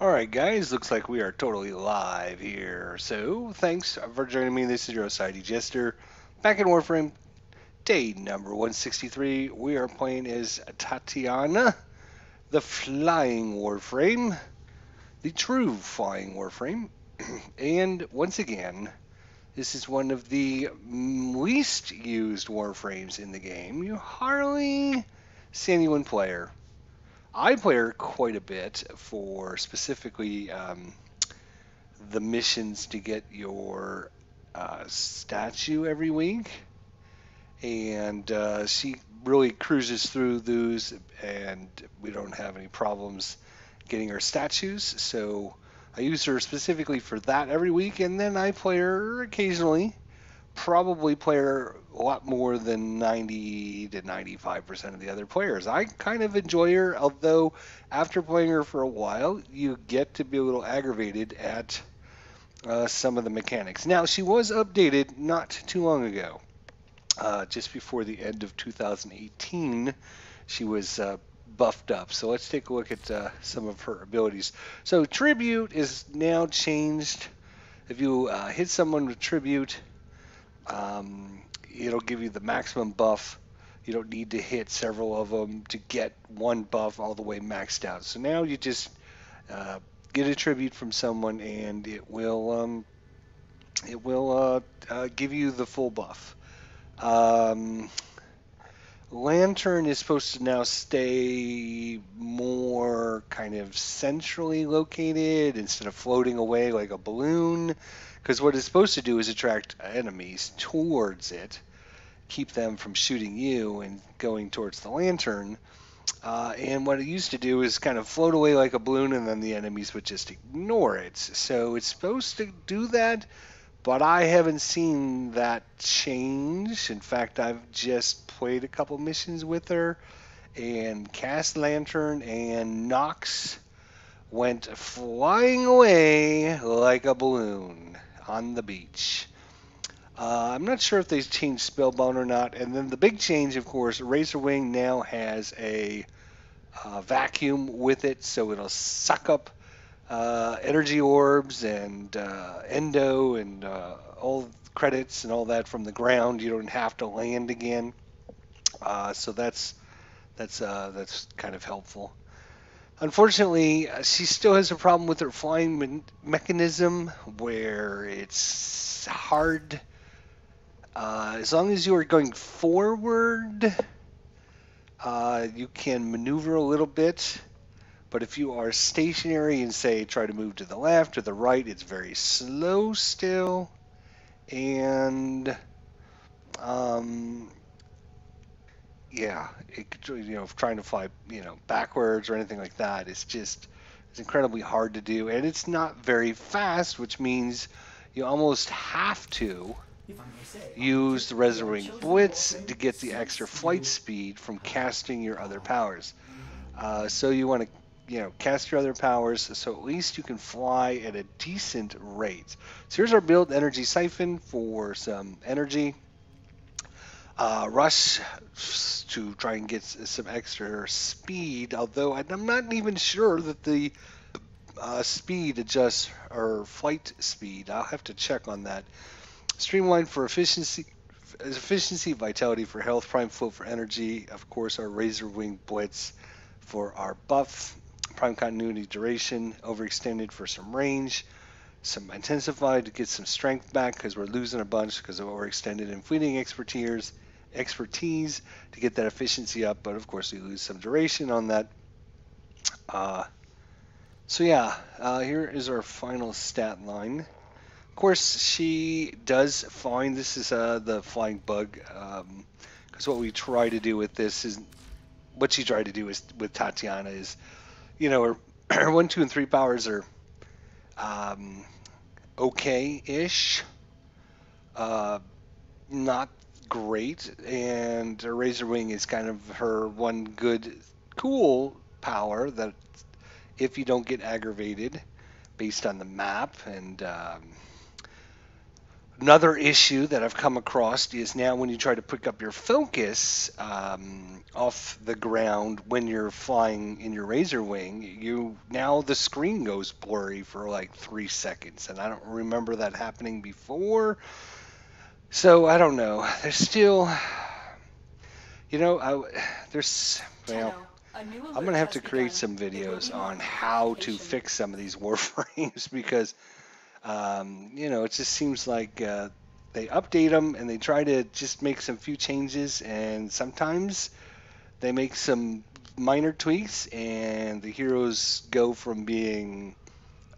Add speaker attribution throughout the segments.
Speaker 1: Alright guys, looks like we are totally live here. So, thanks for joining me. This is your Society Jester. Back in Warframe, day number 163. We are playing as Tatiana, the flying Warframe, the true flying Warframe. And once again, this is one of the least used Warframes in the game. You hardly see anyone play her. I play her quite a bit for specifically the missions to get your statue every week, and she really cruises through those, and we don't have any problems getting her statues. So I use her specifically for that every week, and then I play her occasionally. Probably play her a lot more than 90 to 95% of the other players. I kind of enjoy her, although after playing her for a while, you get to be a little aggravated at some of the mechanics. Now, she was updated not too long ago. Just before the end of 2018, she was buffed up. So let's take a look at some of her abilities. So Tribute is now changed. If you hit someone with Tribute, it'll give you the maximum buff. You don't need to hit several of them to get one buff all the way maxed out. So now you just get a tribute from someone, and it will give you the full buff. Um, Lantern is supposed to now stay more kind of centrally located instead of floating away like a balloon. Because what it's supposed to do is attract enemies towards it, keep them from shooting you and going towards the lantern. And what it used to do is kind of float away like a balloon, and then the enemies would just ignore it. So it's supposed to do that, but I haven't seen that change. In fact, I've just played a couple missions with her and cast Lantern, and Nox went flying away like a balloon on the beach. I'm not sure if they changed Spellbound or not. And then the big change, of course, Razorwing now has a vacuum with it, so it'll suck up energy orbs and endo and all credits and all that from the ground. You don't have to land again, so that's kind of helpful. Unfortunately, she still has a problem with her flying mechanism, where it's hard. As long as you are going forward, you can maneuver a little bit. But if you are stationary and say try to move to the left or the right, it's very slow still. And um, yeah, trying to fly backwards or anything like that, it's incredibly hard to do, and it's not very fast, which means you almost have to use the Resurrecting Blitz to get the extra flight speed from casting your other powers. So you want to cast your other powers so at least you can fly at a decent rate. So here's our build: Energy Siphon for some energy. Rush to try and get some extra speed, although I'm not even sure that the speed adjusts or flight speed. I'll have to check on that. Streamline for efficiency, vitality for health, prime flow for energy, of course our razor wing blitz for our buff, prime continuity duration, overextended for some range, some intensified to get some strength back because we're losing a bunch because of overextended, and fleeting expertise to get that efficiency up, but of course we lose some duration on that. So yeah, here is our final stat line. Of course, she does flying. This is the flying bug, because what we try to do with this is, what she tried to do is with Tatiana is, her 1, 2, and 3 powers are okay-ish, not great, and her Razor Wing is kind of her one good, cool power that if you don't get aggravated based on the map and Another issue that I've come across is now when you try to pick up your focus off the ground when you're flying in your Razor Wing, now the screen goes blurry for like 3 seconds, and I don't remember that happening before. So I don't know. There's still, there's well. I'm gonna have to create some videos on how to fix some of these warframes because it just seems like they update them and they try to just make some few changes, and sometimes they make some minor tweaks, and the heroes go from being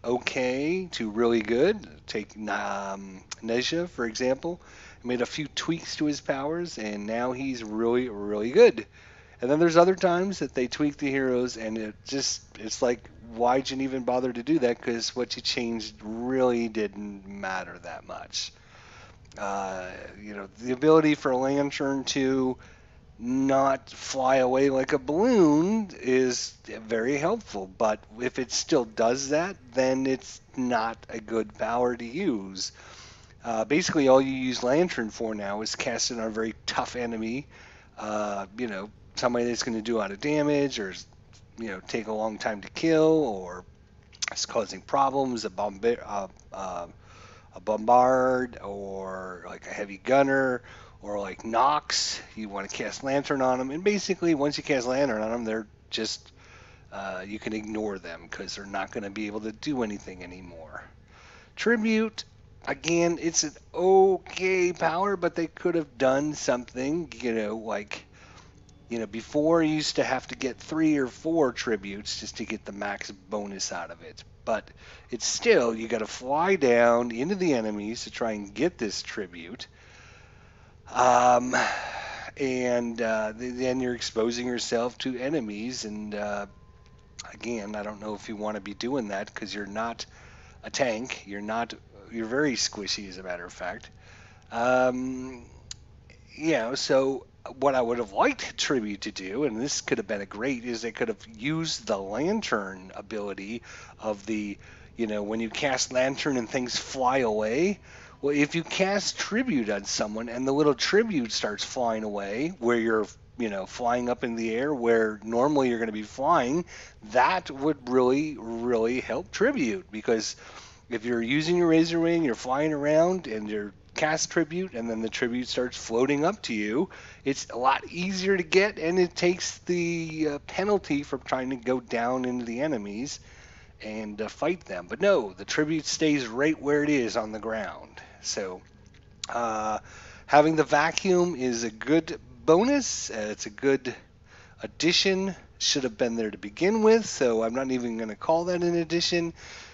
Speaker 1: okay to really good. Take Nezha, for example. Made a few tweaks to his powers, and now he's really, really good. And then there's other times that they tweak the heroes, and it's like, why'd you even bother to do that? Because what you changed really didn't matter that much. The ability for Lantern to not fly away like a balloon is very helpful, but if it still does that, then it's not a good power to use. Basically, all you use Lantern for now is casting on a very tough enemy. Somebody that's going to do a lot of damage, or take a long time to kill, or it's causing problems. A bombard, or like a heavy gunner, or like Nox. You want to cast Lantern on them, and basically once you cast Lantern on them, they're just you can ignore them because they're not going to be able to do anything anymore. Tribute. Again, it's an okay power, but they could have done something, before you used to have to get 3 or 4 tributes just to get the max bonus out of it. But it's still, you got to fly down into the enemies to try and get this tribute. And then you're exposing yourself to enemies. And again, I don't know if you want to be doing that because you're not a tank. You're very squishy, as a matter of fact. So what I would have liked Tribute to do, and this could have been is they could have used the Lantern ability of when you cast Lantern and things fly away. Well, if you cast Tribute on someone and the little Tribute starts flying away, where you're flying up in the air where normally you're going to be flying, that would really, really help Tribute, because if you're using your Razor Wing, you're flying around and you're cast Tribute, and then the Tribute starts floating up to you, it's a lot easier to get, and it takes the penalty from trying to go down into the enemies and fight them. But no, the Tribute stays right where it is on the ground. So having the vacuum is a good bonus. It's a good addition. Should have been there to begin with, so I'm not even going to call that an addition.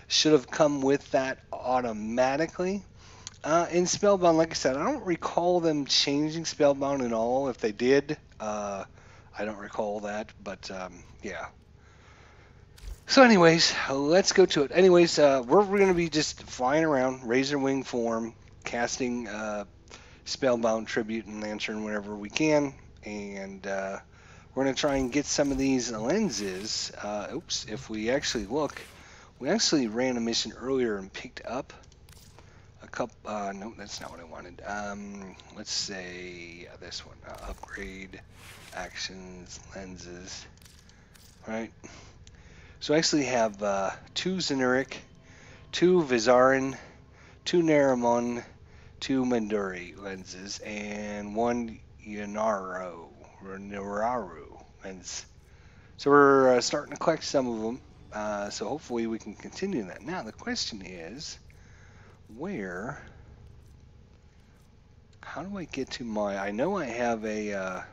Speaker 1: Should have come with that automatically. In Spellbound, like I said, I don't recall them changing Spellbound at all. If they did, I don't recall that, but yeah. So anyways, let's go to it. Anyways, we're going to be just flying around, Razor Wing form, casting Spellbound, Tribute, and Lantern whenever we can, and we're going to try and get some of these lenses. If we actually look, we actually ran a mission earlier and picked up a couple, no, that's not what I wanted. Let's say this one, upgrade, actions, lenses, right? So I actually have 2 Zenuric, 2 Vizarin, 2 Naramon, 2 Manduri lenses, and 1 Yanaru lens. So we're starting to collect some of them, so hopefully we can continue that. Now the question is, how do I get to I know I have a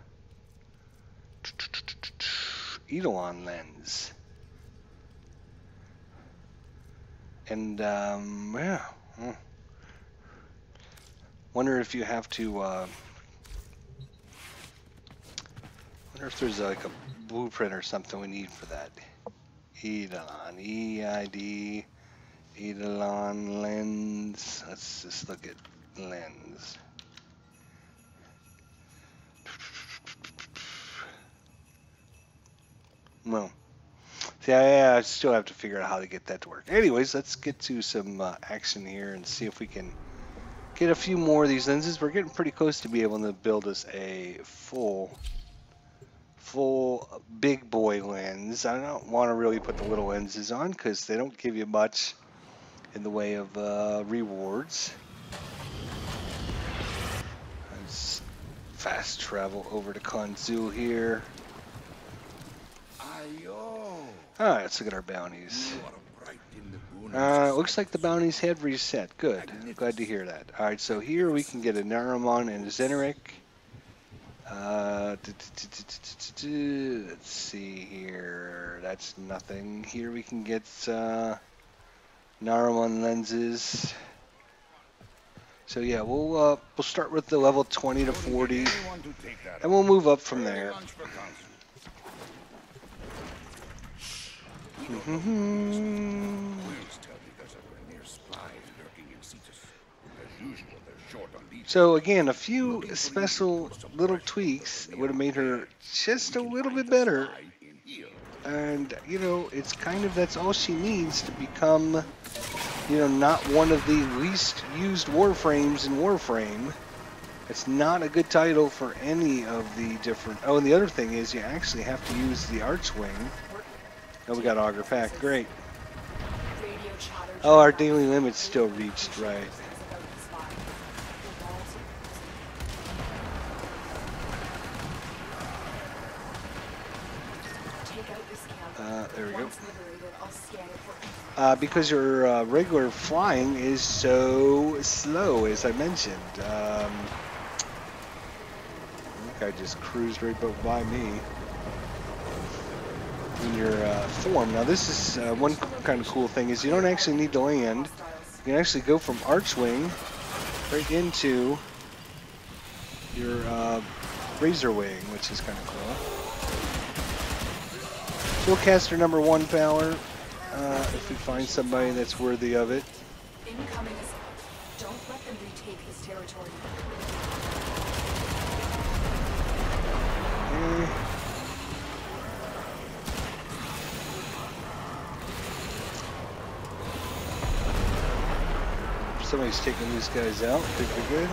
Speaker 1: Eidolon lens. And, yeah. Wonder if you have to, wonder if there's like a blueprint or something we need for that. Eidolon, E-I-D, Eidolon lens. Let's just look at lens. Well, see, I still have to figure out how to get that to work. Anyways, let's get to some action here and see if we can get a few more of these lenses. We're getting pretty close to be able to build us a full big boy lens. I don't want to really put the little lenses on because they don't give you much in the way of rewards. Let's fast travel over to Konzu here. Alright, let's look at our bounties. Looks like the bounties have reset. Good. Glad to hear that. Alright, so here we can get a Naramon and a Zeneric. Let's see here. That's nothing. Here we can get Naramon lenses. So yeah, we'll start with the level 20 to 40, and we'll move up from there. So again, a few special little tweaks would have made her just a little bit better. And, you know, it's kind of, that's all she needs to become, you know, not one of the least used Warframes in Warframe. It's not a good title for any of the different... Oh, and the other thing is you actually have to use the Archwing. Oh, we got Auger Pack. Great. Oh, our daily limit's still reached, right. There we go. Because your regular flying is so slow, as I mentioned. I think I just cruised right by me. In your form. Now this is one kind of cool thing is you don't actually need to land. You can actually go from Archwing right into your Razor Wing, which is kind of cool. So we'll cast our number 1 power if we find somebody that's worthy of it.
Speaker 2: Incoming is don't let them retake this territory.
Speaker 1: Somebody's taking these guys out. Think we're good.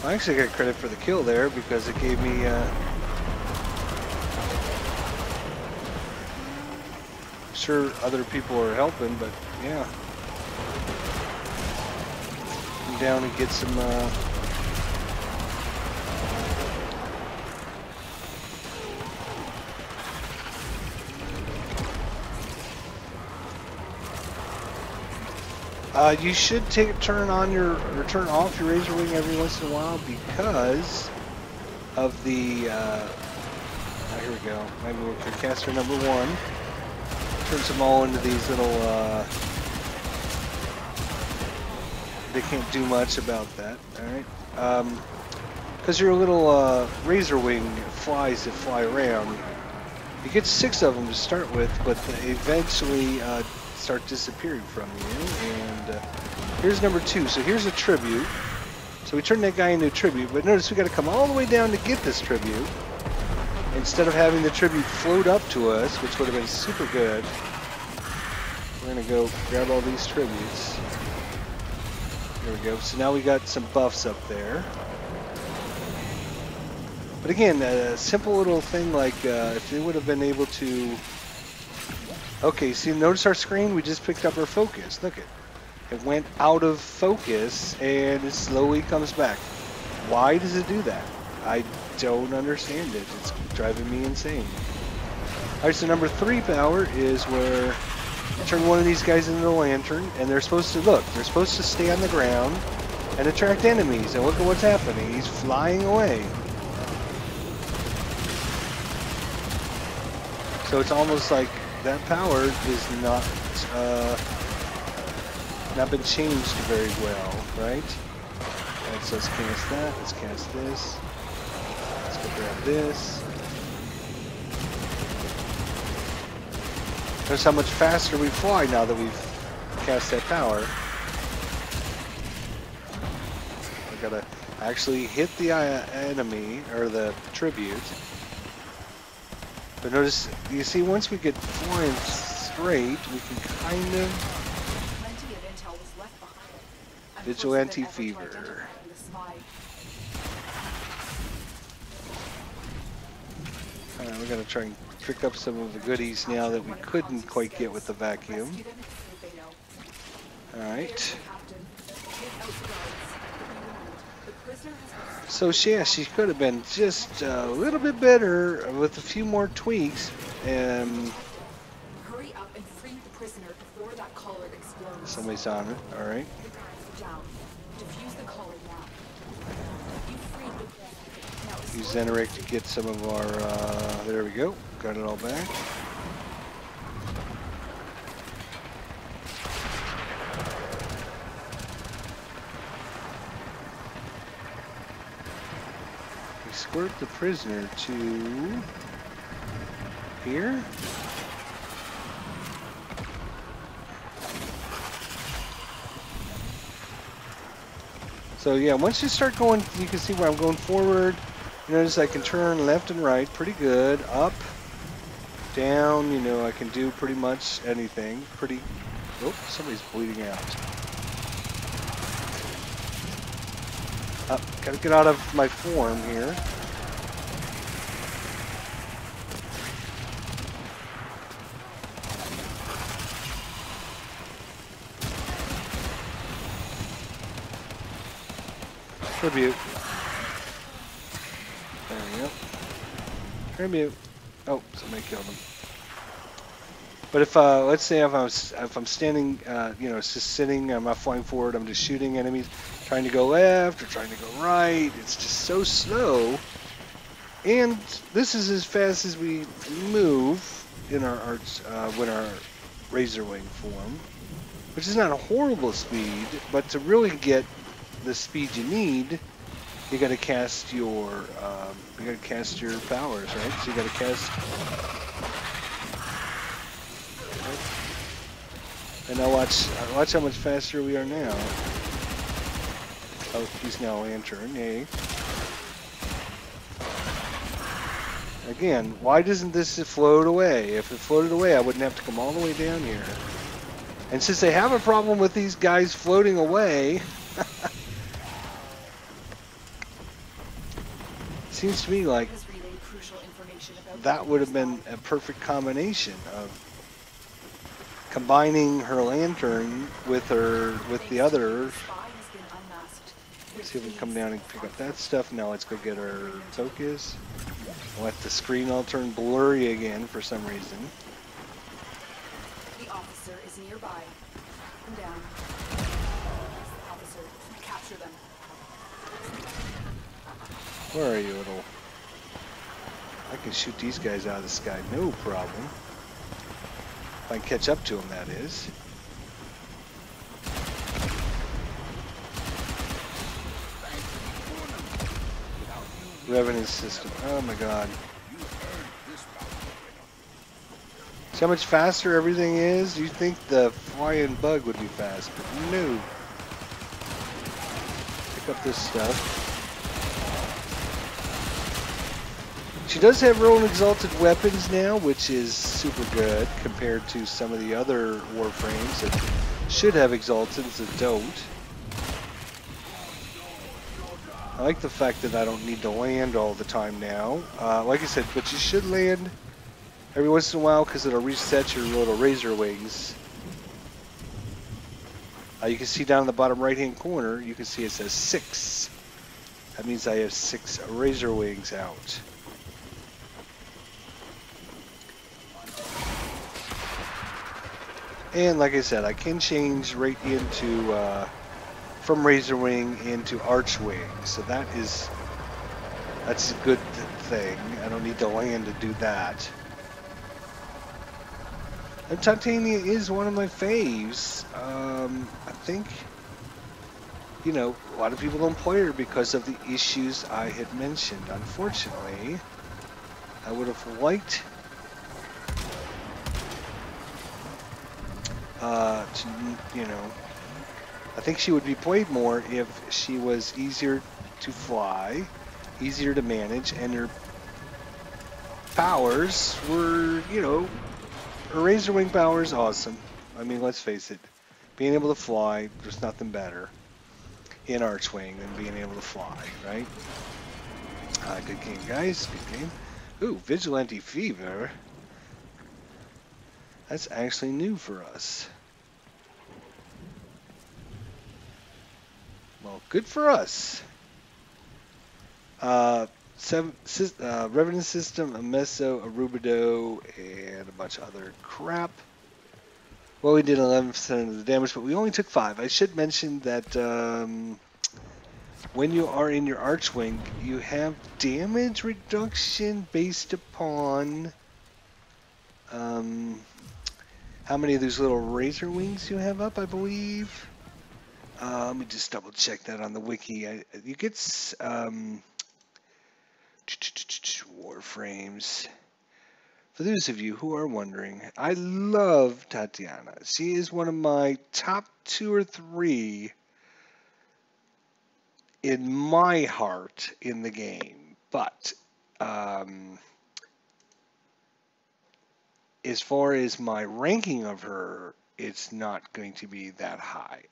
Speaker 1: I actually got credit for the kill there because it gave me sure other people are helping, but yeah. Come down and get some you should turn off your Razor Wing every once in a while because of the. Oh, here we go. Maybe we'll caster number 1. Turns them all into these little. They can't do much about that. All right. Because your little Razor Wing flies that fly around. You get 6 of them to start with, but they eventually start disappearing from you. And here's number 2. So here's a tribute. So we turn that guy into a tribute, but notice we got to come all the way down to get this tribute. Instead of having the tribute float up to us, which would have been super good, we're going to go grab all these tributes. There we go. So now we got some buffs up there. But again, a simple little thing like if they would have been able to... Okay, see, notice our screen? We just picked up our focus. Look it. It went out of focus and it slowly comes back. Why does it do that? I don't understand it. It's driving me insane. Alright, so number 3 power is where you turn one of these guys into a lantern and they're supposed to, look, they're supposed to stay on the ground and attract enemies. And look at what's happening. He's flying away. So it's almost like that power is not been changed very well, right? Alright, so let's cast that, let's cast this. Let's go grab this. Notice how much faster we fly now that we've cast that power. gotta actually hit the enemy or the tribute. But notice, you see, once we get flying straight, we can kind of
Speaker 2: Plenty of intel was left behind. I'm
Speaker 1: vigilante
Speaker 2: closer than ever to
Speaker 1: fever.
Speaker 2: identifying the spy.
Speaker 1: Alright, we're gonna try and pick up some of the goodies now that we couldn't quite get with the vacuum.
Speaker 2: Rescue them and see if they know.
Speaker 1: Alright.
Speaker 2: There's the captain. Take out the guards. Be warned, the prisoner has
Speaker 1: So yeah, she could have been just a little bit better with a few more tweaks.
Speaker 2: Hurry up and free the prisoner before that collar explodes.
Speaker 1: Somebody's on it. Alright.
Speaker 2: The guards are down. Defuse the collar now. You freed the prisoner. Now
Speaker 1: Use
Speaker 2: escort
Speaker 1: Zenerate to get some of our, there we go. Got it all back. Escort the prisoner to here. So yeah, once you start going, you can see where I'm going forward. You notice I can turn left and right pretty good. Up, down, you know, I can do pretty much anything. Pretty, oh, somebody's bleeding out. Up, gotta get out of my form here. Tribute. There we go. Tribute. Oh, somebody killed him. But if, let's say if I'm standing, you know, it's just sitting, I'm not flying forward, I'm just shooting enemies, trying to go left or trying to go right. It's just so slow. And this is as fast as we move in our when our razor wing form, which is not a horrible speed, but to really get the speed you need, you got to cast your powers, right? So you got to cast. And now watch how much faster we are now. Oh, he's now lantern, yay. Again, why doesn't this float away? If it floated away, I wouldn't have to come all the way down here. And since they have a problem with these guys floating away, seems to me like
Speaker 2: has relayed crucial information about
Speaker 1: that would have been a perfect combination of combining her lantern with the other. See if we can come down and pick up that stuff. Now let's go get our focus. Let the screen all turn blurry again for some reason.
Speaker 2: The officer is nearby. Come down. Officer, capture them.
Speaker 1: Where are you, little? I can shoot these guys out of the sky, no problem. If I can catch up to them, that is. Revenue system. Oh my god. See how much faster everything is? You'd think the flying bug would be fast, but no. Pick up this stuff. She does have her own exalted weapons now, which is super good compared to some of the other Warframes that should have exalteds that don't. I like the fact that I don't need to land all the time now. Like I said, but you should land every once in a while because it'll reset your little razor wings. You can see down in the bottom right hand corner, you can see it says 6. That means I have 6 razor wings out. And like I said, I can change right into from razor wing into arch wing, so that's a good thing. I don't need to land to do that. And Titania is one of my faves. I think, you know, a lot of people don't play her because of the issues I had mentioned. Unfortunately, I would have liked to, you know, I think she would be played more if she was easier to fly, easier to manage, and her powers were, you know, her Razor Wing power is awesome. I mean, let's face it, being able to fly, there's nothing better in Archwing than being able to fly, right? Good game, guys. Good game. Ooh, Vigilante Fever. That's actually new for us. Well, good for us. Revenant System, a Meso, a Rubido, and a bunch of other crap. Well, we did 11% of the damage, but we only took 5. I should mention that when you are in your Archwing, you have damage reduction based upon how many of those little Razor Wings you have up, I believe. Let me just double check that on the wiki. You get Warframes. For those of you who are wondering, I love Tatiana. She is one of my top 2 or 3 in my heart in the game. But as far as my ranking of her, it's not going to be that high.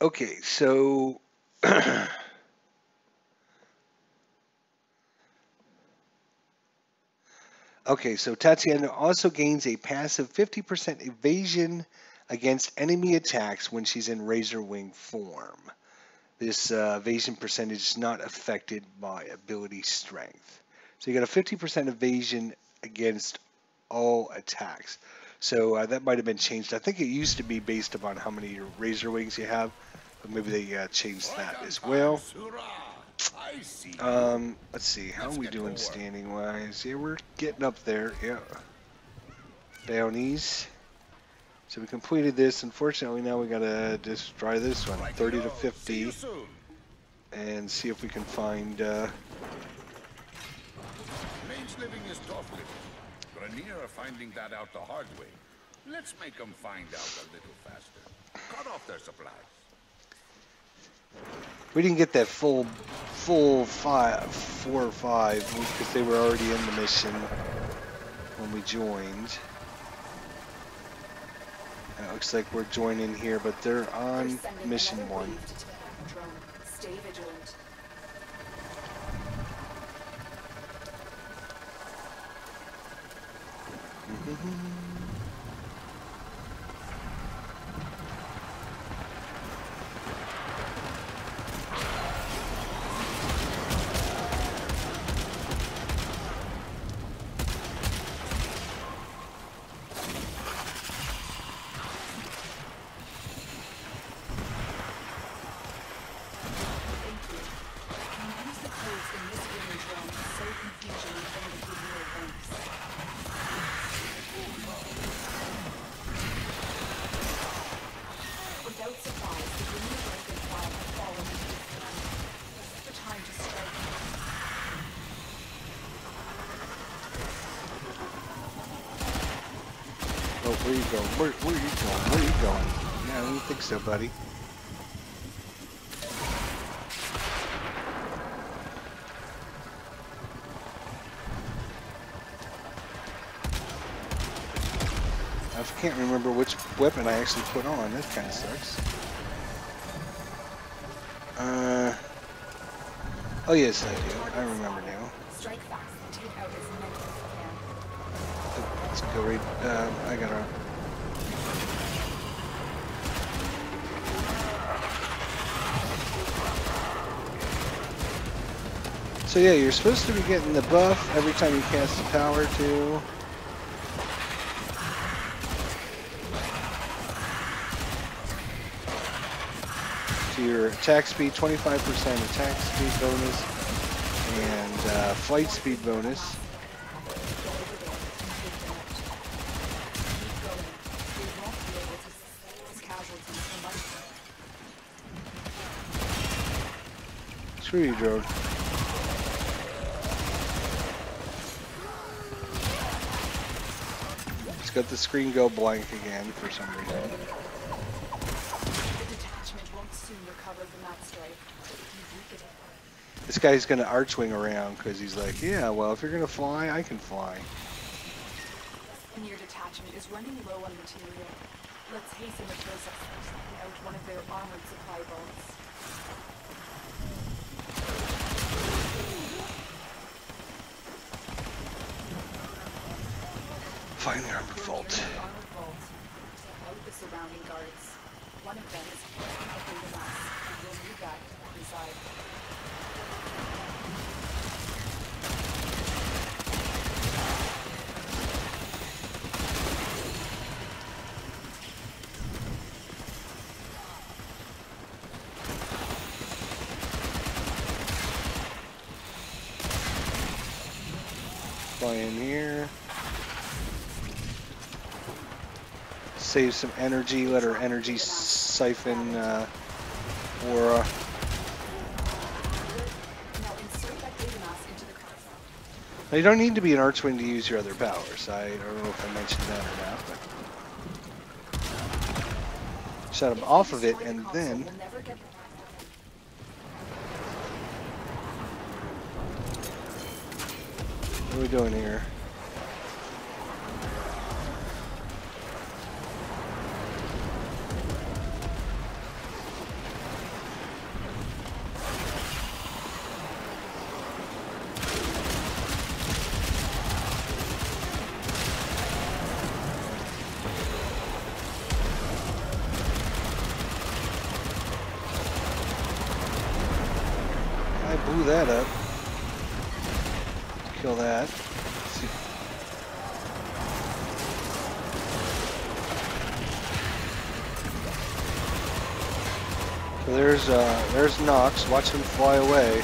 Speaker 1: Okay, so okay, so Tatiana also gains a passive 50% evasion against enemy attacks when she's in Razor Wing form. This evasion percentage is not affected by ability strength. So you got a 50% evasion against all attacks. So that might have been changed. I think it used to be based upon how many Razor Wings you have, but maybe they changed that as well. Let's see, how are we doing standing wise? Yeah, we're getting up there. Yeah, downies. So we completed this. Unfortunately, now we gotta just try this one, 30 to 50, and see if we can find.
Speaker 3: Mage living is tough living. Grenier are finding that out the hard way. Let's make them find out a little faster. Cut off their supplies.
Speaker 1: We didn't get that full 4 or 5 because they were already in the mission when we joined. It looks like we're joining here, but they're on mission 1.
Speaker 2: Stay vigilant.
Speaker 1: Oh, where you going? Where are you going? Where are you going? Yeah, I don't think so, buddy. I can't remember which weapon I actually put on. That kind of sucks. Oh yes, I do. I remember now.
Speaker 2: Strike fast and take out as many as you can.
Speaker 1: Let's go right. I gotta. So yeah, you're supposed to be getting the buff every time you cast a power too. To your attack speed, 25% attack speed bonus, and flight speed bonus. Screw you, drone. It's got the screen go blank again for some reason.
Speaker 2: The detachment won't soon recover from that strike. You weaken it.
Speaker 1: This guy's gonna archwing around because he's like, yeah, well, if you're gonna fly, I can fly.
Speaker 2: And your detachment is running low on material. Let's hasten the process of taking out one of their armored supply vaults.
Speaker 1: Find the armored vault.
Speaker 2: The armored vault. Take out the surrounding guards. One of them is holding a data mass, and we'll move that inside.
Speaker 1: Fly in here. Save some energy. Let her energy siphon aura.
Speaker 2: Now insert that data mass into the console.
Speaker 1: Now, you don't need to be an archwing to use your other powers. I don't know if I mentioned that or not, but shut them off of it, and then
Speaker 2: We'll never get
Speaker 1: what are we doing here? I blew that up. Kill that. See. So there's Nox. Watch him fly away.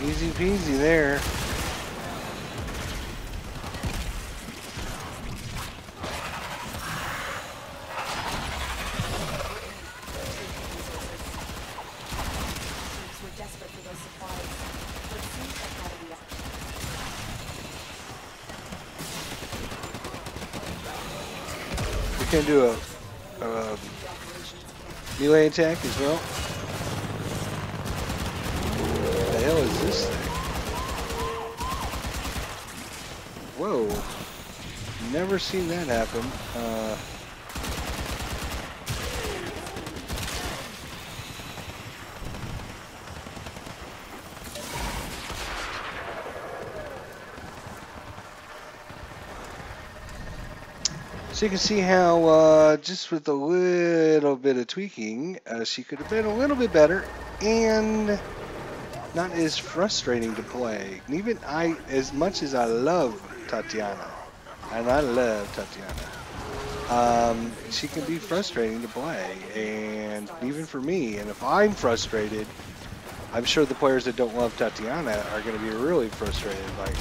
Speaker 1: Easy peasy there.
Speaker 2: We're desperate for those supplies. But it seems like that'll be up.
Speaker 1: We can do a melee attack as well. What the hell is this thing? Whoa. Never seen that happen. So you can see how just with a little bit of tweaking, she could have been a little bit better and not as frustrating to play. And even I, as much as I love Tatiana, and I love Tatiana, she can be frustrating to play, and even for me. And if I'm frustrated, I'm sure the players that don't love Tatiana are going to be really frustrated. Like,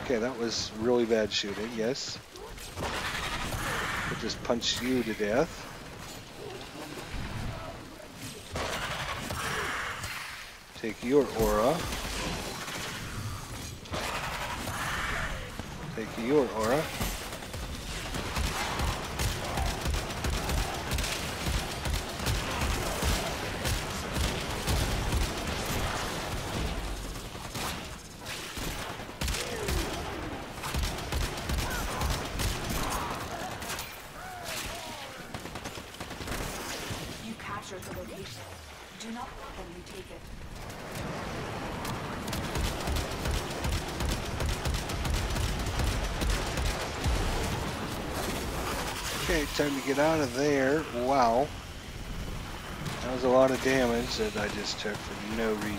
Speaker 1: okay, that was really bad shooting, yes. I'll just punch you to death. Take your aura. Take your aura. Okay, time to get out of there. Wow. That was a lot of damage that I just took for no reason.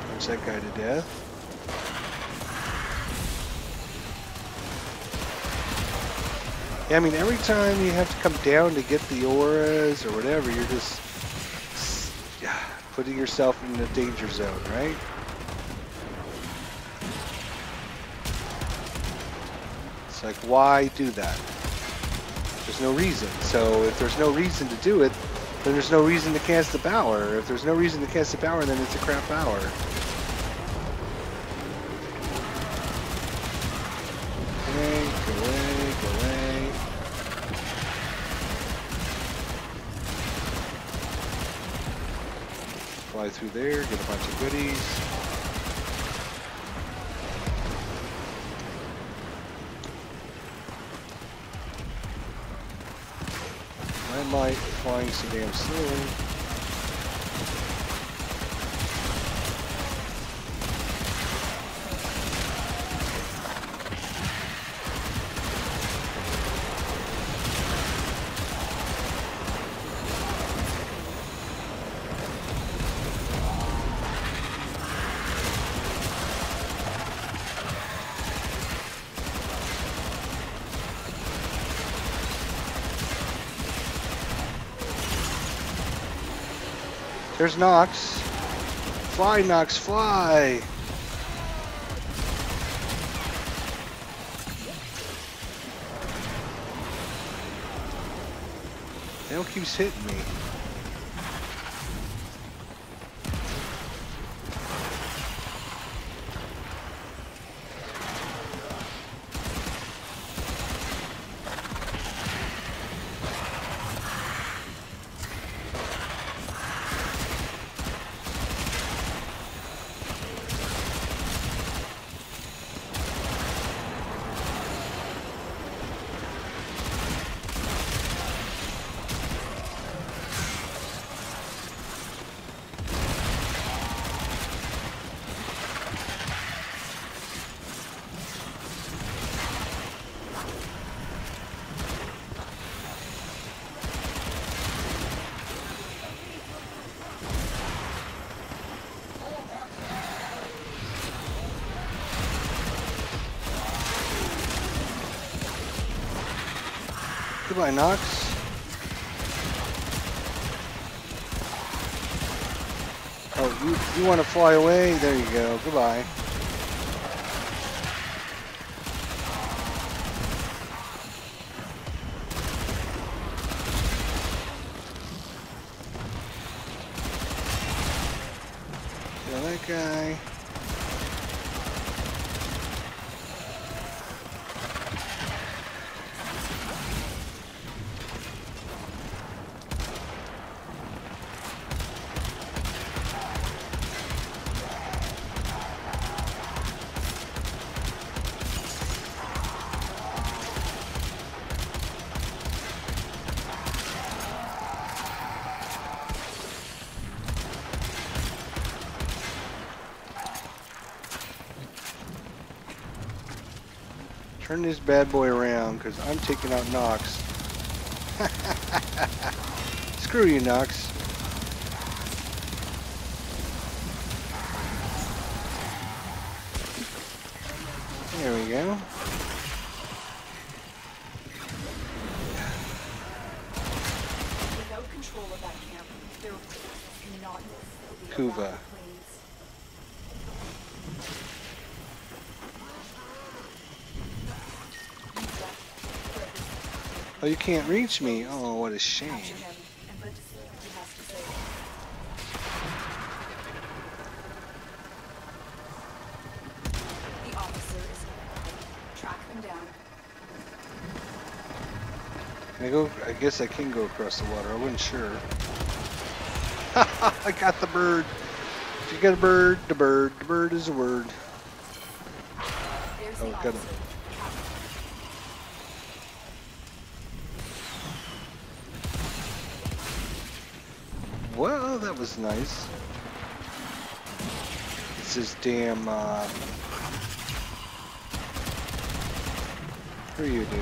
Speaker 1: Punch that guy to death. Yeah, I mean, every time you have to come down to get the auras or whatever, you're just putting yourself in the danger zone, right? It's like, why do that? There's no reason. So if there's no reason to do it, then there's no reason to cast the power. If there's no reason to cast the power, then it's a crap power. Okay, go away, go away. Fly through there, get a bunch of goodies. Light flying so damn slowly. There's Nox. Fly, Nox, fly! Hell keeps hitting me. Goodbye, Nox. Oh, you want to fly away? There you go. Goodbye. Kill that guy. Turn this bad boy around, because I'm taking out Nox. Screw you, Nox. There we go.
Speaker 2: Without control of that camp, there cannot be
Speaker 1: Kuva.
Speaker 2: planes.
Speaker 1: Oh, you can't reach me. Oh, what a shame.
Speaker 2: Capture him and put to sleep what he has to say. The officers. Track them down.
Speaker 1: Can I go? I guess I can go across the water. I wasn't sure. I got the bird. If you got a bird, the bird is a word.
Speaker 2: There's
Speaker 1: Oh,
Speaker 2: the
Speaker 1: got it.
Speaker 2: officer.
Speaker 1: Well, that was nice. It's this damn Screw you, dude.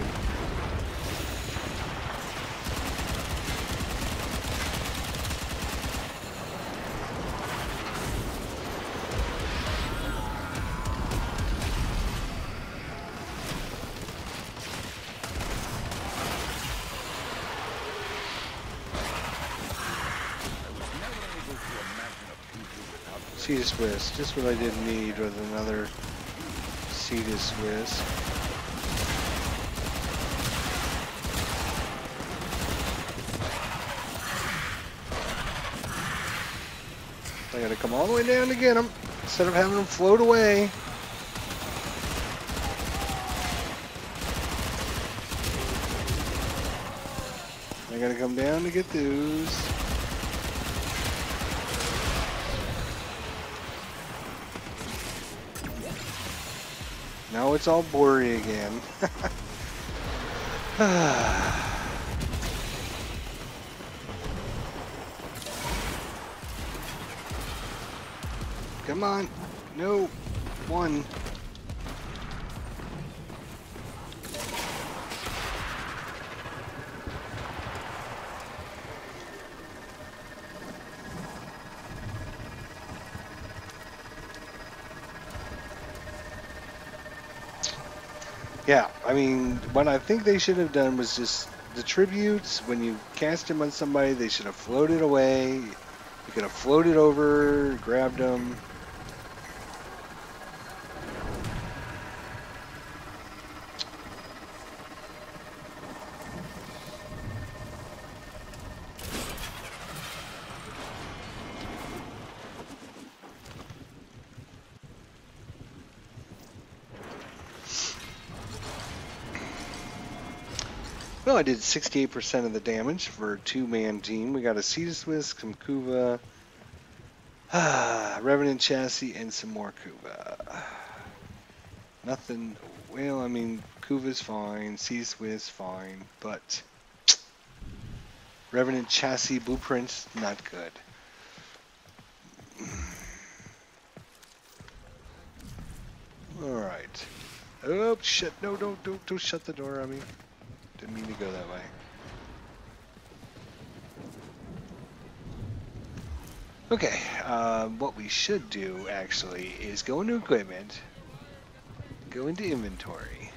Speaker 1: Cetus Wisp, just what I didn't need with another Cetus Wisp. I gotta come all the way down to get them instead of having them float away. I gotta come down to get those. Now it's all blurry again. Come on. No. One. Yeah, I mean, what I think they should have done was just the tributes, when you cast them on somebody, they should have floated away. You could have floated over, grabbed them. Well, I did 68% of the damage for a two-man team. We got a Cetus Wisp, some Kuva, Revenant Chassis, and some more Kuva. Nothing, well, I mean, Kuva's fine, Cetus Wisp fine, but Revenant Chassis Blueprints, not good. Alright. Oh, shit, no, don't shut the door on me. Didn't mean to go that way. Okay, what we should do actually is go into equipment, go into inventory,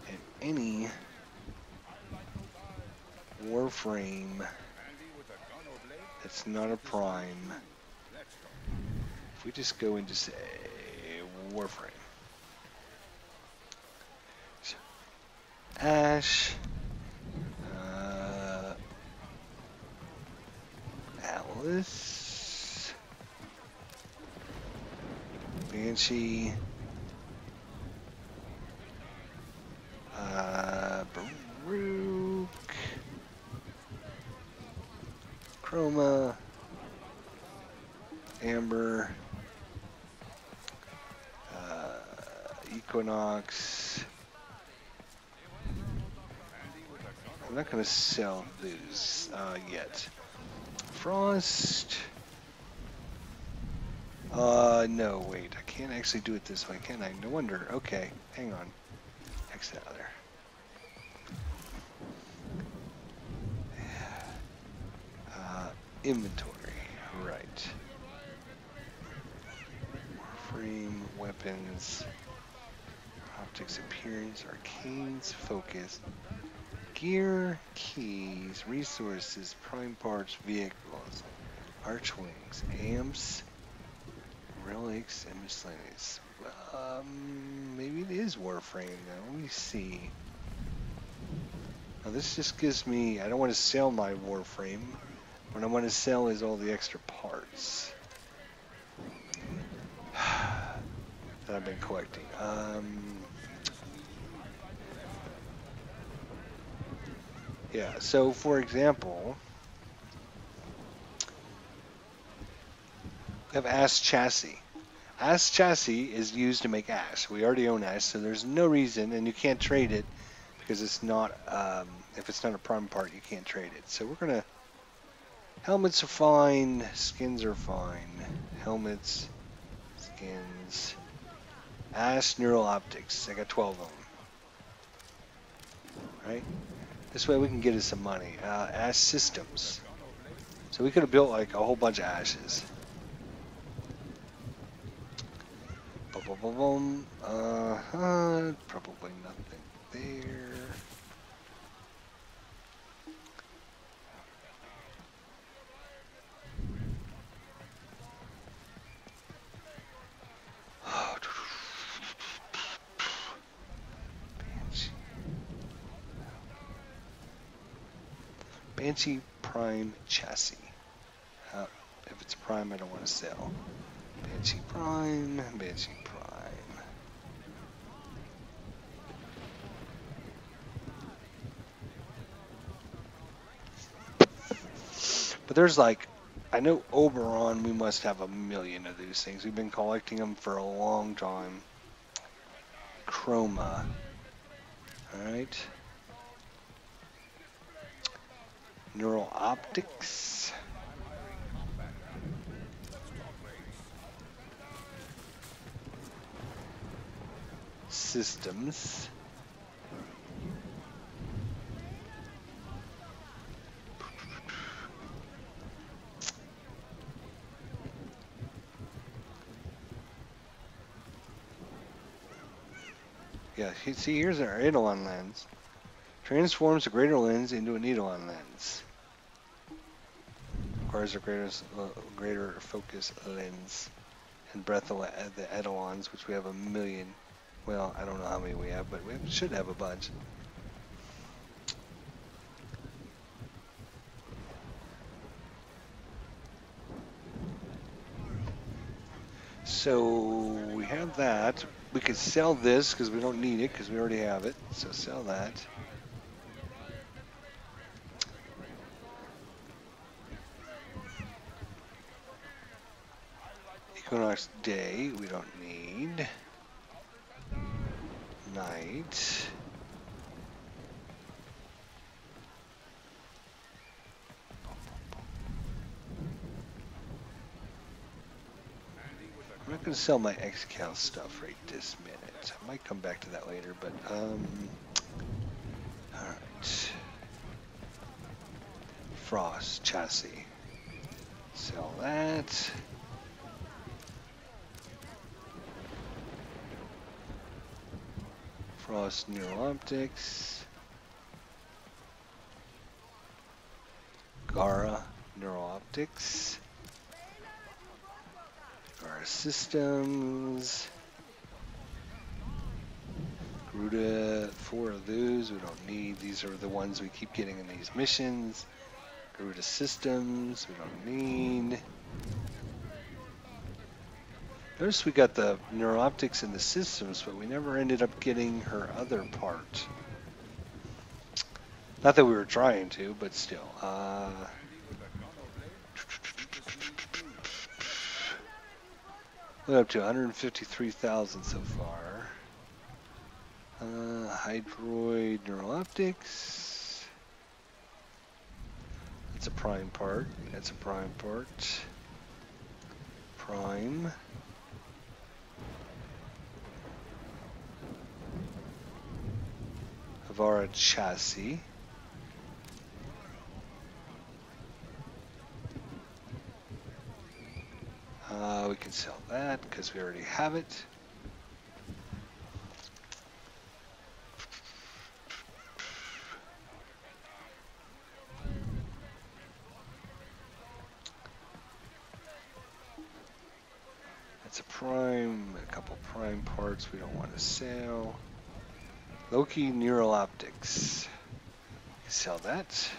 Speaker 1: and any Warframe that's not a prime, if we just go into, say, Warframe. Ash, Alice, Banshee, Baruch, Chroma, Amber, Equinox. I'm not going to sell these yet. Frost. No, wait. I can't actually do it this way, can I? No wonder. Okay, hang on. Exit out of there. Inventory. Right. Frame, weapons, optics, appearance, arcanes, focus. Gear, keys, resources, prime parts, vehicles, archwings, amps, relics, and miscellaneous. Maybe it is Warframe though. Let me see. Now this just gives me, I don't want to sell my Warframe. What I want to sell is all the extra parts that I've been collecting. Yeah, so for example, we have Ash Chassis. Ash Chassis is used to make Ash. We already own Ash, so there's no reason, and you can't trade it because it's not, if it's not a prime part, you can't trade it. So we're gonna, helmets are fine, skins are fine. Helmets, skins, Ash Neural Optics. I got 12 of them. Right? This way we can get us some money. Ash Systems. So we could have built like a whole bunch of ashes. Boom, boom, boom, boom. Probably nothing there. Banshee Prime Chassis. If it's Prime, I don't want to sell. Banshee Prime, Banshee Prime. But there's like, I know Oberon, we must have 1,000,000 of these things. We've been collecting them for a long time. Chroma. Alright. Neural Optics. Systems. Yeah, see, here's our Eidolon lens. Transforms a greater lens into a Eidolon lens. Requires a greater focus lens. And breadth of the Eidolons, which we have 1,000,000. Well, I don't know how many we have, but we should have a bunch. So we have that. We could sell this because we don't need it because we already have it. So sell that. Equinox Day we don't need. Night. I'm not going to sell my Excal stuff right this minute. I might come back to that later, but alright. Frost chassis. Sell that. Frost Neural Optics. Gara Neural Optics. Gara Systems. Garuda, 4 of those we don't need. These are the ones we keep getting in these missions. Garuda Systems we don't need. Notice we got the Neural Optics and the systems, but we never ended up getting her other part. Not that we were trying to, but still. We're up to 153,000 so far. Hydroid Neural Optics. That's a prime part. That's a prime part. Prime. Avara chassis. We can sell that because we already have it. That's a prime, a couple prime parts we don't want to sell. Loki Neural Optics. Sell that.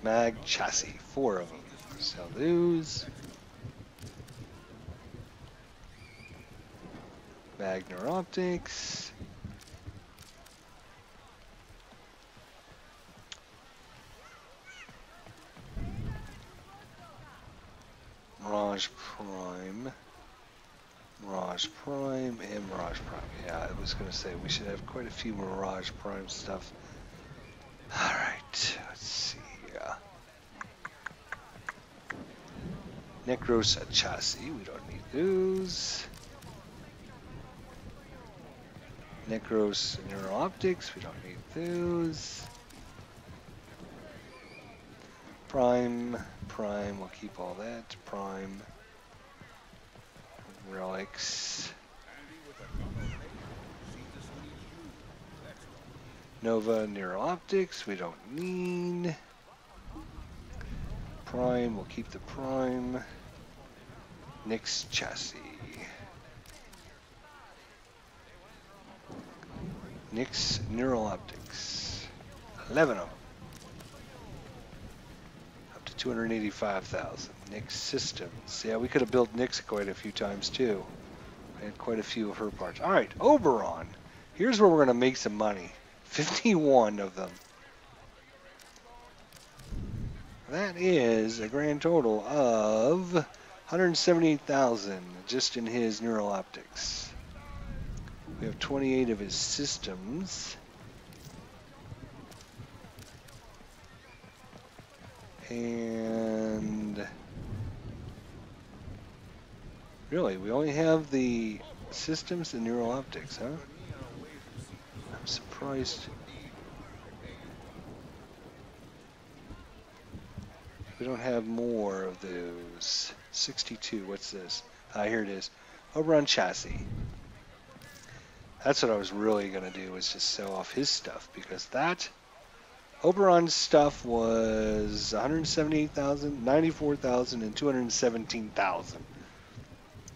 Speaker 1: Mag chassis, 4 of them. Sell those. Mag Neural Optics. Mirage Prime. Mirage Prime and Mirage Prime. Yeah, I was going to say we should have quite a few Mirage Prime stuff. Alright, let's see here. Necros chassis, we don't need those. Necros neural optics, we don't need those. Prime, we'll keep all that. Prime, relics. Nova neural optics, we don't need. Prime, we'll keep the prime. Nyx chassis. Nyx neural optics. 11 of them. Up to 285,000. Nyx systems. Yeah, we could have built Nyx quite a few times too. We had quite a few of her parts. Alright, Oberon. Here's where we're going to make some money. 51 of them. That is a grand total of 178,000 just in his neural optics. We have 28 of his systems. And really, we only have the systems and neural optics, huh? I'm surprised. We don't have more of those. 62, what's this? Here it is. Oberon chassis. That's what I was really going to do, was just sell off his stuff, because that Oberon's stuff was 178,000, 94,000, and 217,000.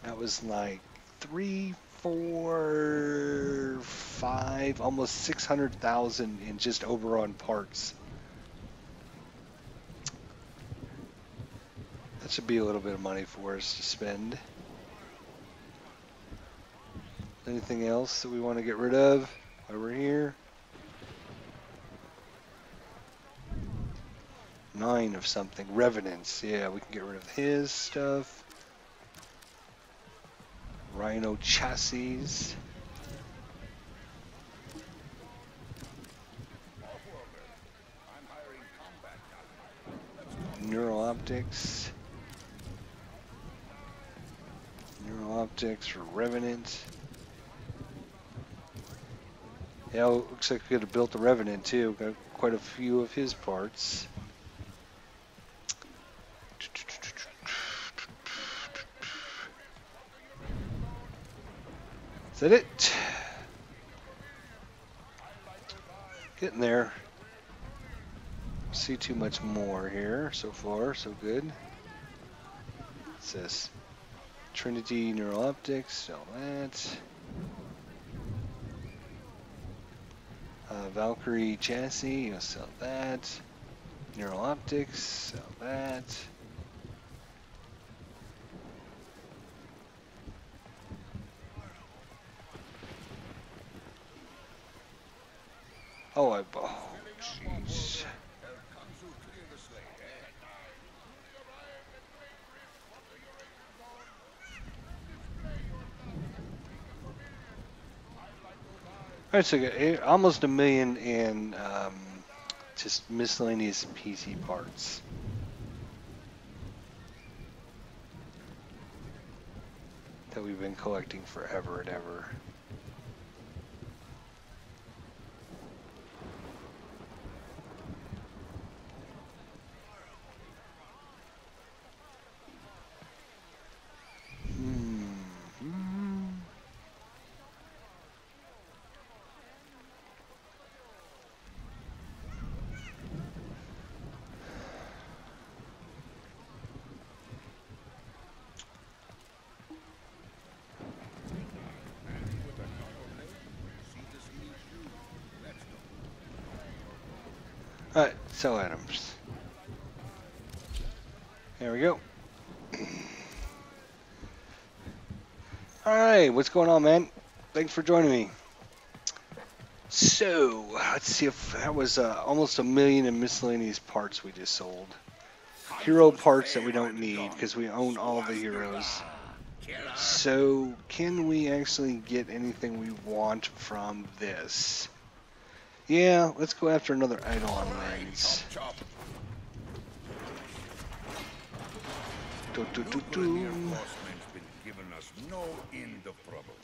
Speaker 1: That was like 3, 4, 5, almost 600,000 in just Oberon parts. That should be a little bit of money for us to spend. Anything else that we want to get rid of while we're here? 9 of something. Revenants. Yeah, we can get rid of his stuff. Rhino chassis. Neural optics. Neural optics for Revenant. Yeah, looks like we could have built the Revenant too. Got quite a few of his parts. Is that it? Getting there. See too much more here. So far, so good. What's this? Trinity neural optics. Sell that. Valkyrie chassis. I'll sell that. Neural optics. Sell that. Oh, jeez. Alright, so almost $1 million in just miscellaneous PC parts. That we've been collecting forever and ever. Alright, sell items. There we go. Alright, what's going on, man? Thanks for joining me. So, let's see if that was almost $1 million in miscellaneous parts we just sold. Hero parts that we don't need because we own all the heroes. So, can we actually get anything we want from this? Yeah, let's go after another Eidolon lens. Do, do, do,
Speaker 3: New
Speaker 1: do.
Speaker 3: Grenier Horseman's been giving us no end of trouble.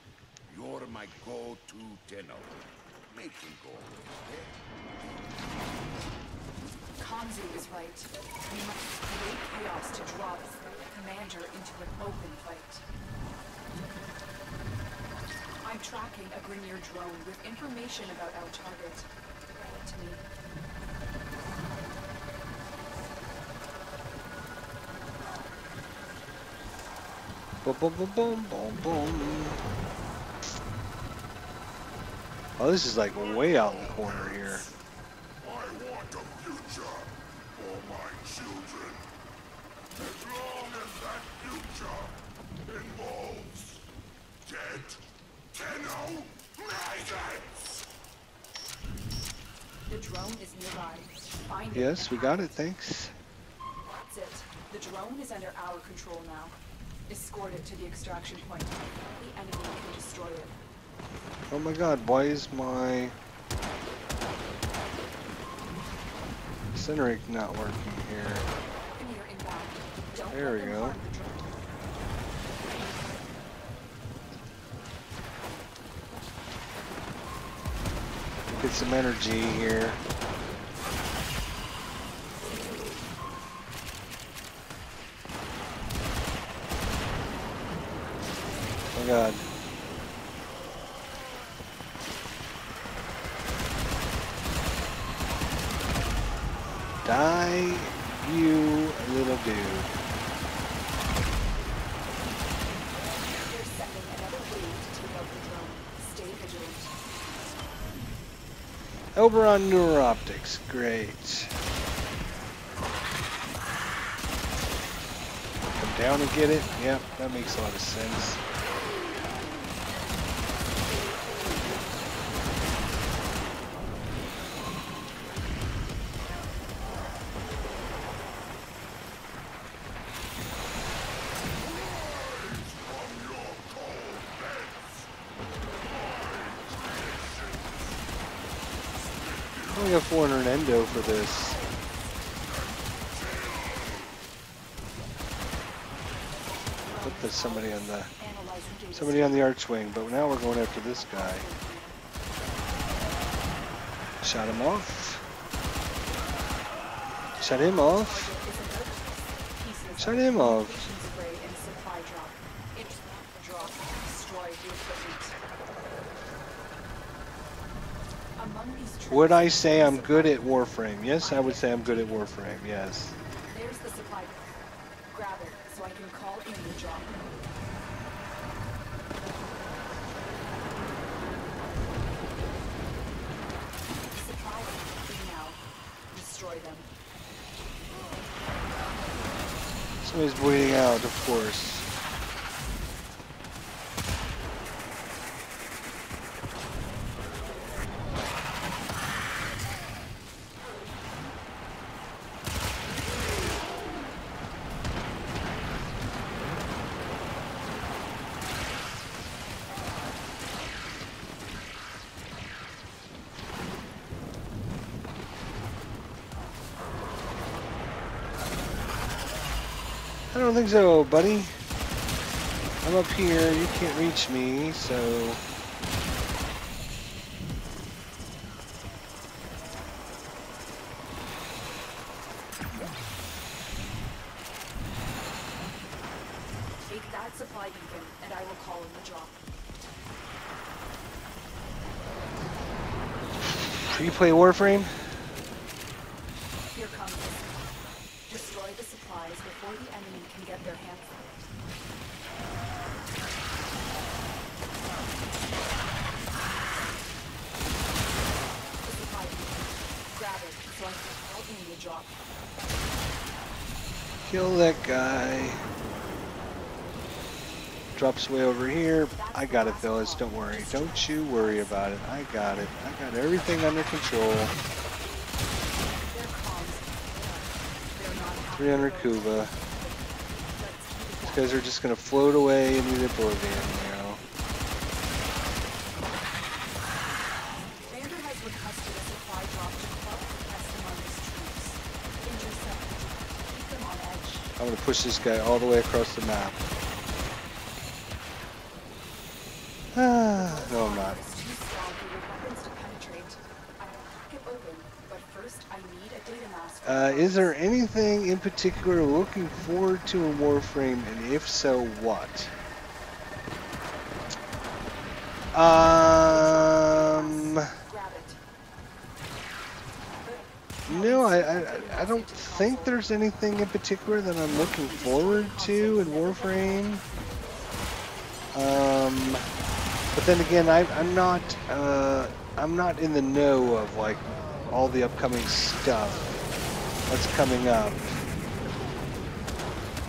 Speaker 3: You're my go-to tenor. Make him go away,
Speaker 2: Kanzu is right. We must create chaos to draw this commander into an open fight. I'm tracking a Grenier drone with information about our target. To me.
Speaker 1: Boom, boom, boom, boom, boom, boom. Oh, this is like way out in the corner here.
Speaker 3: I want a future for my children. As long as that future involves dead Tenno maggots!
Speaker 2: The drone is nearby. Find it
Speaker 1: Yes,
Speaker 2: and
Speaker 1: we
Speaker 2: hack
Speaker 1: got it, thanks.
Speaker 2: That's it. The drone is under our control now. Escort it to the extraction point. The enemy can destroy it.
Speaker 1: Oh my god, why is my Cineric not working here?
Speaker 2: Grenier inbound. Don't
Speaker 1: There
Speaker 2: let
Speaker 1: we
Speaker 2: them
Speaker 1: go.
Speaker 2: harm the drone.
Speaker 1: Get some energy here. Oh god. Die, you little dude.
Speaker 2: They're sending another wave to take out the drone. Stay vigilant.
Speaker 1: Oberon Neuroptics, great. Come down and get it. Yep, that makes a lot of sense. I only got 400 endo for this. But there's somebody on the archwing, but now we're going after this guy. Shot him off. Shut him off. Shut him off. Would I say I'm good at Warframe? Yes, I would say I'm good at Warframe, yes.
Speaker 2: There's the supply drop. Grab it so I can call in the drop. Supply drop now. Destroy them.
Speaker 1: Somebody's bleeding out, of course. I don't think so, buddy. I'm up here, you can't reach me, so...
Speaker 2: Take that supply beacon, and I will call in the drop.
Speaker 1: Pre-play Warframe?
Speaker 2: Here comes the supply. Destroy the supplies before the enemy can get their hands on it. The supply beacon. Grab it so I can call in the drop.
Speaker 1: Kill that guy. Drops way over here. I got it, fellas. Don't worry. Don't you worry about it. I got it. I got everything under control.
Speaker 2: Their comms. They're not happy
Speaker 1: 300
Speaker 2: about
Speaker 1: Kuba.
Speaker 2: it. Let's keep it
Speaker 1: These guys are just gonna float away into the oblivion, you know.
Speaker 2: Vander has requested a supply drop to club the pest among his troops. Intercept it. Keep them on edge.
Speaker 1: I'm gonna push this guy all the way across the map. No, I'm not.
Speaker 2: It's too strong for your weapons to penetrate. I will crack it open, but first I need a data mask.
Speaker 1: Is there anything in particular looking forward to in Warframe, and if so, what?
Speaker 2: Grab it.
Speaker 1: No, I don't think there's anything in particular that I'm looking forward to in Warframe. But then again, I'm not in the know of like all the upcoming stuff that's coming up.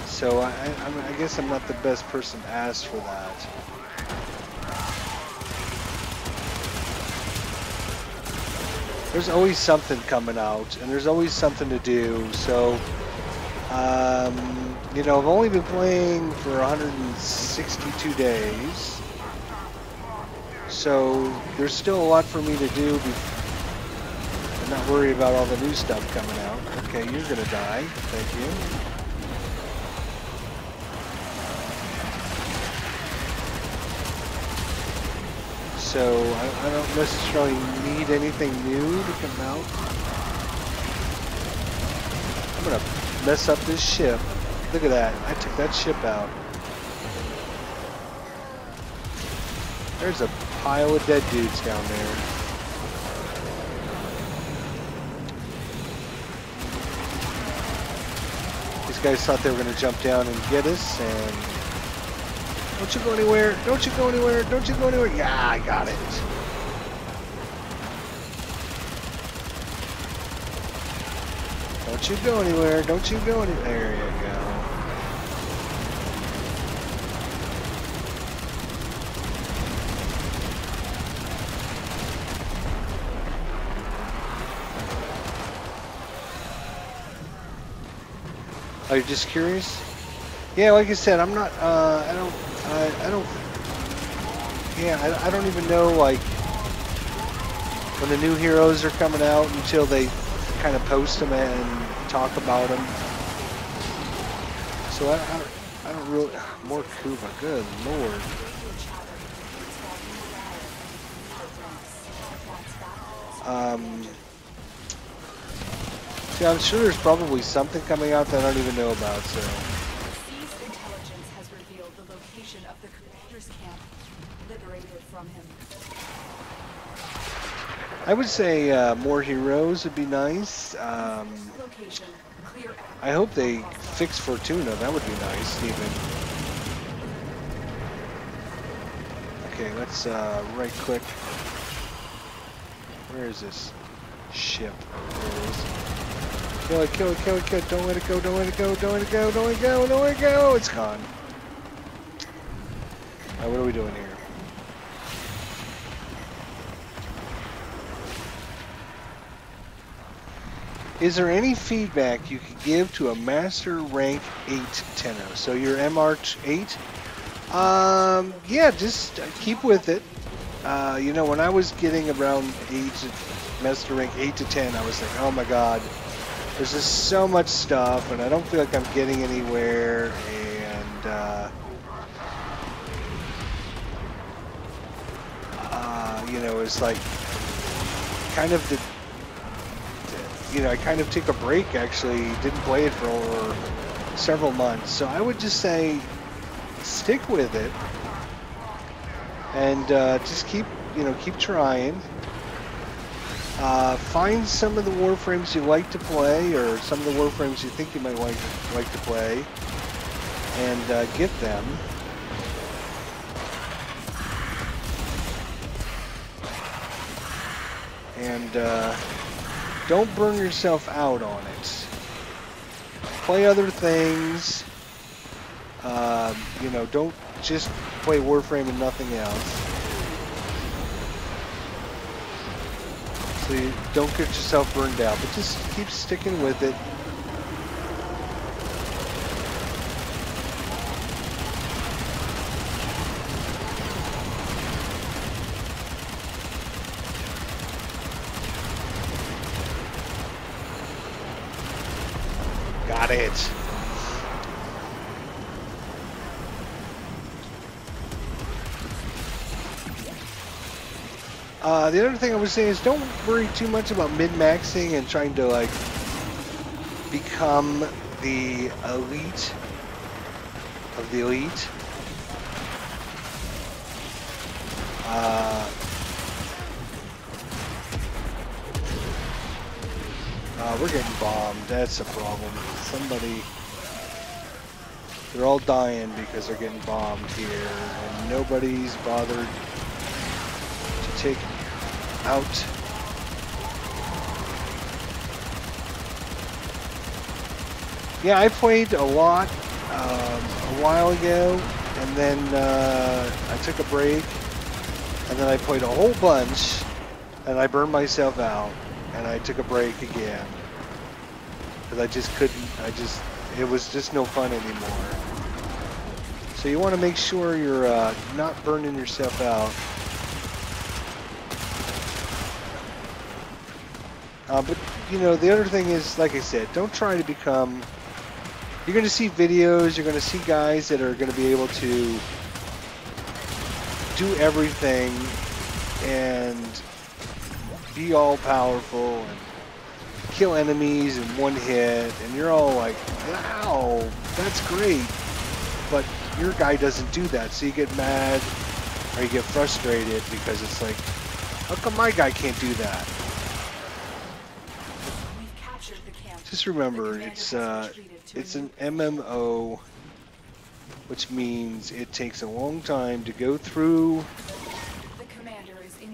Speaker 1: So I guess I'm not the best person to ask for that. There's always something coming out, and there's always something to do. So, you know, I've only been playing for 162 days. So there's still a lot for me to do. I'm not worried about all the new stuff coming out. Okay, you're gonna die. Thank you. So I don't necessarily need anything new to come out. I'm gonna mess up this ship. Look at that. I took that ship out. There's a pile of dead dudes down there. These guys thought they were gonna jump down and get us, and don't you go anywhere, don't you go anywhere, don't you go anywhere. Yeah, I got it. Don't you go anywhere, don't you go anywhere. There you go. Are you just curious? Yeah, like I said, I'm not, I don't even know, like, when the new heroes are coming out until they kind of post them and talk about them. So I don't really, more Kuba, good lord. Yeah, I'm sure there's probably something coming out that I don't even know about, so.
Speaker 2: Seized intelligence has revealed the location of the commander's camp. Liberated it from him.
Speaker 1: I would say more heroes would be nice.
Speaker 2: Location. Clear.
Speaker 1: I hope they fix Fortuna. That would be nice, even. Okay, let's right click. Where is this ship? There it is. Kill it, kill it, kill it, kill it. Don't let it go, don't let it go, don't let it go, don't let it go, don't let it go. It's gone. Alright, what are we doing here? Is there any feedback you could give to a Master Rank 8 Tenno? So you're MR8? Yeah, just keep with it. You know, when I was getting around Master Rank 8 to 10, I was like, oh my god, there's just so much stuff, and I don't feel like I'm getting anywhere, and you know, it's like kind of the, you know, I kind of took a break, actually, didn't play it for several months, so I would just say stick with it, and just keep, you know, keep trying. Find some of the Warframes you like to play, or some of the Warframes you think you might like to play, and get them. And don't burn yourself out on it. Play other things. You know, don't just play Warframe and nothing else. So you don't get yourself burned out, but just keep sticking with it. Got it. The other thing I would say is don't worry too much about min-maxing and trying to like become the elite of the elite. We're getting bombed. That's a problem. Somebody... They're all dying because they're getting bombed here, and nobody's bothered to take out. Yeah, I played a lot a while ago, and then I took a break, and then I played a whole bunch, and I burned myself out, and I took a break again, because I just couldn't, it was just no fun anymore. So you want to make sure you're not burning yourself out. But, you know, the other thing is, like I said, don't try to become... You're going to see videos, you're going to see guys that are going to be able to do everything and be all powerful and kill enemies in one hit, and you're all like, wow, that's great. But your guy doesn't do that, so you get mad or you get frustrated because it's like, how come my guy can't do that? Just remember, it's an MMO, which means it takes a long time to go through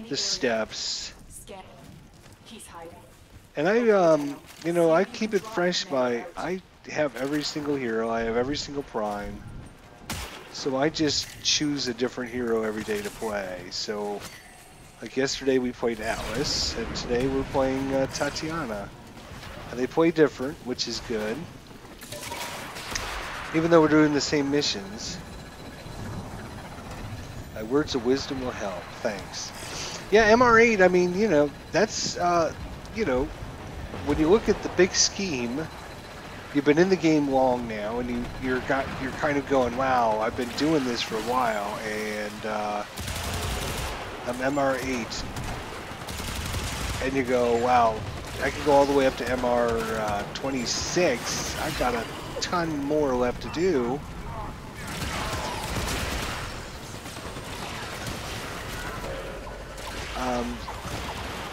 Speaker 1: the steps. And I, you know, I keep it fresh by, I have every single hero, I have every single prime. So I just choose a different hero every day to play. So, like yesterday we played Alice, and today we're playing Tatiana. And they play different, which is good. Even though we're doing the same missions. My words of wisdom will help. Thanks. Yeah, MR8, I mean, you know, that's, you know, when you look at the big scheme, you've been in the game long now, and you're kind of going, wow, I've been doing this for a while, and I'm MR8. And you go, wow, I can go all the way up to MR 26. I've got a ton more left to do.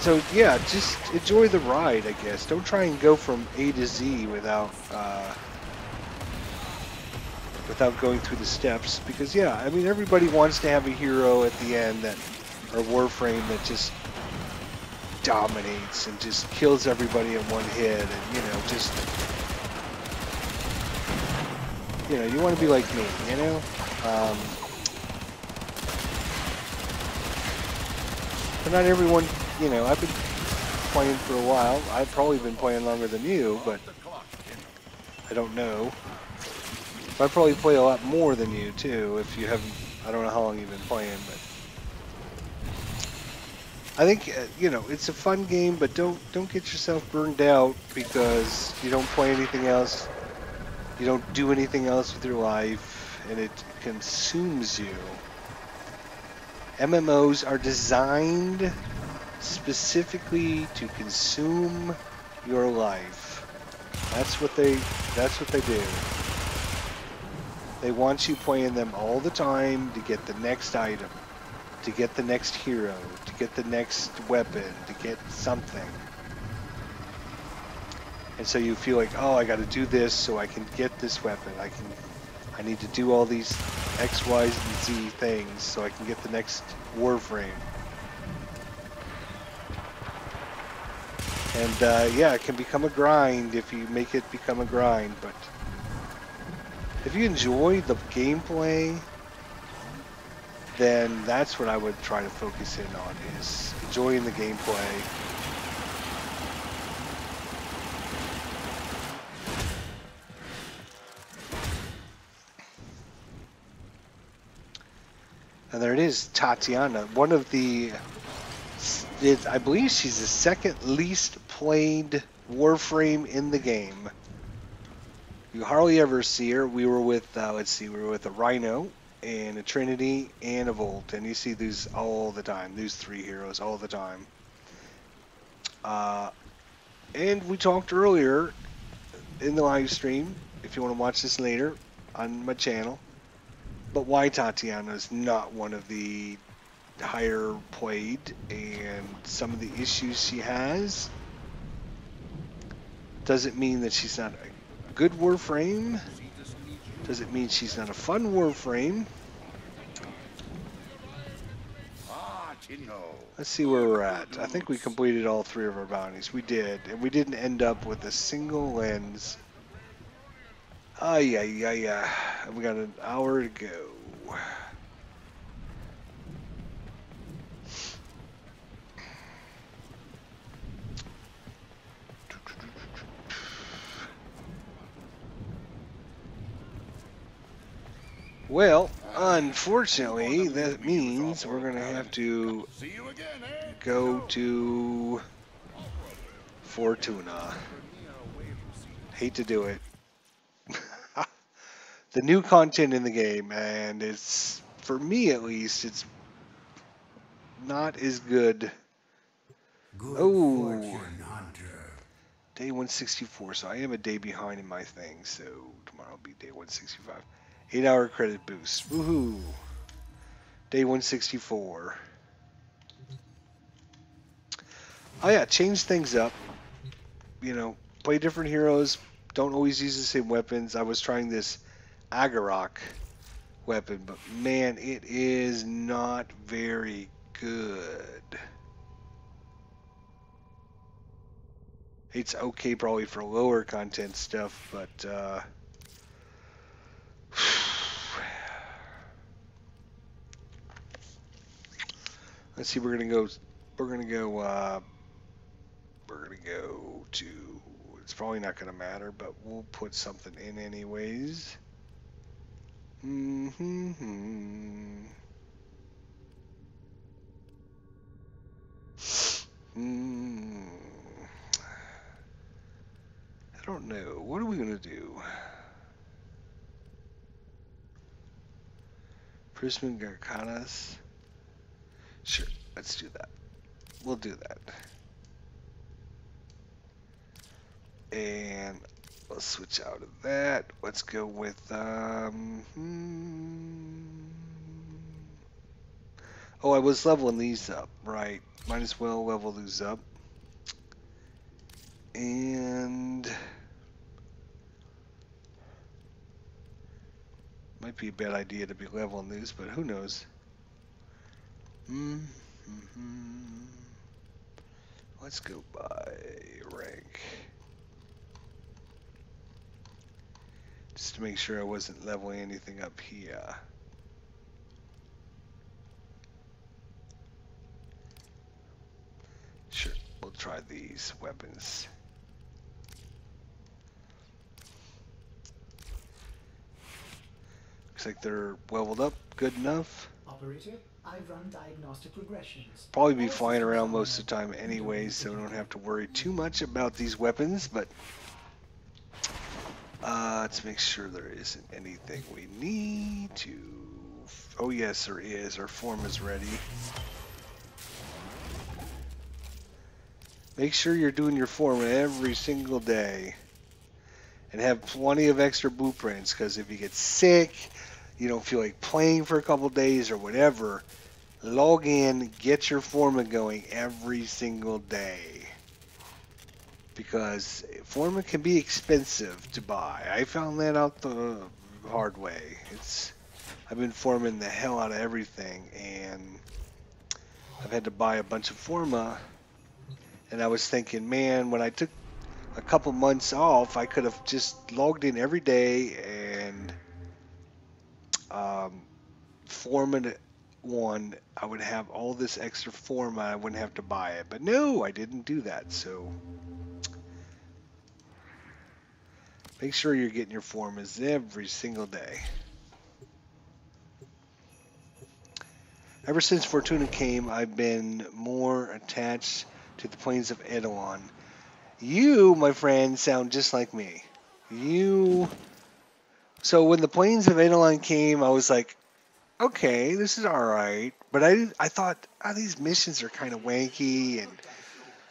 Speaker 1: So yeah, just enjoy the ride, I guess. Don't try and go from A to Z without going through the steps, because yeah, I mean, everybody wants to have a hero at the end that, or Warframe, that just dominates and just kills everybody in one hit, and you know, just, you know, you want to be like me, you know. But not everyone, you know, I've been playing for a while. I've probably been playing longer than you, but I don't know. I probably play a lot more than you too, if you haven't, I don't know how long you've been playing, but I think, you know, it's a fun game, but don't get yourself burned out because you don't play anything else, you don't do anything else with your life, and it consumes you. MMOs are designed specifically to consume your life. That's what they do. They want you playing them all the time to get the next item, to get the next hero, to get the next weapon, to get something. And so you feel like, oh, I got to do this so I can get this weapon. I need to do all these X, Y, and Z things so I can get the next Warframe. And yeah, it can become a grind if you make it become a grind, but if you enjoy the gameplay, then that's what I would try to focus in on, is enjoying the gameplay. And there it is, Tatiana, one of the, I believe she's the second least played Warframe in the game. You hardly ever see her. We were with, let's see, we were with a Rhino, and a Trinity, and a Volt. And you see these all the time. These 3 heroes all the time. And we talked earlier in the live stream, if you want to watch this later on my channel, but why Tatiana is not one of the higher played, and some of the issues she has doesn't mean that she's not a good Warframe. Doesn't mean she's not a fun Warframe. Let's see where we're at. I think we completed all 3 of our bounties. We did, and we didn't end up with a single lens. Yeah. We got an hour to go. Well, unfortunately, that means we're going to have to go to Fortuna. Hate to do it. The new content in the game, and it's, for me at least, it's not as good. Day 164, so I am a day behind in my thing, so tomorrow will be day 165. 8-hour credit boost. Woohoo! Day 164. Oh yeah, change things up. You know, play different heroes. Don't always use the same weapons. I was trying this Agarok weapon, but man, it is not very good. It's okay probably for lower content stuff, but let's see. We're gonna go to. It's probably not gonna matter, but we'll put something in anyways. I don't know. What are we gonna do? Prisman Garcanas. Sure, let's do that. We'll do that. And let's switch out of that. Let's go with oh, I was leveling these up, right? Might as well level these up. And might be a bad idea to be leveling these, but who knows? Let's go by rank. Just to make sure I wasn't leveling anything up here. Sure, we'll try these weapons. Looks like they're leveled up good enough.
Speaker 4: Operator, I've run diagnostic regressions.
Speaker 1: Probably be flying around most of the time anyways, so we don't have to worry too much about these weapons, but let's make sure there isn't anything we need to. Oh yes, there is. Our form is ready. Make sure you're doing your form every single day. And have plenty of extra blueprints, because if you get sick, you don't feel like playing for a couple days or whatever, log in, get your forma going every single day. Because forma can be expensive to buy. I found that out the hard way. I've been forming the hell out of everything, and I've had to buy a bunch of forma. And I was thinking, man, when I took a couple months off, I could have just logged in every day and formed one. I would have all this extra forma. I wouldn't have to buy it. But no, I didn't do that. So make sure you're getting your formas every single day. Ever since Fortuna came, I've been more attached to the plains of Eidolon. You, my friend, sound just like me. So when the plains of Eidolon came, I was like, okay, this is all right. But I thought, these missions are kind of wanky, and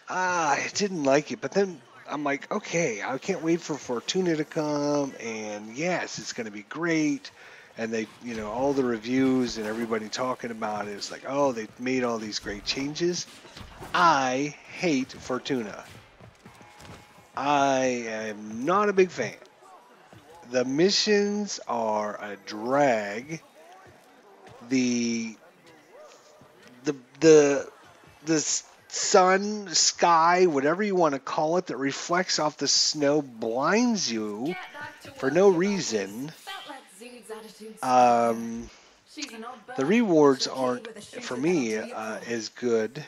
Speaker 1: I didn't like it. But then I'm like, okay, I can't wait for Fortuna to come, and yes, it's going to be great. And they, all the reviews and everybody talking about it, it's like, oh, they made all these great changes. I hate Fortuna. I am not a big fan. The missions are a drag. The the the the sun, sky, whatever you want to call it, that reflects off the snow blinds you for no reason. The rewards aren't, for me, as good.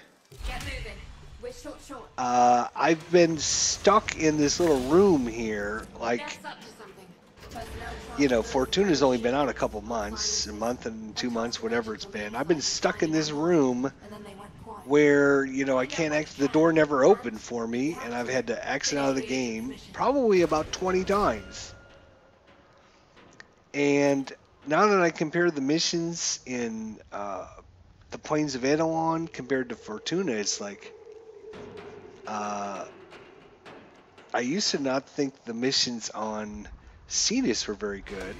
Speaker 1: I've been stuck in this little room here, like, Fortuna's only been out a couple months, a month and 2 months, whatever it's been. I've been stuck in this room where, I can't exit, the door never opened for me, and I've had to exit out of the game probably about 20 times. And now that I compare the missions in the Plains of Eidolon compared to Fortuna, it's like, I used to not think the missions on Cetus were very good.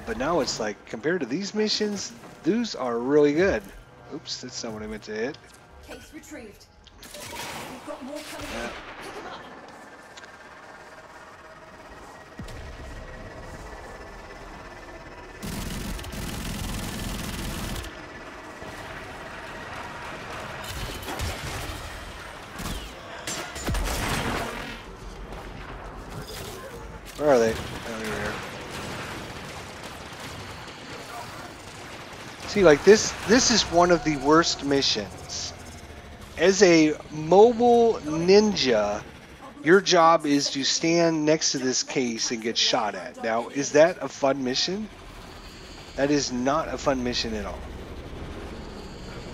Speaker 1: But now it's like, compared to these missions, those are really good. Oops, that's not what I meant to hit.
Speaker 2: Case retrieved. We've got more coming in. Pick 'em up.
Speaker 1: Where are they? Oh, here. See, like this is one of the worst missions. As a mobile ninja, your job is to stand next to this case and get shot at. Now, is that a fun mission? That is not a fun mission at all.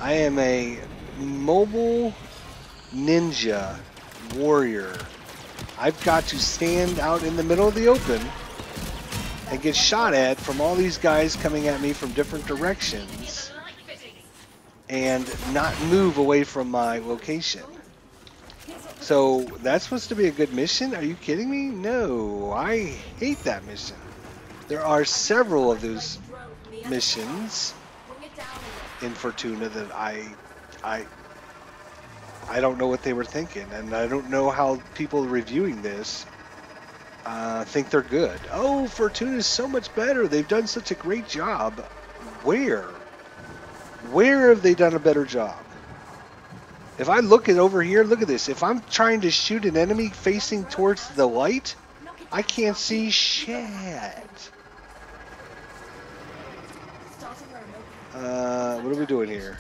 Speaker 1: I am a mobile ninja warrior. I've got to stand out in the middle of the open and get shot at from all these guys coming at me from different directions and not move away from my location. So that's supposed to be a good mission? Are you kidding me? No, I hate that mission. There are several of those missions in Fortuna that I don't know what they were thinking, and I don't know how people reviewing this think they're good. Oh, Fortuna is so much better. They've done such a great job. Where? Where have they done a better job? If I look at over here, look at this. If I'm trying to shoot an enemy facing towards the light, I can't see shit. What are we doing here?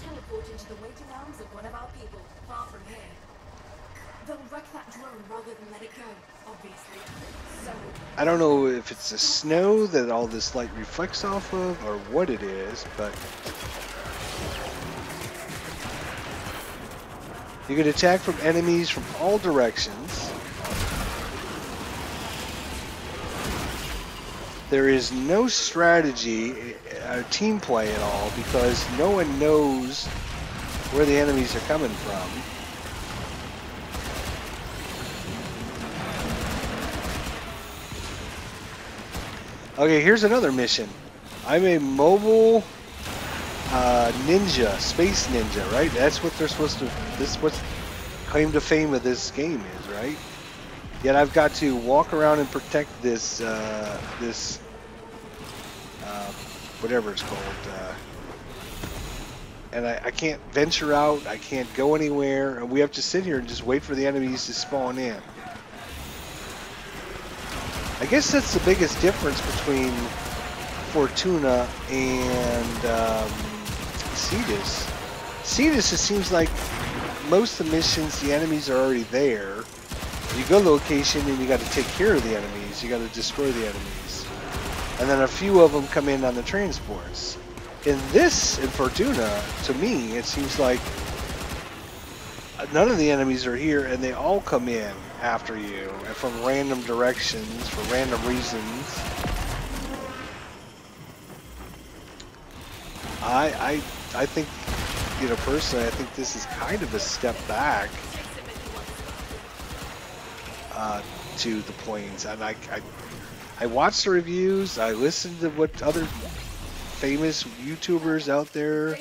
Speaker 1: I don't know if it's the snow that all this light reflects off of or what it is, but you can attack from enemies from all directions. There is no strategy, team play at all, because no one knows where the enemies are coming from. Okay, here's another mission. I'm a mobile ninja, space ninja, right? That's what they're supposed to, this is what's claim to fame of this game is, right? Yet I've got to walk around and protect this, whatever it's called, and I can't venture out, I can't go anywhere, and we have to sit here and just wait for the enemies to spawn in. I guess that's the biggest difference between Fortuna and Cetus. Cetus, it seems like most of the missions, the enemies are already there. You go to the location and you got to take care of the enemies. You got to destroy the enemies. And then a few of them come in on the transports. In Fortuna, to me, it seems like none of the enemies are here and they all come in after you and from random directions for random reasons. I think, you know, personally, I think this is kind of a step back to the planes, and I watched the reviews. I listened to what other famous YouTubers out there,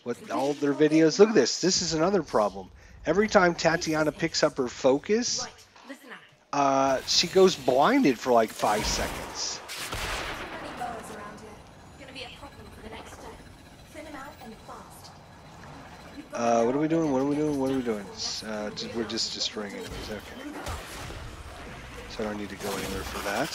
Speaker 1: what all their videos. Look at this. This is another problem. Every time Tatiana picks up her focus, she goes blinded for like 5 seconds. What are we doing? What are we doing? What are we doing? We're just destroying enemies. Okay. So I don't need to go anywhere for that.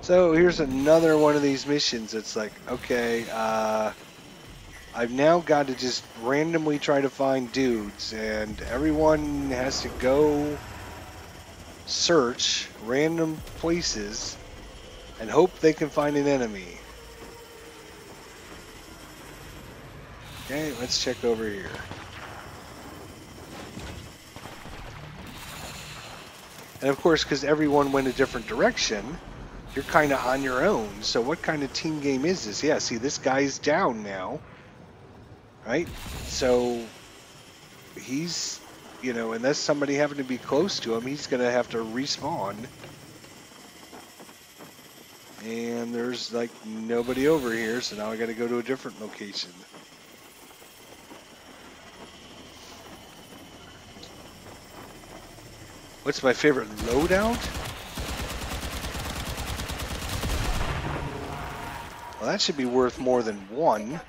Speaker 1: So here's another one of these missions. It's like, okay, I've now got to just randomly try to find dudes, and everyone has to go search random places and hope they can find an enemy. Okay, let's check over here. And of course, because everyone went a different direction, you're kind of on your own. So what kind of team game is this? Yeah, see, this guy's down now. Right? So he's, you know, unless somebody happened to be close to him, he's going to have to respawn. And there's like nobody over here, so now I got to go to a different location. What's my favorite loadout? Well, that should be worth more than one.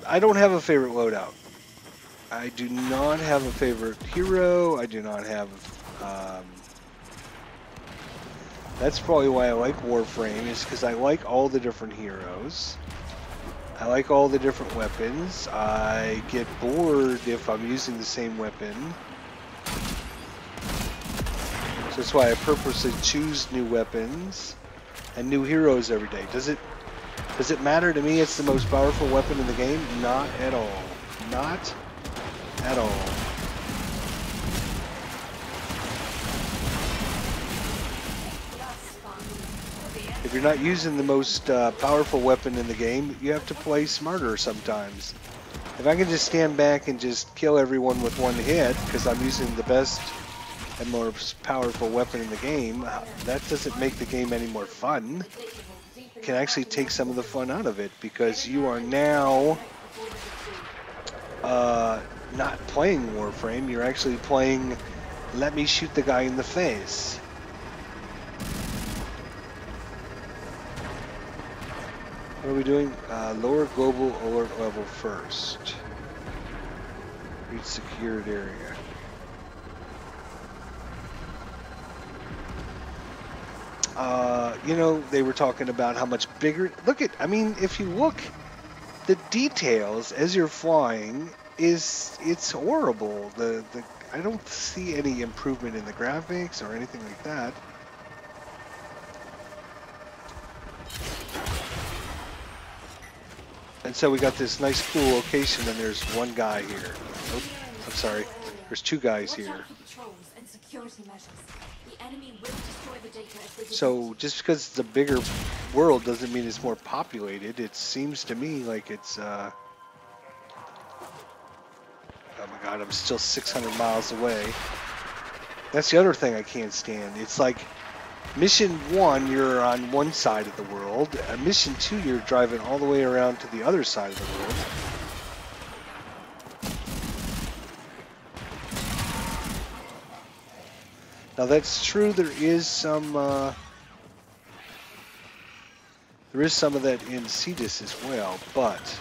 Speaker 1: I don't have a favorite loadout. I do not have a favorite hero. I do not have. That's probably why I like Warframe, is because I like all the different heroes. I like all the different weapons. I get bored if I'm using the same weapon. So that's why I purposely choose new weapons and new heroes every day. Does it matter to me it's the most powerful weapon in the game? Not at all. Not at all. If you're not using the most powerful weapon in the game, you have to play smarter sometimes. If I can just stand back and just kill everyone with one hit because I'm using the best and most powerful weapon in the game, that doesn't make the game any more fun. It can actually take some of the fun out of it because you are now not playing Warframe, you're actually playing let me shoot the guy in the face. What are we doing? Lower global alert level first. Reach secured area. You know, they were talking about how much bigger. Look at, I mean, if you look, the details as you're flying it's horrible. I don't see any improvement in the graphics or anything like that. And so we got this nice cool location, and there's one guy here. Oh, I'm sorry. There's two guys here. So just because it's a bigger world doesn't mean it's more populated. It seems to me like it's oh my god, I'm still 600 miles away. That's the other thing I can't stand. It's like Mission 1, you're on one side of the world. Mission 2, you're driving all the way around to the other side of the world. Now that's true, there is some of that in Cetus as well, but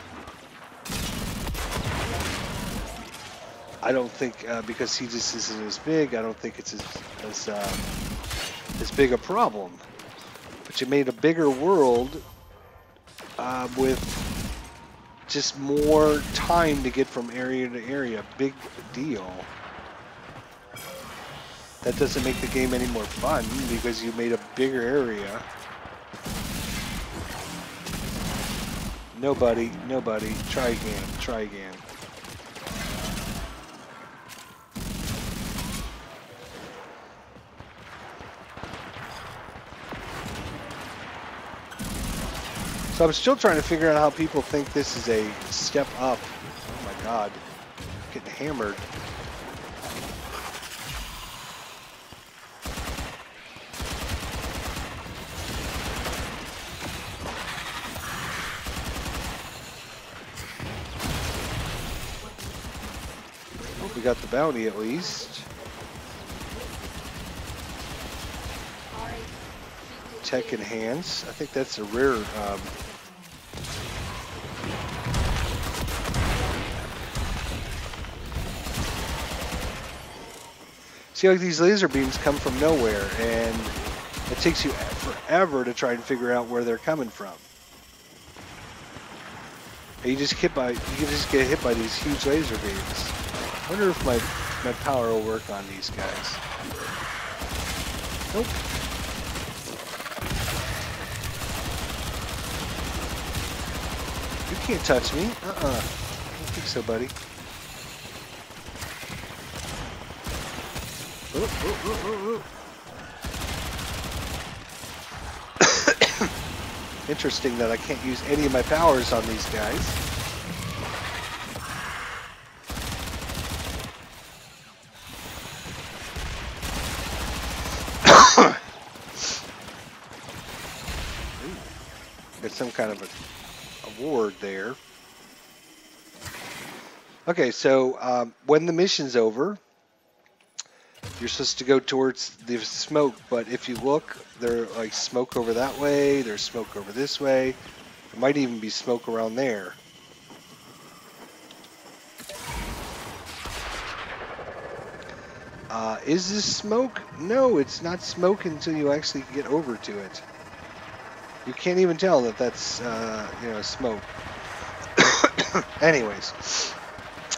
Speaker 1: I don't think, because Cetus isn't as big, I don't think it's as big a problem. But you made a bigger world with just more time to get from area to area. Big deal. That doesn't make the game any more fun because you made a bigger area. Nobody, nobody. Try again, try again. So I'm still trying to figure out how people think this is a step up. Oh my god. Getting hammered. Oh, we got the bounty at least. Tech enhance. I think that's a rare. See, like these laser beams come from nowhere, and it takes you forever to try and figure out where they're coming from. And you just get hit by these huge laser beams. I wonder if my power will work on these guys. Nope. You can't touch me. I don't think so, buddy. Interesting that I can't use any of my powers on these guys. Got some kind of a award there. Okay, so when the mission's over, you're supposed to go towards the smoke, but if you look, there's like smoke over that way, there's smoke over this way. There might even be smoke around there. Is this smoke? No, it's not smoke until you actually get over to it. You can't even tell that that's, you know, smoke. Anyways,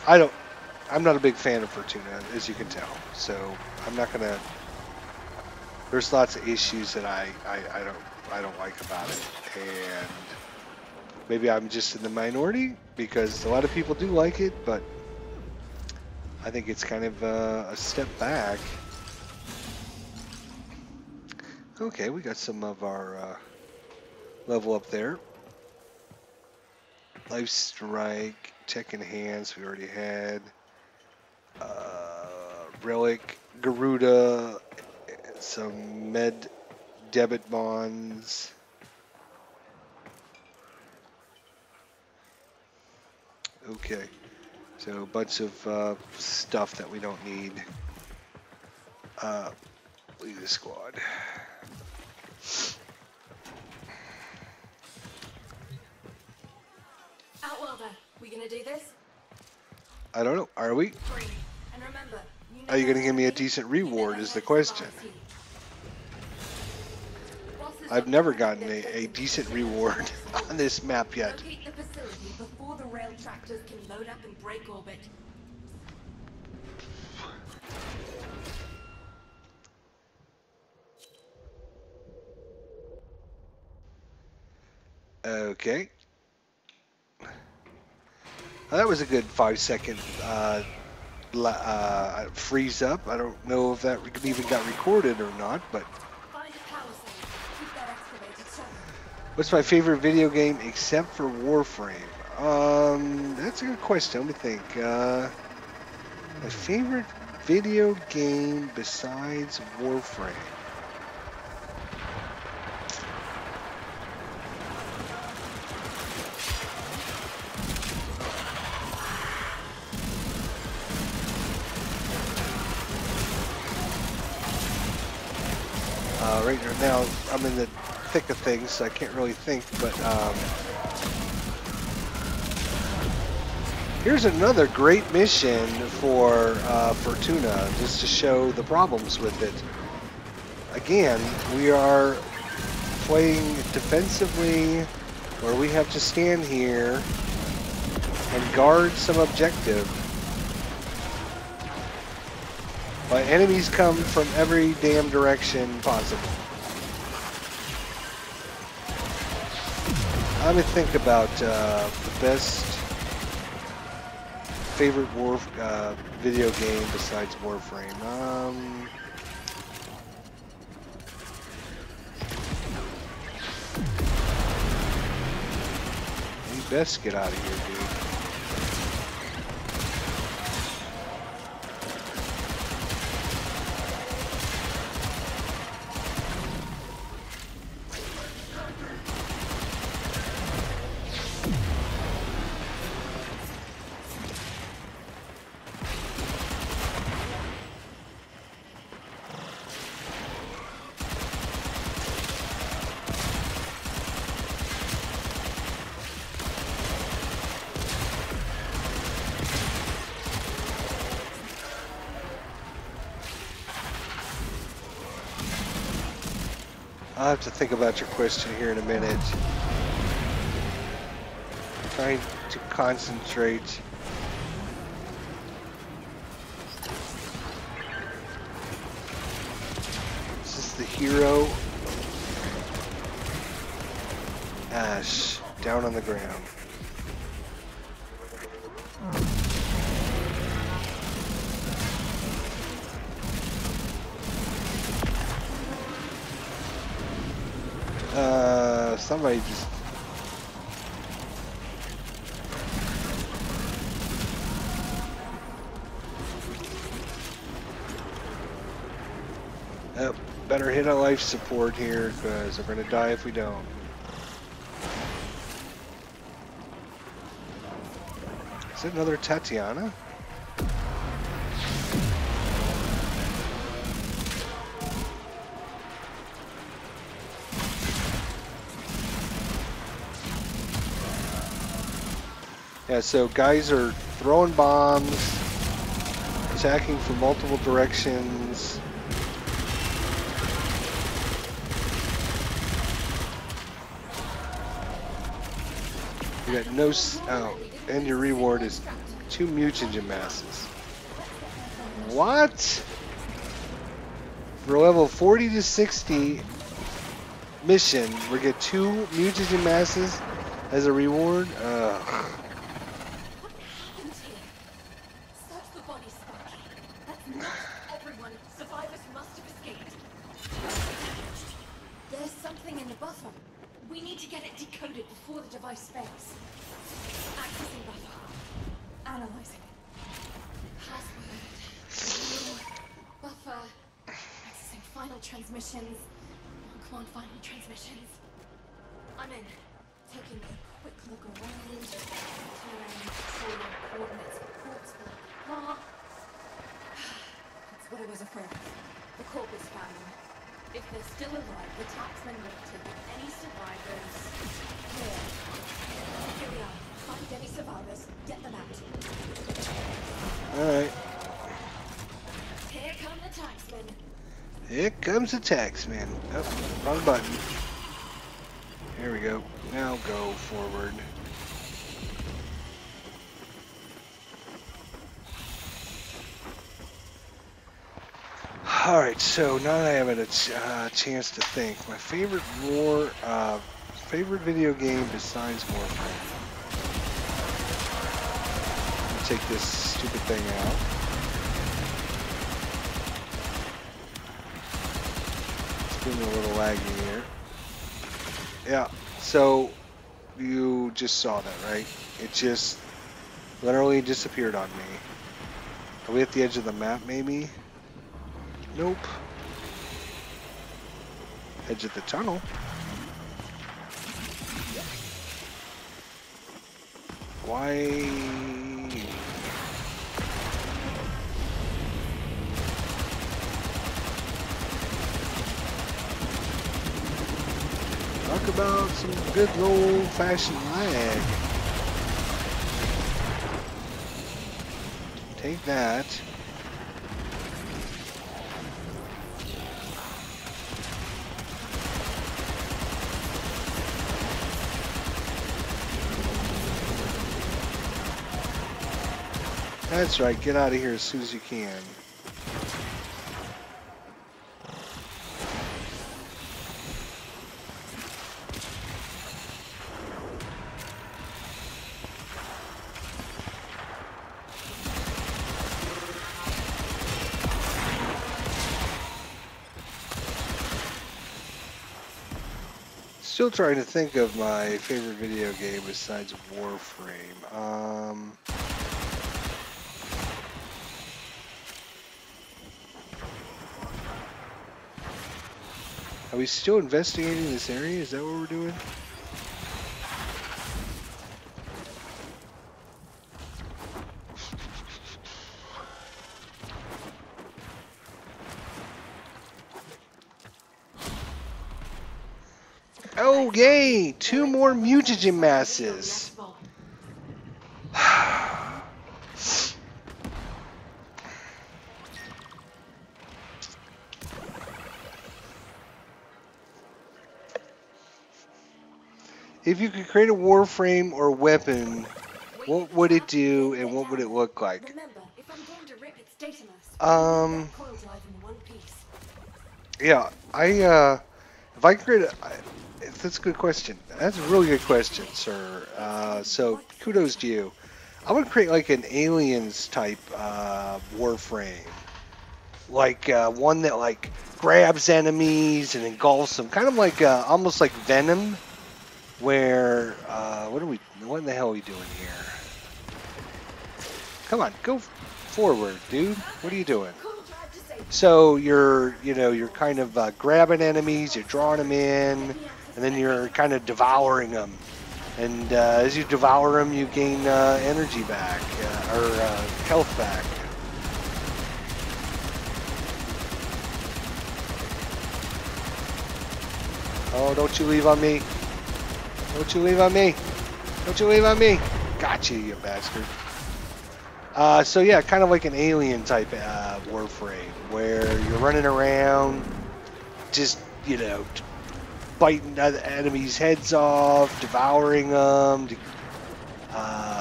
Speaker 1: I'm not a big fan of Fortuna, as you can tell. So I'm not gonna. There's lots of issues that I don't like about it, and maybe I'm just in the minority because a lot of people do like it, but I think it's kind of a step back. Okay, we got some of our level up there. Life Strike, Tech Enhance, we already had. Relic, Garuda, some Med Debit Bonds. Okay, so a bunch of stuff that we don't need. Leave the squad.
Speaker 2: Outwelder, we gonna do this?
Speaker 1: I don't know. Are we?
Speaker 2: Great. And remember,
Speaker 1: Are you going to give me a decent reward is the question. I've never gotten a decent reward on this map yet.
Speaker 2: Locate the facility before the rail tractors can load up and break orbit.
Speaker 1: Okay. Well, that was a good 5-second freeze up. I don't know if that even got recorded or not, but
Speaker 2: Find a power source. Keep that excavated shut.
Speaker 1: what's my favorite video game except for Warframe? That's a good question. Let me think. My favorite video game besides Warframe. Right now, I'm in the thick of things, so I can't really think, but here's another great mission for Fortuna, just to show the problems with it. Again, we are playing defensively, where we have to stand here and guard some objective. But enemies come from every damn direction possible. Let me think about the best favorite video game besides Warframe. You best get out of here, dude. I'll have to think about your question here in a minute. Trying to concentrate. This is the hero. Ash, down on the ground. Somebody just... better hit a life support here, because we're gonna die if we don't. Is it another Tatiana? Yeah, so guys are throwing bombs, attacking from multiple directions. You got no... Oh, and your reward is 2 mutagen masses. What? For level 40 to 60 mission, we get 2 mutagen masses as a reward? Ugh.
Speaker 2: Device fails. Accessing buffer. Analyzing. Password. Buffer. Accessing final transmissions. Come on, final transmissions. I'm in. Taking a quick look around. Clearing, controlling coordinates, reports for the car. That's what I was afraid of. The corp is found. If they're still alive, the taxmen will take any survivors. Here. Here we are. Find any survivors. Get them out.
Speaker 1: Alright.
Speaker 2: Here come the taxmen.
Speaker 1: Here comes the taxman. Oh, wrong button. Here we go. Now go forward. Alright, so now that I have a chance to think, my favorite favorite video game besides Warframe. Let me take this stupid thing out. It's getting a little laggy here. Yeah, so you just saw that, right? It just literally disappeared on me. Are we at the edge of the map, maybe? Nope. Edge of the tunnel. Why? Talk about some good old-fashioned lag. Take that. That's right, get out of here as soon as you can. Still trying to think of my favorite video game besides Warframe. Are we still investigating this area? Is that what we're doing? Oh, yay! 2 more mutagen masses. If you could create a warframe or weapon, what would it do and what would it look like?
Speaker 2: Remember, if I'm going to rip its data mask,
Speaker 1: Um,
Speaker 2: coil drive in one piece.
Speaker 1: Yeah, if I could create that's a good question. That's a really good question, sir. So kudos to you. I would create like an aliens type warframe, like one that like grabs enemies and engulfs them, kind of like almost like Venom, where what in the hell are we doing here? Come on, go forward, dude. What are you doing? So you're kind of grabbing enemies, you're drawing them in, and then you're kind of devouring them. And as you devour them, you gain energy back, or health back. Oh, don't you leave on me. Don't you leave on me. Don't you leave on me. Gotcha, you bastard. So yeah, kind of like an alien type warframe, where you're running around, just, biting enemies' heads off, devouring them,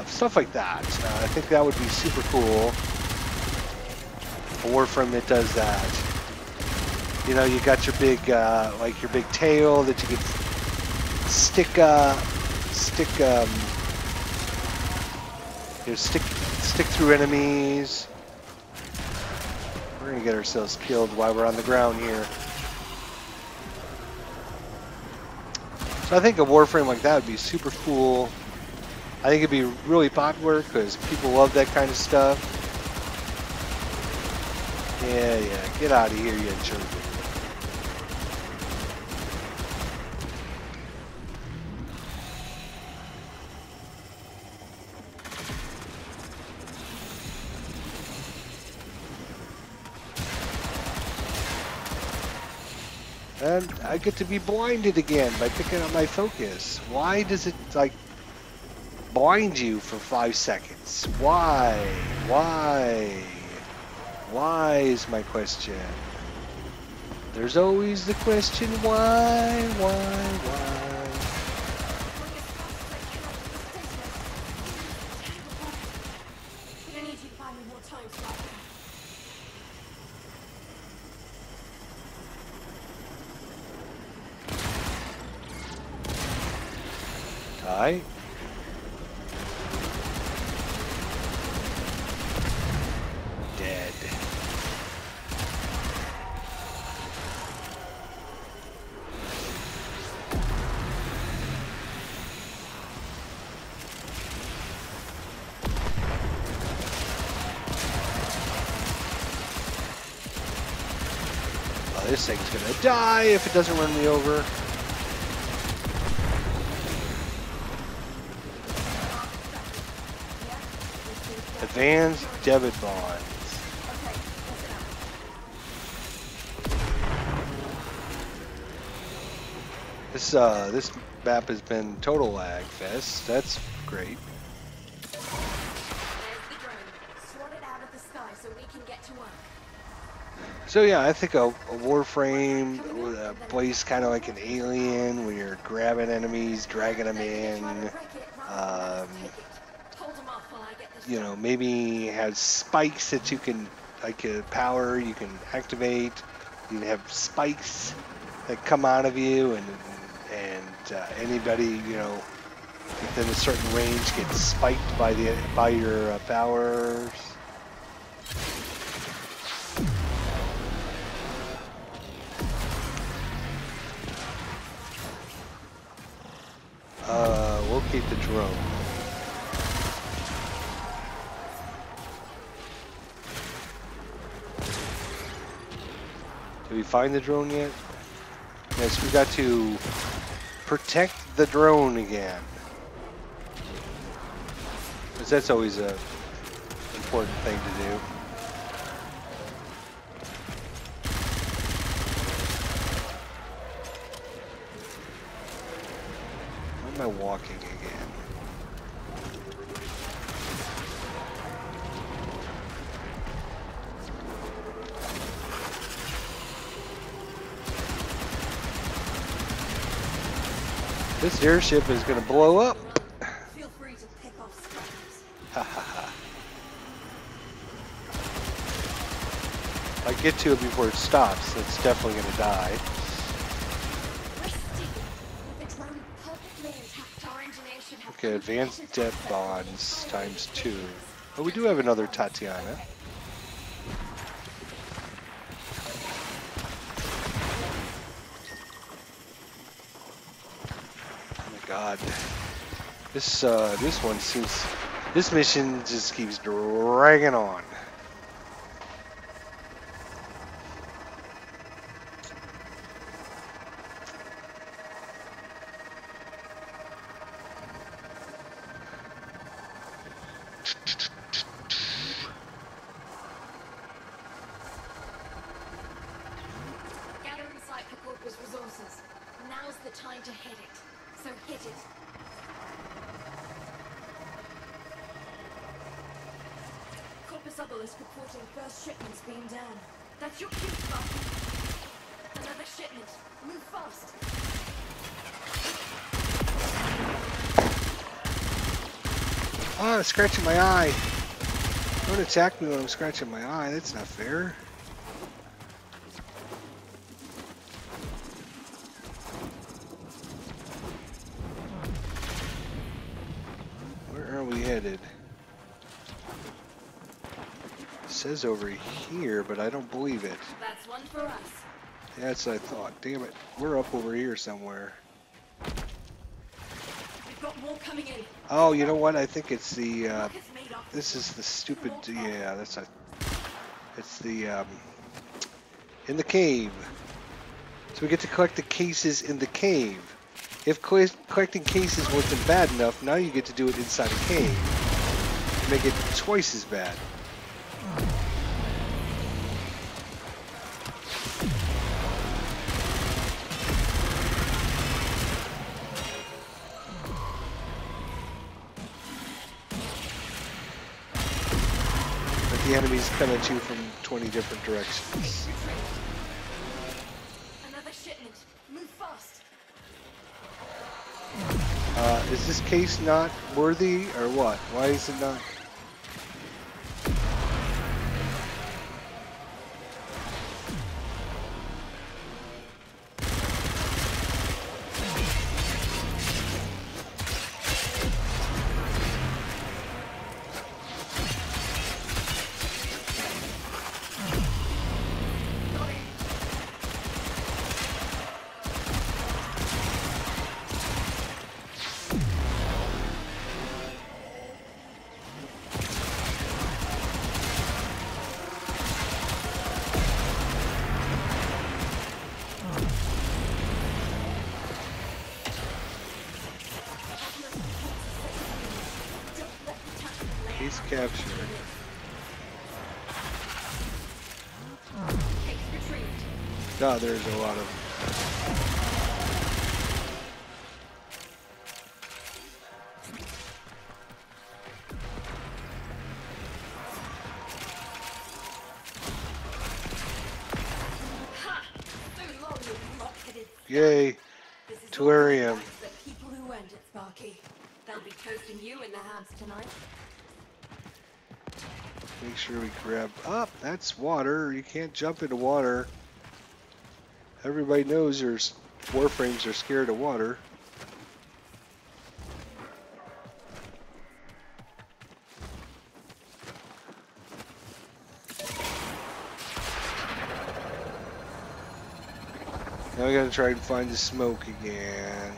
Speaker 1: stuff like that. I think that would be super cool. A warframe that does that. You got your big, your big tail that you could stick through enemies. We're gonna get ourselves killed while we're on the ground here. So I think a warframe like that would be super cool. I think it'd be really popular because people love that kind of stuff. Yeah, get out of here, you jerk. And I get to be blinded again by picking up my focus. Why does it, blind you for 5 seconds? Why? Why is my question. There's always the question, why?
Speaker 2: I need you to find me more time, Spider.
Speaker 1: Die. Dead. Oh, this thing's gonna die if it doesn't run me over. Advanced debit bonds. This map has been total lag fest. That's great.
Speaker 2: There's the drone. Swat it out of the sky so we can get to work.
Speaker 1: So yeah, I think a warframe with a place kind of like an alien, where you're grabbing enemies, dragging them in. Maybe has spikes that you can, power, you can activate. You can have spikes that come out of you, and anybody, within a certain range gets spiked by your powers. drone. Did we find the drone yet? Yes, we got to protect the drone again. Because that's always a important thing to do. Why am I walking again? This airship is going to blow up.
Speaker 2: Feel free to pick off scraps.
Speaker 1: Ha ha ha. If I get to it before it stops, it's definitely going to die.
Speaker 2: The drone perfectly intact. Our engineers should have
Speaker 1: Okay, advanced depth bonds ×2. But we do have another Tatiana. Oh my god. This one seems... This mission just keeps dragging on.
Speaker 2: gathering site for Corpus resources. Now's the time to hit it. So hit it. Corpus Obelisk reporting first shipments being down. That's your cue, Sparky. Another shipment. Move fast.
Speaker 1: Ah, it's scratching my eye. Don't attack me when I'm scratching my eye. That's not fair. Where are we headed? It says over here, but I don't believe it.
Speaker 2: That's one for us.
Speaker 1: That's what I thought. Damn it. We're up over here somewhere.
Speaker 2: We've got more coming in.
Speaker 1: Oh, you know what? I think it's the,
Speaker 2: Rockets made off.
Speaker 1: this is the stupid, yeah, that's a, it's the, in the cave. So we get to collect the cases in the cave. If collecting cases wasn't bad enough, now you get to do it inside a cave. Make it twice as bad. The enemies come at you from 20 different directions.
Speaker 2: Another shipment. Move fast.
Speaker 1: Is this case not worthy or what? Why is it not? Case captured.
Speaker 2: Case retrieved.
Speaker 1: God, there's a lot of...
Speaker 2: Ha! So long, you rock-headed.
Speaker 1: Yay!
Speaker 2: This is
Speaker 1: Tellurium.
Speaker 2: all the people who earned it, Sparky. They'll be toasting you in the house tonight.
Speaker 1: Make sure we grab up. That's water. You can't jump into water. Everybody knows there's warframes are scared of water. Now we gotta try and find the smoke again.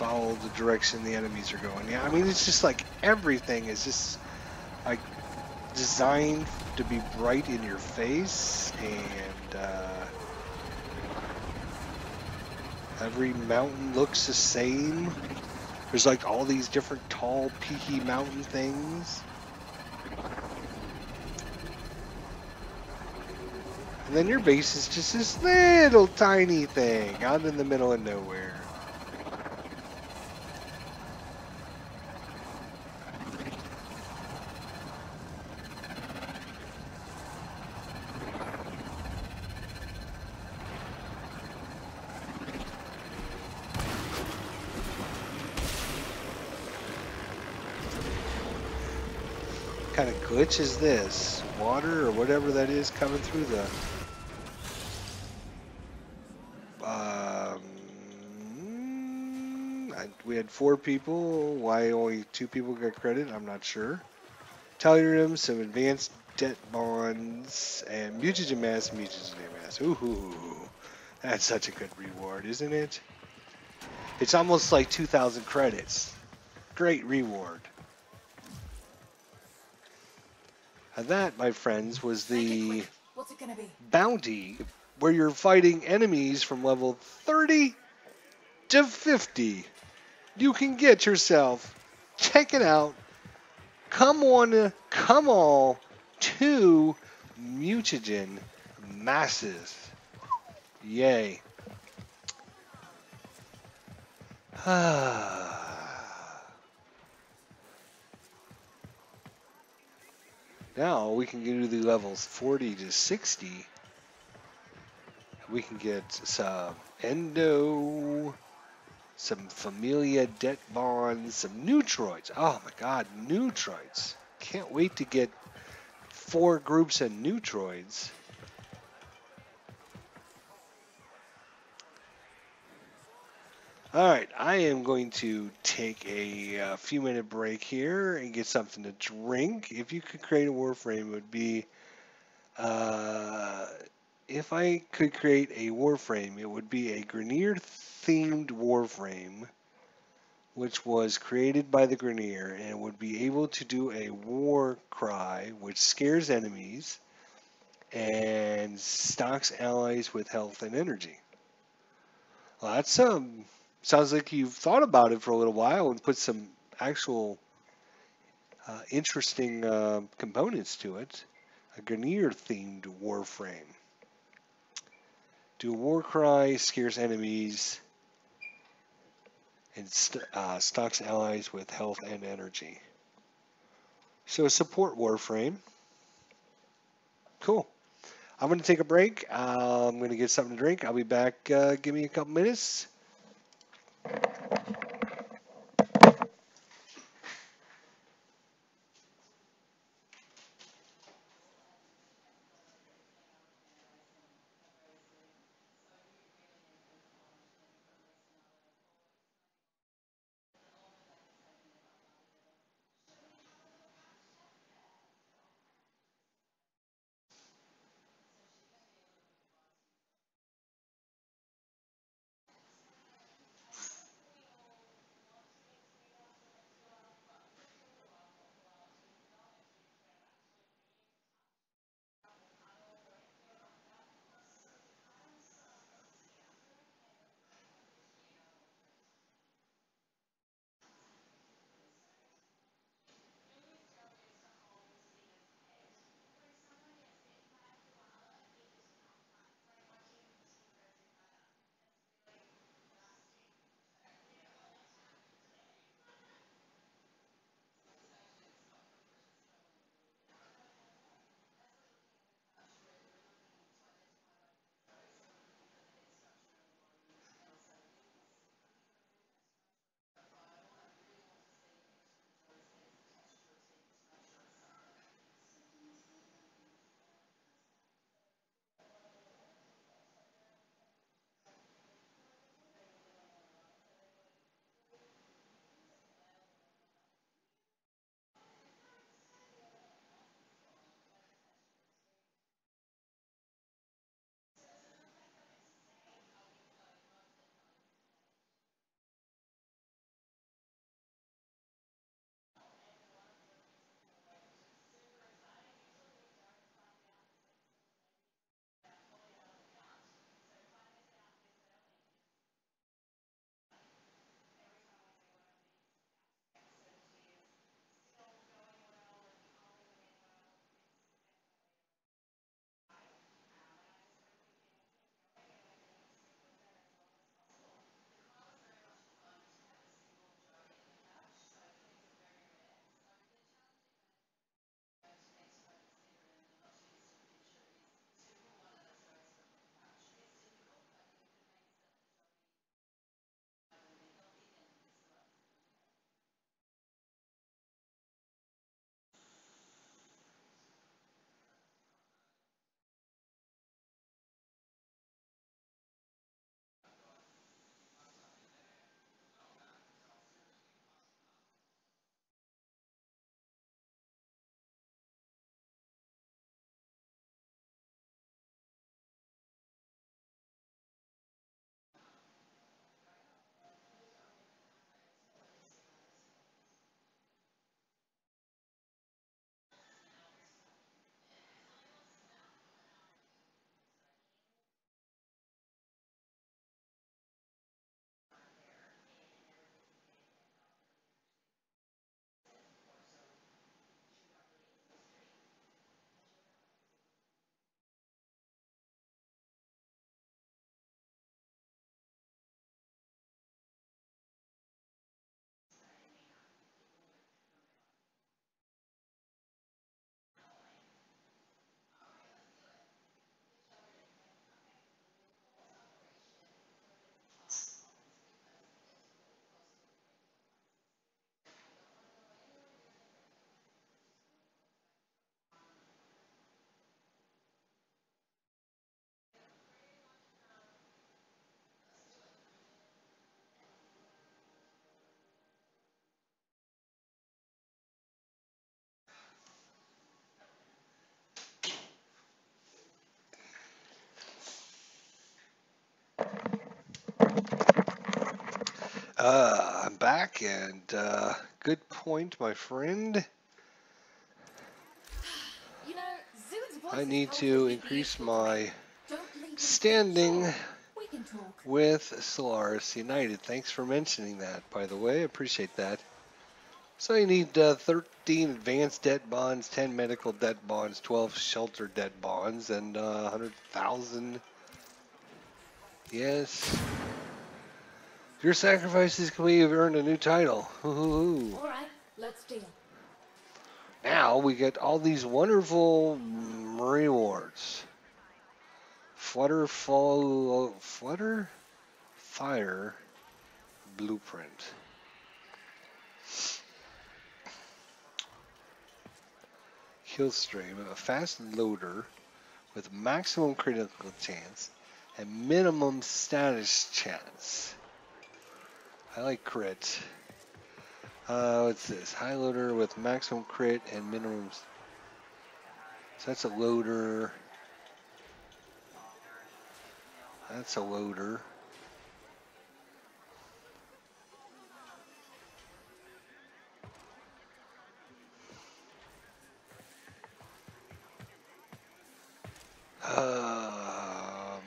Speaker 1: follow the direction the enemies are going. Yeah, I mean, it's just like everything is just like designed to be bright in your face, and every mountain looks the same. There's like all these different tall, peaky mountain things. And then your base is just this little tiny thing out in the middle of nowhere. What kind of glitch is this? Water or whatever that is coming through the... we had 4 people. Why only 2 people got credit? I'm not sure. Tellurium, some advanced debt bonds, and mutagen mass, Ooh, that's such a good reward, isn't it? It's almost like 2,000 credits. Great reward. And that, my friends, was the
Speaker 2: What's it gonna be?
Speaker 1: bounty where you're fighting enemies from level 30 to 50. You can get yourself, check it out, come all to mutagen masses. Yay. Now we can do the levels 40 to 60. We can get some endo, some familia debt bonds, some neutroids. Oh my god, neutroids. Can't wait to get 4 groups of neutroids. Alright, I am going to take a few minute break here and get something to drink. If you could create a Warframe, it would be... if I could create a Warframe, it would be a Grineer-themed Warframe, which was created by the Grineer, and it would be able to do a war cry, which scares enemies, and stocks allies with health and energy. Well, that's sounds like you've thought about it for a little while and put some actual interesting components to it. A Grineer-themed Warframe. Do a war cry, scares enemies, and stocks allies with health and energy. So a support Warframe. Cool. I'm going to take a break. I'm going to get something to drink. I'll be back. Give me a couple minutes. I'm back, and good point, my friend.
Speaker 2: You know, Zood's voice
Speaker 1: I
Speaker 2: is
Speaker 1: need
Speaker 2: helpful
Speaker 1: to
Speaker 2: and
Speaker 1: increase
Speaker 2: useful to me.
Speaker 1: my
Speaker 2: Don't leave me.
Speaker 1: standing
Speaker 2: Sure, we can talk.
Speaker 1: with Solaris United. Thanks for mentioning that, by the way. I appreciate that. So you need 13 advanced debt bonds, 10 medical debt bonds, 12 shelter debt bonds, and 100,000. Yes. Your sacrifices complete. You've earned a new title. Hoo-hoo-hoo.
Speaker 2: All right, let's deal.
Speaker 1: Now we get all these wonderful rewards. Flutter Fire Blueprint. Killstream, a fast loader with maximum critical chance and minimum status chance. I like crit. What's this? High loader with maximum crit and minimum. So that's a loader. That's a loader.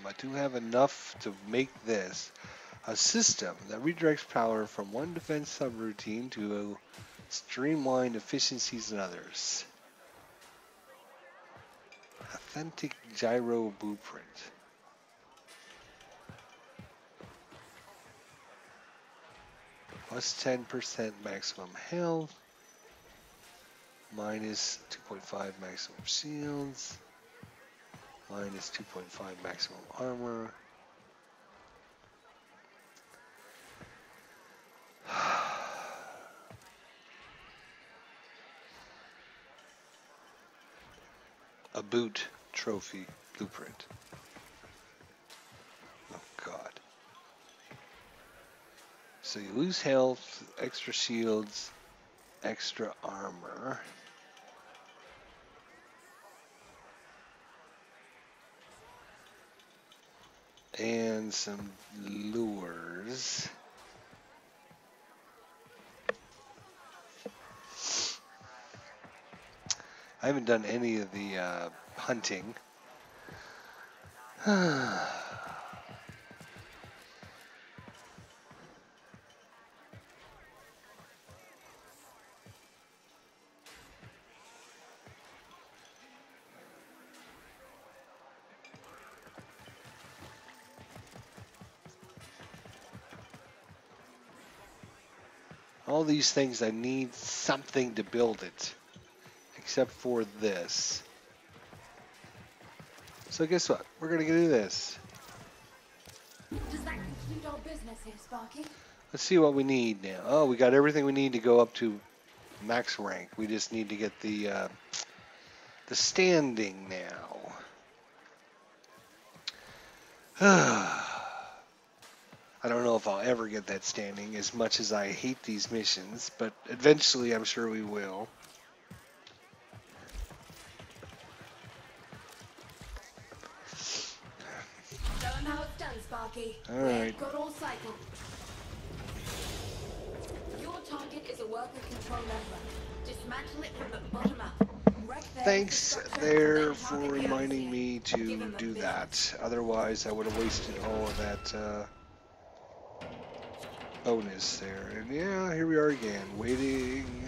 Speaker 1: I do have enough to make this a system that redirects power from one defense subroutine to streamline efficiencies in others. Authentic gyro blueprint. Plus 10% maximum health. Minus 2.5 maximum shields. Minus 2.5 maximum armor. A boot trophy blueprint. Oh God. So you lose health, extra shields, extra armor. And some lures. I haven't done any of the hunting. All these things, I need something to build it, except for this. So guess what? We're gonna do this.
Speaker 2: Does that conclude our business here, Sparky?
Speaker 1: Let's see what we need now. Oh, we got everything we need to go up to max rank. We just need to get the standing now. I don't know if I'll ever get that standing as much as I hate these missions, but eventually I'm sure we will.
Speaker 2: Show him how it's done, Sparky.
Speaker 1: All right.
Speaker 2: Got all cycle. Your target is a worker control network. Dismantle it from the bottom up. Wreck their
Speaker 1: Thanks
Speaker 2: infrastructure,
Speaker 1: there
Speaker 2: then
Speaker 1: for
Speaker 2: target the
Speaker 1: reminding
Speaker 2: overseer.
Speaker 1: me to
Speaker 2: Give him a
Speaker 1: do
Speaker 2: bit.
Speaker 1: that. Otherwise, I would have wasted all of that bonus there. And yeah, here we are again, waiting.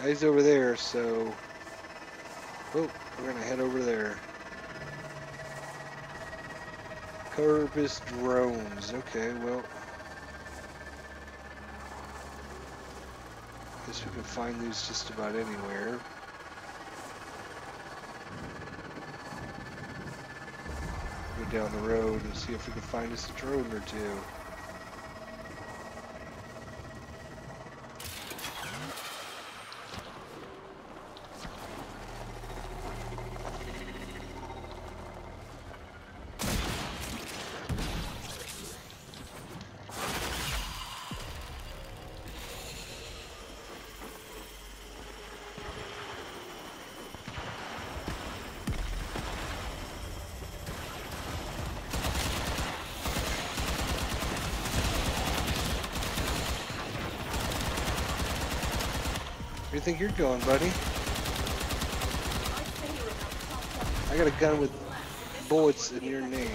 Speaker 1: Guy's over there, so... Oh, we're gonna head over there. Corpus drones. Okay, well... Guess we can find these just about anywhere. Go down the road and see if we can find us a drone or two. Where do you think you're going, buddy?
Speaker 2: I'd say you're about half up.
Speaker 1: I got a gun with bullets in your name.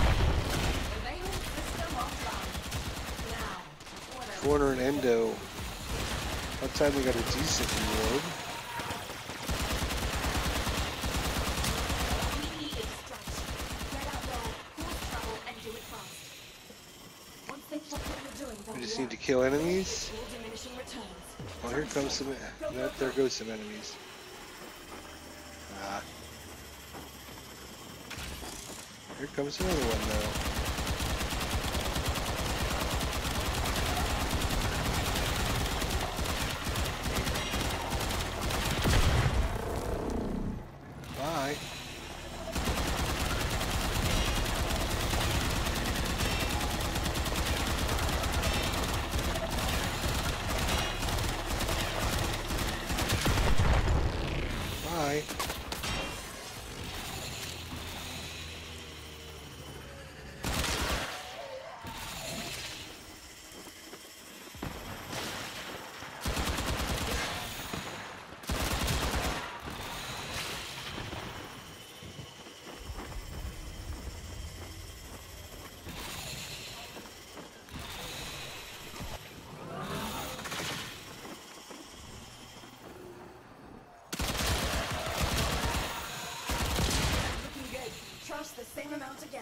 Speaker 2: Surveillance system offline. Now, before they're
Speaker 1: Corner and endo. That time we got a decent reload.
Speaker 2: we need a distraction. Get out there, cause trouble, and do it fast. Once they check what you're doing, they'll
Speaker 1: We
Speaker 2: be
Speaker 1: just need
Speaker 2: out.
Speaker 1: to kill enemies.
Speaker 2: All diminishing returns.
Speaker 1: Well, here comes some. Nope, there goes some enemies. Ah. Here comes another one, though. Bye. Bye.
Speaker 2: Looking good. Trash the same amount again.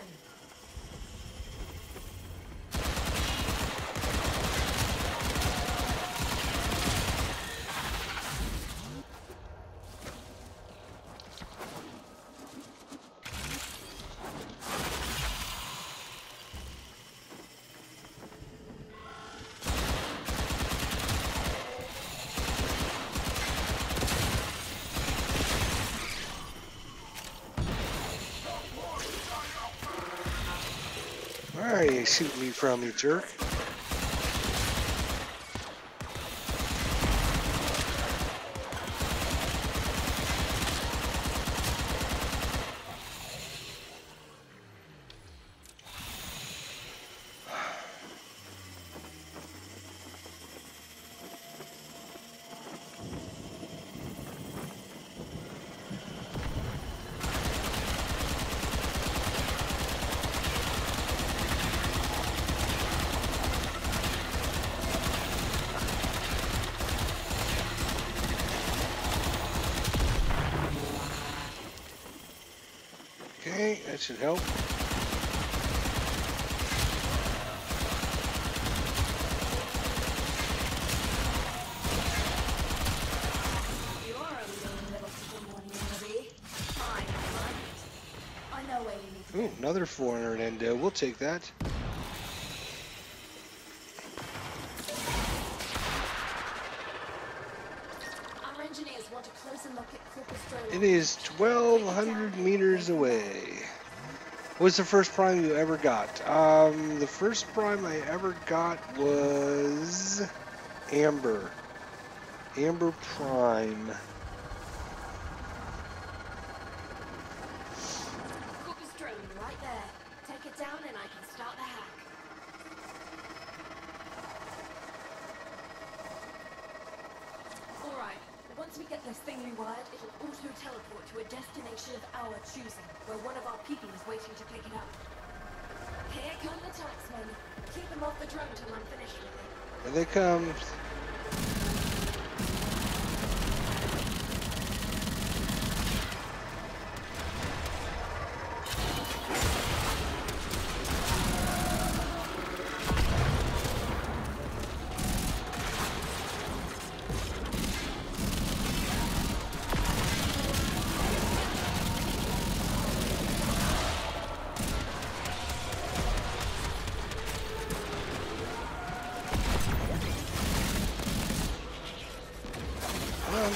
Speaker 1: Where are you shooting me from, you jerk? Okay, that should help.
Speaker 2: You are a little someone you wanna be. Fine, I like it. I know where you need to
Speaker 1: Ooh,
Speaker 2: go.
Speaker 1: another 400 endo. We'll take that.
Speaker 2: Our engineers want a closer look at Corpus
Speaker 1: It is 1,200 meters away. What's the first prime you ever got? The first prime I ever got was Amber. Amber Prime.
Speaker 2: Corpus drone right there. Take it down and I can start the hack. Alright, once we get this thing rewired, it'll auto-teleport to a destination of our choosing, where one of our people is waiting to pick it up. Here come the taxmen. Keep them off the drone till I'm finished with it.
Speaker 1: Here they come. Come on.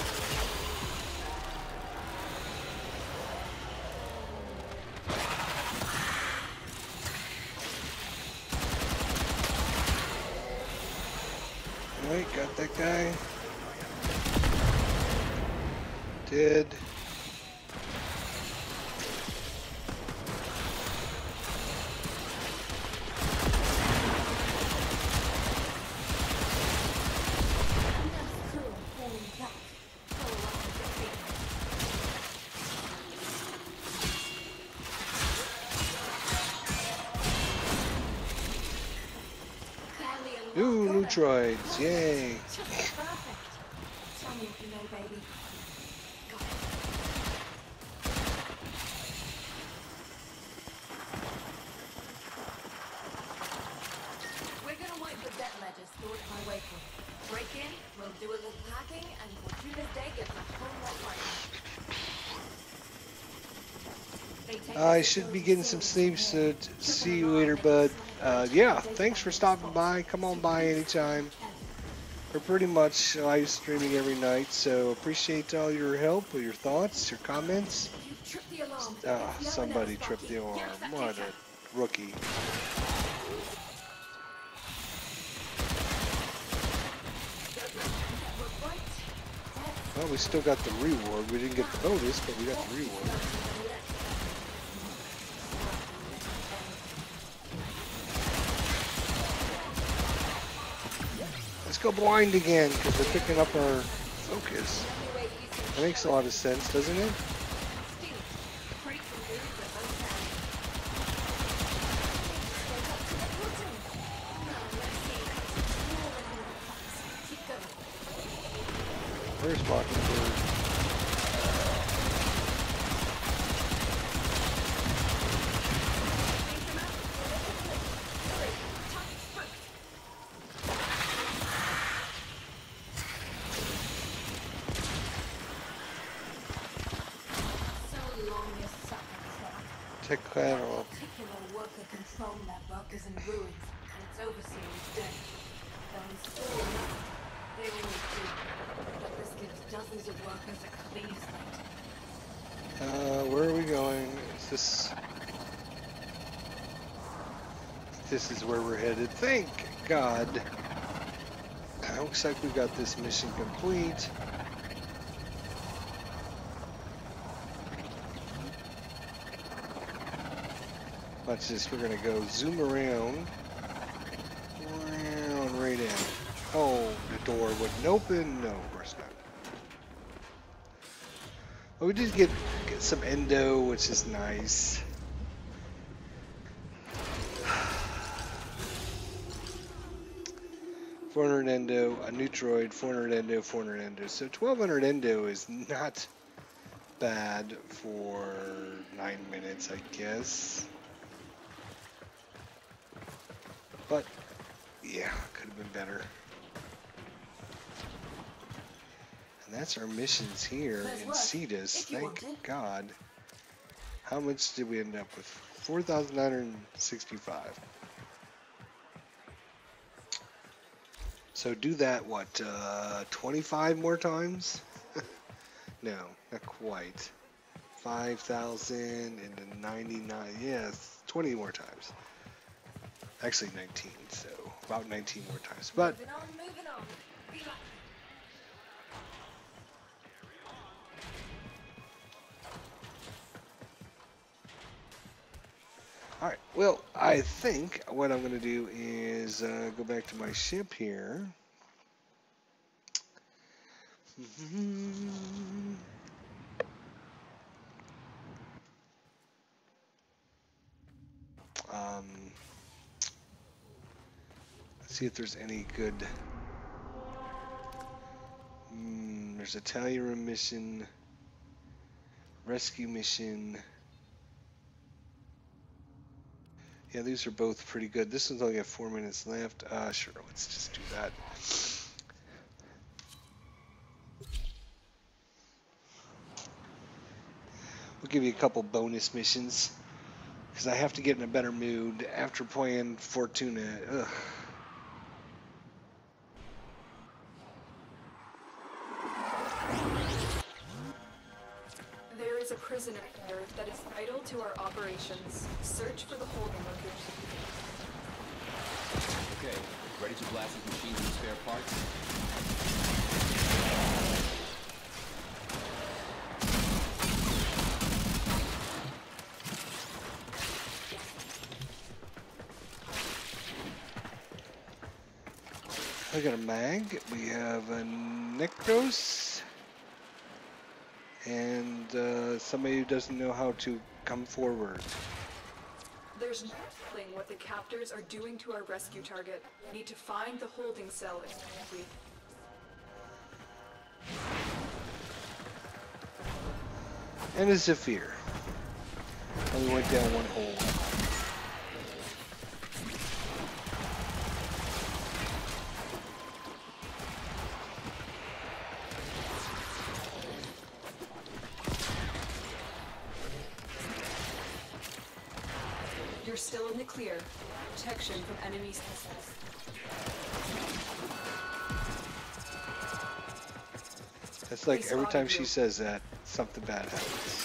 Speaker 1: Alright, got that guy. Good. Ooh, neutroids, yay.
Speaker 2: Just perfect. Tell me what you know, baby. Got it. We're gonna wipe the debt ledger stored in my waypoint. Break in, we'll do a little hacking, and Fortuna's day gets a whole lot lighter.
Speaker 1: I should be getting some sleep, so see you later, bud. Yeah, thanks for stopping by. Come on by anytime. We're pretty much live streaming every night, so appreciate all your help, your thoughts, your comments. Somebody tripped the alarm. What a rookie. Well, we still got the reward. We didn't get the bonus, but we got the reward. Let's go blind again, because we're picking up our focus. That makes a lot of sense, doesn't it? Where's Mockingbird? Technical.
Speaker 2: Particular worker controlling that workers in ruins, and its overseer is dead. Though he's still enough. They always do. But this gives dozens of workers a clean slate.
Speaker 1: Where are we going? Is this is where we're headed. Thank God. Looks like we got this mission complete. Watch this, we're gonna go zoom around right in. Oh, the door wouldn't open. No, of course not. Well, we did get some endo, which is nice. $400 endo, a neutroid, 400 endo, 400 endo. So 1200 endo is not bad for 9 minutes, I guess. But yeah, could have been better. And that's our missions here in Cetus. Thank God. How much did we end up with? 4,965. So do that, what, 25 more times? No, not quite. 5,000 and then 99, yes, 20 more times. Actually 19, so about 19 more times. But
Speaker 2: Moving on. Be lucky.
Speaker 1: Alright, well, I think what I'm going to do is go back to my ship here. Let's see if there's any good... there's a Talia mission, rescue mission... Yeah, these are both pretty good. This one's only got 4 minutes left. Sure, let's just do that. We'll give you a couple bonus missions because I have to get in a better mood after playing Fortuna. Ugh.
Speaker 5: There is a prisoner here that is vital to our operations. Search for the holding location.
Speaker 6: Okay, ready to blast these machines and spare parts?
Speaker 1: I got a mag. We have a Necros. And somebody who doesn't know how to come forward.
Speaker 5: There's no telling what the captors are doing to our rescue target. We need to find the holding cell immediately.
Speaker 1: And a Zephyr. Only went down one hole.
Speaker 5: You're still in the clear. Protection from enemy missiles.
Speaker 1: It's like every time she says that, something bad happens.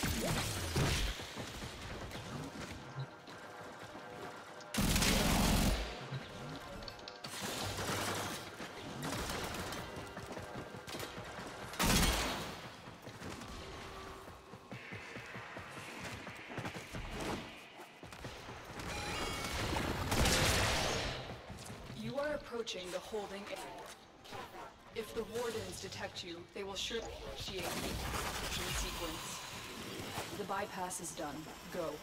Speaker 5: You are approaching the holding area. If the wardens detect you, they will surely initiate the action sequence. The bypass is done. Go.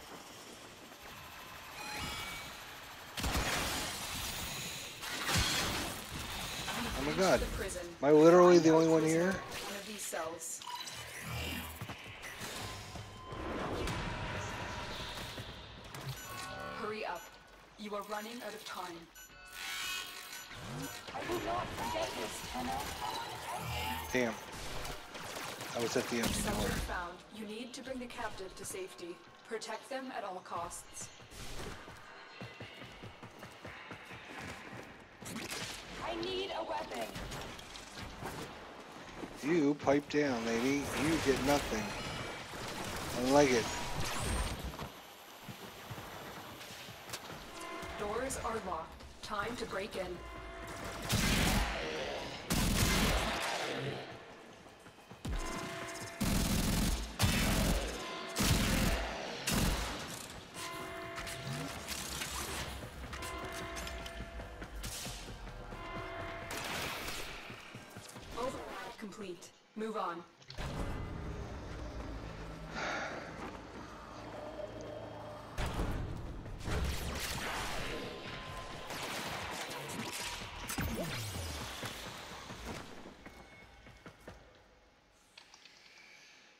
Speaker 1: Oh my god.
Speaker 5: The prison.
Speaker 1: Am I literally
Speaker 5: Find
Speaker 1: the
Speaker 5: our
Speaker 1: only one
Speaker 5: prisoner
Speaker 1: here?
Speaker 5: in one of these cells. Hurry up. You are running out of time.
Speaker 2: I will not forget this, Tenno.
Speaker 1: Damn. I was at the empty door.
Speaker 5: Subject found. You need to bring the captive to safety. Protect them at all costs.
Speaker 2: I need a weapon.
Speaker 1: You pipe down, lady. You get nothing. I like it.
Speaker 5: Doors are locked. Time to break in. Override complete. Move on.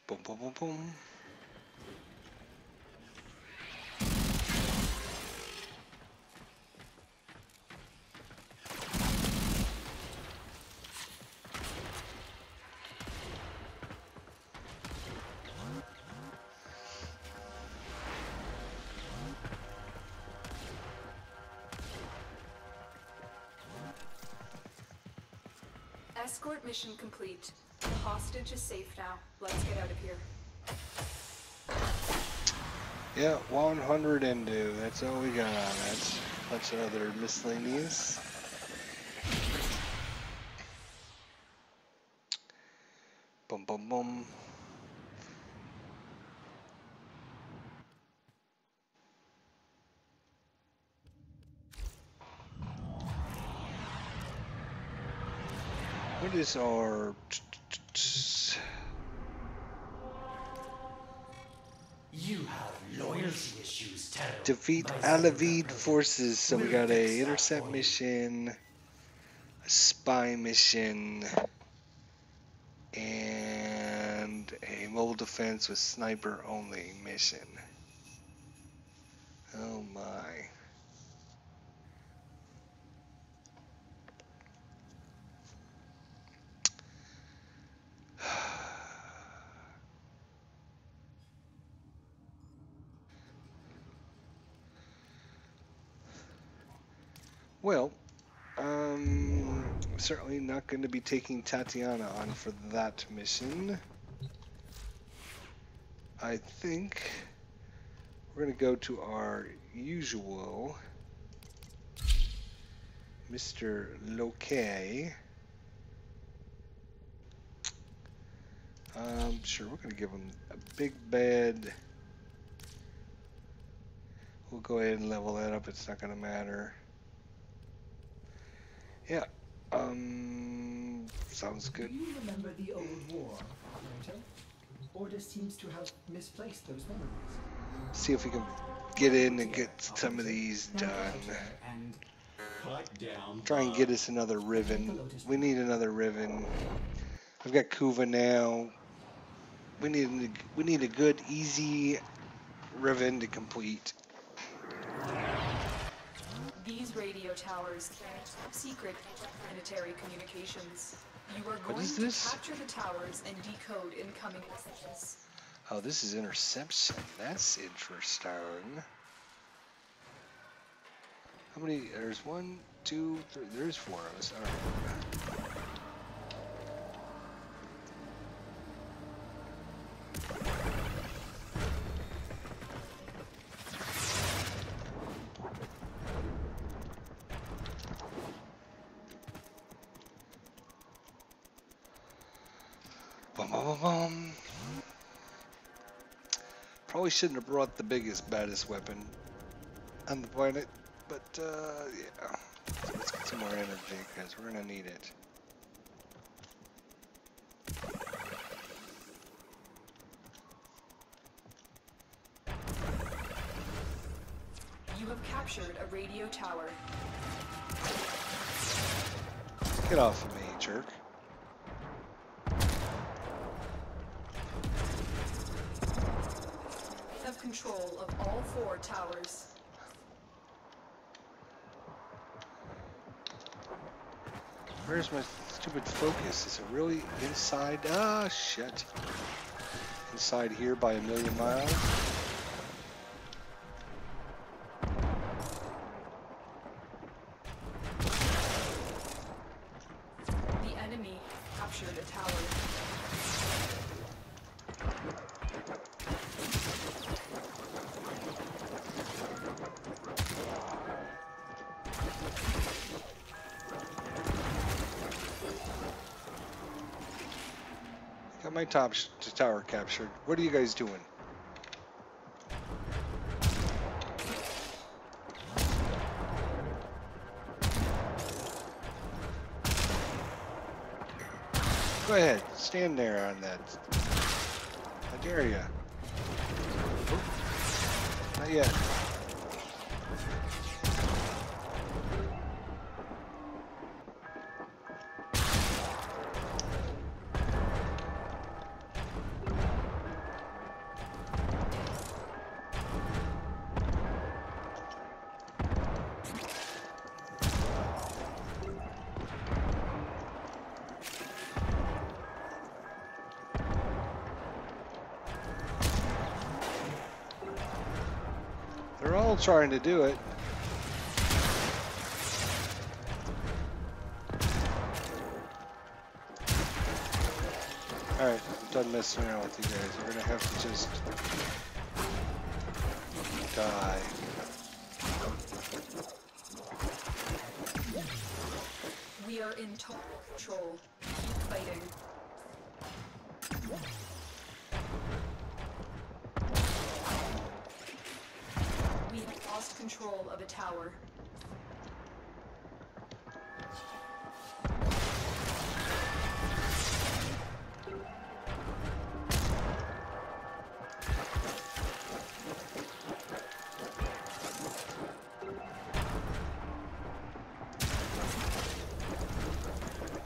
Speaker 1: Boom, boom, boom, boom.
Speaker 5: Escort mission complete. The hostage is safe now. Let's get out of here.
Speaker 1: Yeah, 100 Endo. That's all we got. That's a bunch of other miscellaneous. Boom, boom, boom. What is our...
Speaker 4: You have loyalty issues, Tenno.
Speaker 1: Defeat Alavid forces. So we got a intercept mission, a spy mission, and a mobile defense with sniper only mission. Oh my. Well, certainly not going to be taking Tatiana on for that mission. I think we're going to go to our usual Mr. Loke. Sure, we're going to give him a big bed. We'll go ahead and level that up. It's not going to matter. Yeah, Sounds good.
Speaker 4: Do you remember the old war, operator? Order seems to have misplaced those memories.
Speaker 1: See if we can get in and get some of these
Speaker 4: Now go out
Speaker 1: done.
Speaker 4: there and
Speaker 6: Pipe down.
Speaker 1: Try and get us another Riven. We need another Riven. I've got Kuva now. We need a good, easy Riven to complete.
Speaker 5: These radio towers carry secret planetary communications. You are
Speaker 1: What
Speaker 5: going
Speaker 1: is
Speaker 5: to
Speaker 1: this?
Speaker 5: capture the towers and decode incoming messages.
Speaker 1: Oh, this is interception. That's interesting. How many? There's 1, 2, 3. There's 4 of us. All right. Bum, bum, bum, bum. Probably shouldn't have brought the biggest, baddest weapon on the planet, but yeah. So let's get some more energy because we're gonna need it.
Speaker 5: You have captured a radio tower.
Speaker 1: Get off of me, jerk.
Speaker 5: Have control of all 4 towers.
Speaker 1: Where's my stupid focus? Is it really inside? Ah, shit. Inside here by a million miles?
Speaker 5: The enemy captured a tower.
Speaker 1: Got my tower captured. What are you guys doing? Go ahead, stand there on that. I dare ya. Oh, not yet. They're all trying to do it. Alright, I'm done messing around with you guys. We're gonna have to just die.
Speaker 5: We are in total control. Keep fighting. We have lost control of a tower.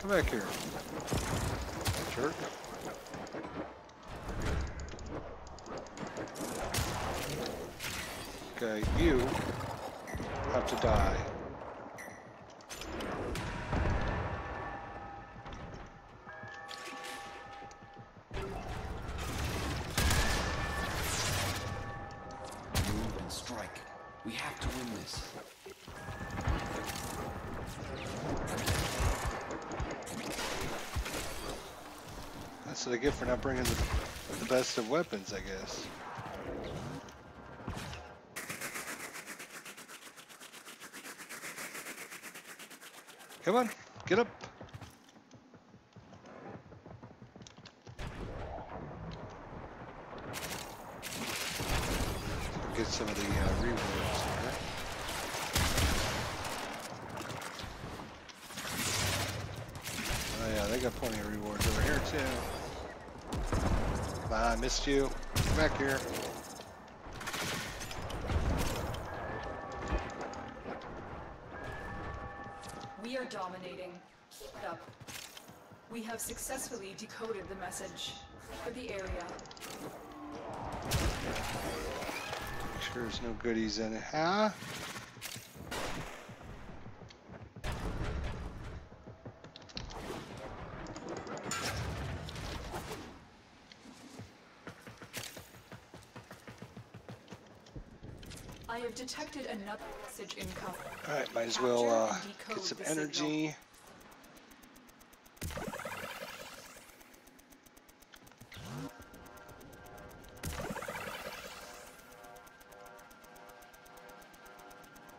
Speaker 1: Come back here. Jerk. Okay, you have to die.
Speaker 6: Move and strike. We have to win this.
Speaker 1: That's what I get for not bringing the best of weapons, I guess. Come on, get up. Get some of the rewards here. got plenty of rewards over here too. Ah, I missed you. Get back here.
Speaker 5: We are dominating. Keep it up. We have successfully decoded the message for the area.
Speaker 1: Make sure there's no goodies in it, huh?
Speaker 5: I have detected another message incoming.
Speaker 1: Alright, might as
Speaker 5: Capture
Speaker 1: well
Speaker 5: and decode
Speaker 1: get some
Speaker 5: the signal.
Speaker 1: energy.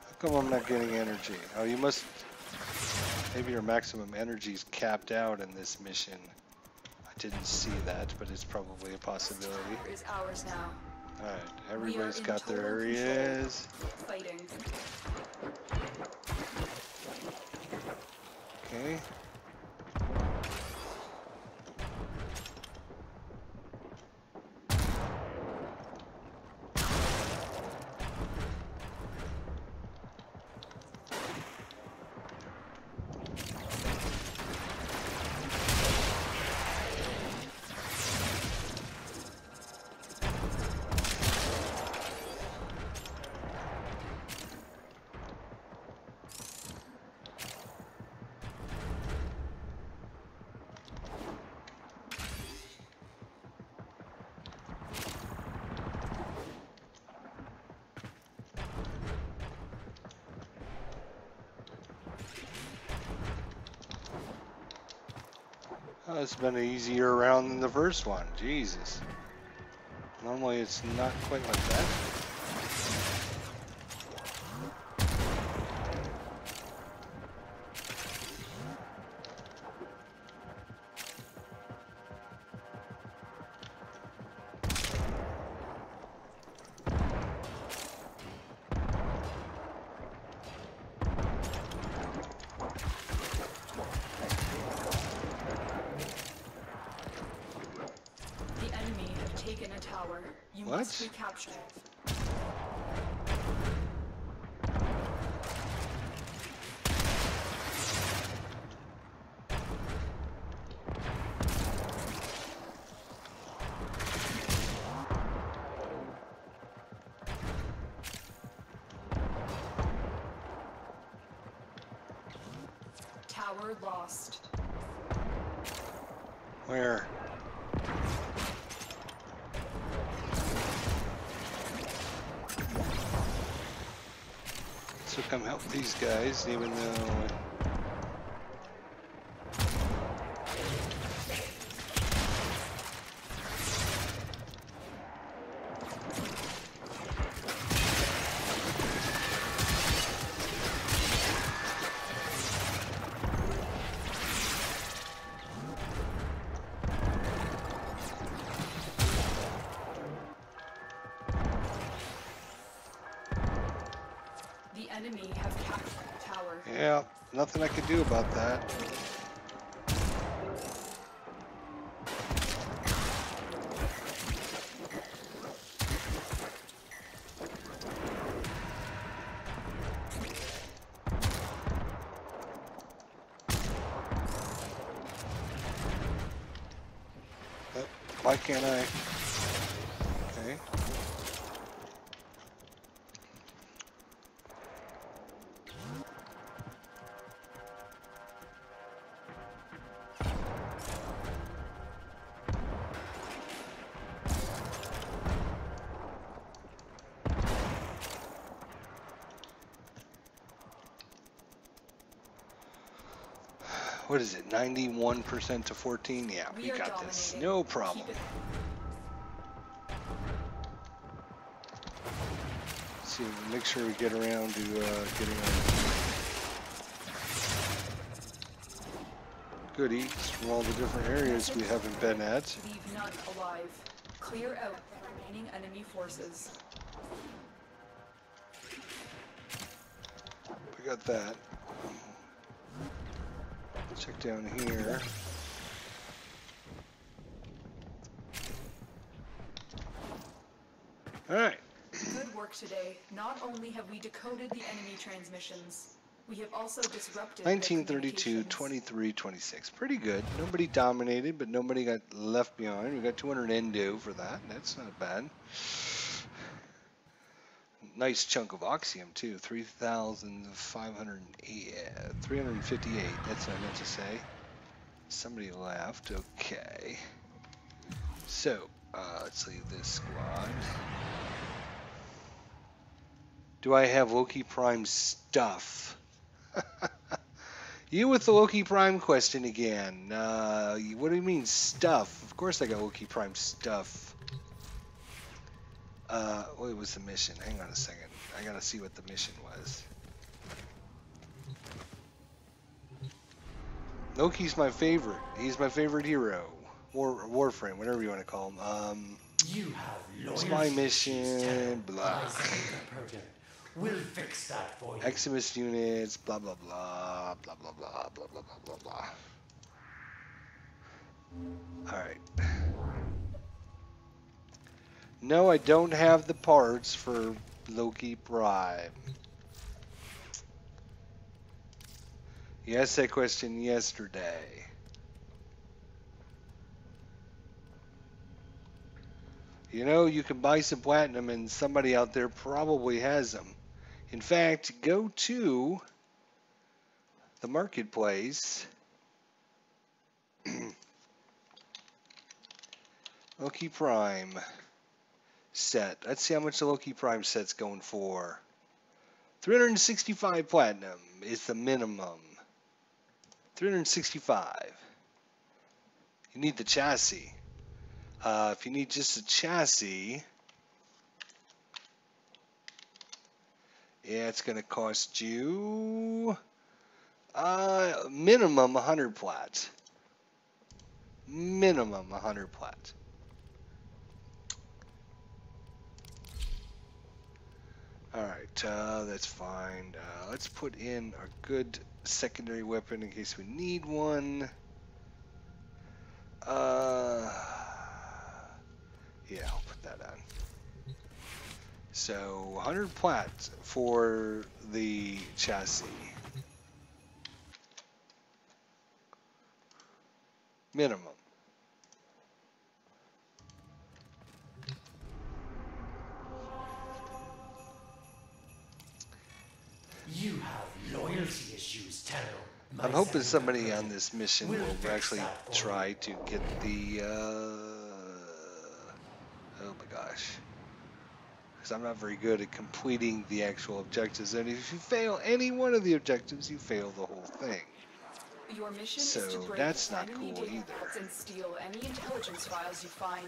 Speaker 1: How come I'm not getting energy? Oh, you must... Maybe your maximum energy is capped out in this mission. I didn't see that, but it's probably a possibility.
Speaker 5: Is ours now.
Speaker 1: Alright,
Speaker 5: We are
Speaker 1: everybody's
Speaker 5: in
Speaker 1: got their
Speaker 5: total
Speaker 1: areas.
Speaker 5: Fighting.
Speaker 1: Okay. Oh, it's been an easier round than the first one. Jesus. Normally it's not quite like that.
Speaker 5: The enemy have taken a tower. You
Speaker 1: What?
Speaker 5: must recapture it. Tower lost.
Speaker 1: Where? So come help these guys, even though...
Speaker 5: The enemy have captured the tower.
Speaker 1: Yeah, nothing I could do about that. But why can't I? Okay. What is it? 91% to 14? Yeah, we
Speaker 5: are
Speaker 1: got this.
Speaker 5: dominating.
Speaker 1: No problem.
Speaker 5: Keep it.
Speaker 1: See, make sure we get around to getting our goodies from all the different areas we haven't been at.
Speaker 5: Leave none alive. Clear out the remaining enemy forces.
Speaker 1: We got that. Check down here. Alright.
Speaker 5: Good work today. Not only have we decoded the enemy transmissions, we have also disrupted their
Speaker 1: 1932,
Speaker 5: communications.
Speaker 1: 23, 26. Pretty good. Nobody dominated, but nobody got left behind. We got 200 endo for that. That's not bad. Nice chunk of oxium, too. 358. That's what I meant to say. Somebody left. Okay. So, let's leave this squad. Do I have Loki Prime stuff? You with the Loki Prime question again. What do you mean stuff? Of course I got Loki Prime stuff. What was the mission? Hang on a second. I gotta see what the mission was. Loki's my favorite. He's my favorite hero. Warframe, whatever you want to call him.
Speaker 7: You have loyalty.
Speaker 1: Spy mission, blah.
Speaker 7: We'll fix that for you.
Speaker 1: Eximus units, blah blah blah, blah blah blah, blah blah blah blah blah. Alright. No, I don't have the parts for Loki Prime. You asked that question yesterday. You know, you can buy some platinum and somebody out there probably has them. In fact, go to the marketplace. Loki Prime set. Let's see how much the Loki Prime set's going for. 365 platinum is the minimum. 365. You need the chassis. If you need just a chassis, yeah, it's going to cost you minimum 100 plat. Minimum 100 plat. Alright, that's fine. Let's put in a good secondary weapon in case we need one. Yeah, I'll put that on. So 100 plat for the chassis. Minimum.
Speaker 7: You have loyalty issues, Taro.
Speaker 1: I'm hoping somebody on this mission will actually try to get the, oh my gosh. Because I'm not very good at completing the actual objectives, and if you fail any one of the objectives, you fail the whole thing.
Speaker 5: Your mission
Speaker 1: So
Speaker 5: is to break
Speaker 1: that's not
Speaker 5: enemy
Speaker 1: cool
Speaker 5: data
Speaker 1: either.
Speaker 5: vaults and steal any intelligence files you find.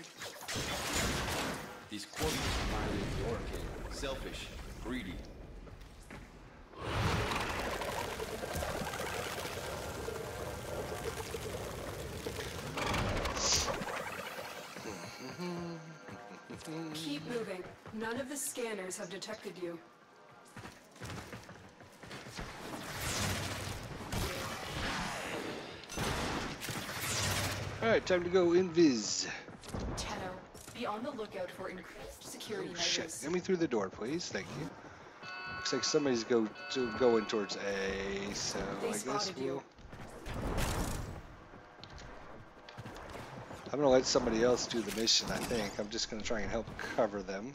Speaker 6: These corpses remind me of your king. Selfish, greedy.
Speaker 5: Keep moving. None of the scanners have detected you.
Speaker 1: Alright, time to go invis.
Speaker 5: Tenno, be on the lookout for increased security
Speaker 1: Oh shit,
Speaker 5: measures.
Speaker 1: get me through the door, please. Thank you. Looks like somebody's going towards A, so
Speaker 5: They
Speaker 1: I guess
Speaker 5: spotted you.
Speaker 1: I'm gonna let somebody else do the mission, I think. I'm just gonna try and help cover them.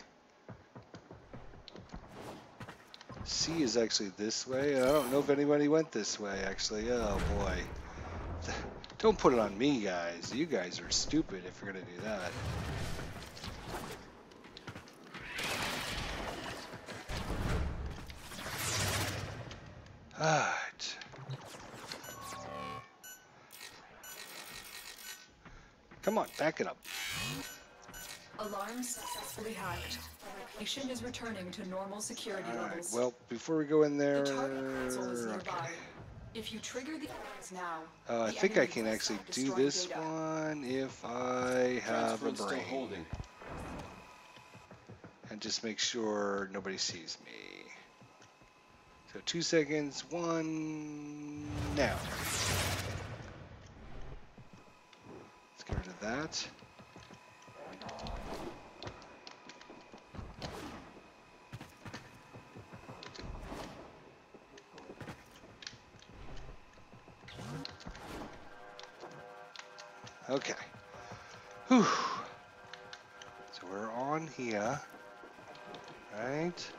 Speaker 1: C is actually this way. I don't know if anybody went this way, actually. Oh boy. Don't put it on me, guys. You guys are stupid if you're gonna do that. Alright. Come on, back it up.
Speaker 5: Alarm successfully hacked. Mission is returning to normal security
Speaker 1: Alright,
Speaker 5: levels.
Speaker 1: well, before we go in there...
Speaker 5: The target console is nearby.
Speaker 1: Okay.
Speaker 5: If you trigger the alarms now,
Speaker 1: I
Speaker 5: the
Speaker 1: think I
Speaker 5: enemy
Speaker 1: can
Speaker 5: will
Speaker 1: actually
Speaker 5: stop
Speaker 1: do
Speaker 5: destroying
Speaker 1: this
Speaker 5: data.
Speaker 1: one if I have a
Speaker 6: Transference still
Speaker 1: brain.
Speaker 6: holding.
Speaker 1: And just make sure nobody sees me. So 2 seconds, 1, now. Let's get rid of that. Okay. Whew. So we're on here. Right?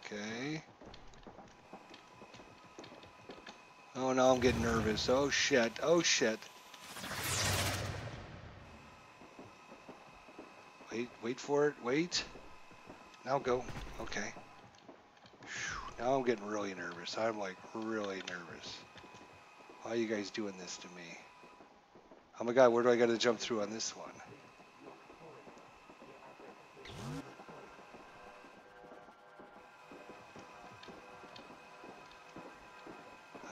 Speaker 1: Okay. Oh, now I'm getting nervous. Oh, shit. Oh, shit. Wait for it. Wait. Now go. Okay. Whew. Now I'm getting really nervous. I'm like really nervous. Why are you guys doing this to me? Oh my god, where do I got to jump through on this one?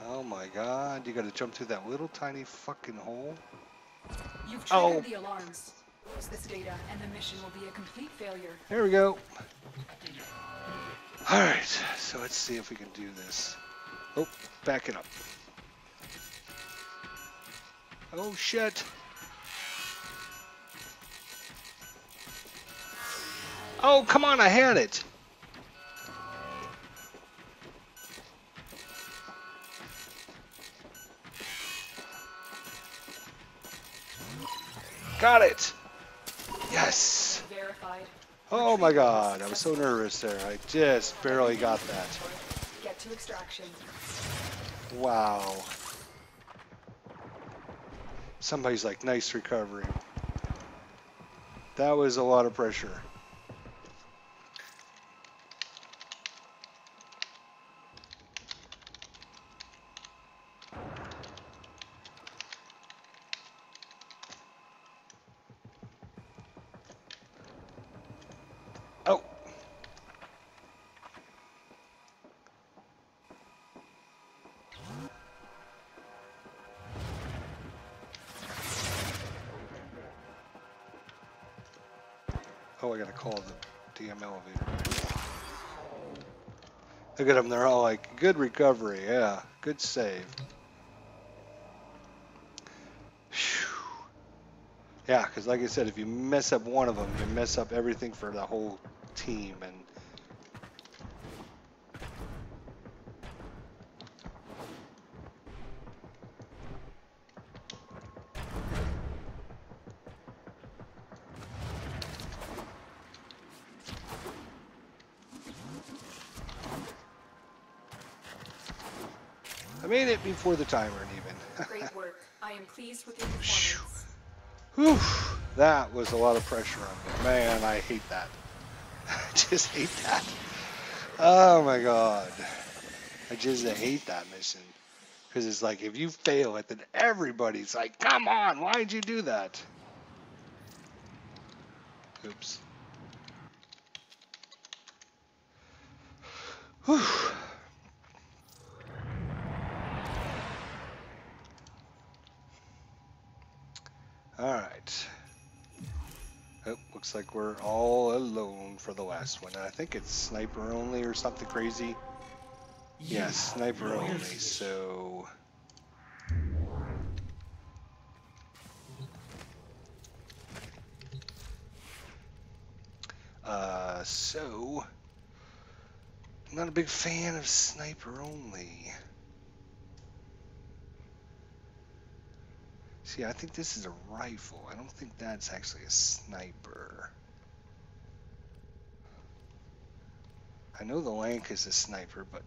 Speaker 1: Oh my god, you got to jump through that little tiny fucking hole?
Speaker 5: You've
Speaker 1: Oh.
Speaker 5: triggered the alarms. Lose this data, and the mission will be a complete failure.
Speaker 1: There we go. Alright, so let's see if we can do this. Oh, back it up. Oh shit. Oh, come on, I had it. Got it. Yes.
Speaker 5: Verified.
Speaker 1: Oh my god, I was so nervous there. I just barely got that.
Speaker 5: Get to extraction.
Speaker 1: Wow. Somebody's like, nice recovery. That was a lot of pressure. Oh. Oh, I gotta call the damn elevator. Look at them, they're all like, good recovery, yeah, good save. Phew. Yeah, because like I said, if you mess up one of them, you mess up everything for the whole team. And I made it before the timer even.
Speaker 5: Great work. I am pleased with your performance.
Speaker 1: Whew, that was a lot of pressure on me. Man, I hate that. I just hate that. Oh my god. I just hate that mission. Because it's like, if you fail it, then everybody's like, come on, why'd you do that? Oops. Whew. Alright. Oh, looks like we're all alone for the last one. I think it's sniper only or something crazy. Yeah, sniper only, so... So... I'm not a big fan of sniper only. See, I think this is a rifle. I don't think that's actually a sniper. I know the Lank is a sniper, but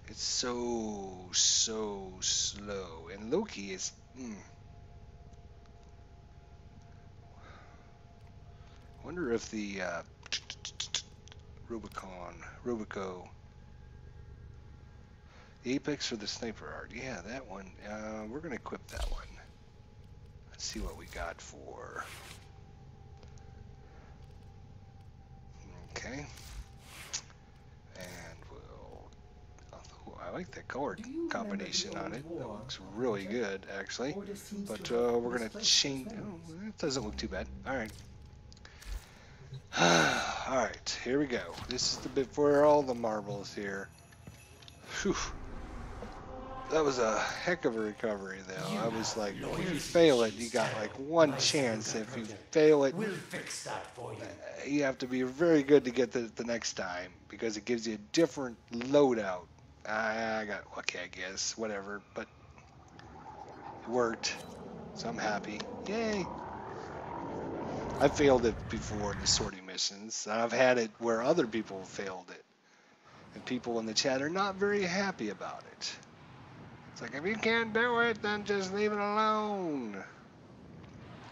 Speaker 1: it's so slow. And Loki is... wonder if the Rubico, the Apex or the Sniper Art. Yeah, that one. We're going to equip that one. Let's see what we got for... Okay. And we'll... Oh, I like the color combination on it. That looks really good, actually. But we're going to change... Oh, it doesn't look too bad. All right. Alright, here we go. This is the bit for all the marbles here. Whew. That was a heck of a recovery, though. I was like, if you fail it, you got like one chance. If you fail it,
Speaker 7: We'll fix that for you.
Speaker 1: you have to be very good to get the next time, because it gives you a different loadout. I got lucky, I guess. Whatever, but it worked, so I'm happy. Yay! I failed it before in the sorting missions. I've had it where other people failed it, and people in the chat are not very happy about it. It's like, if you can't do it, then just leave it alone.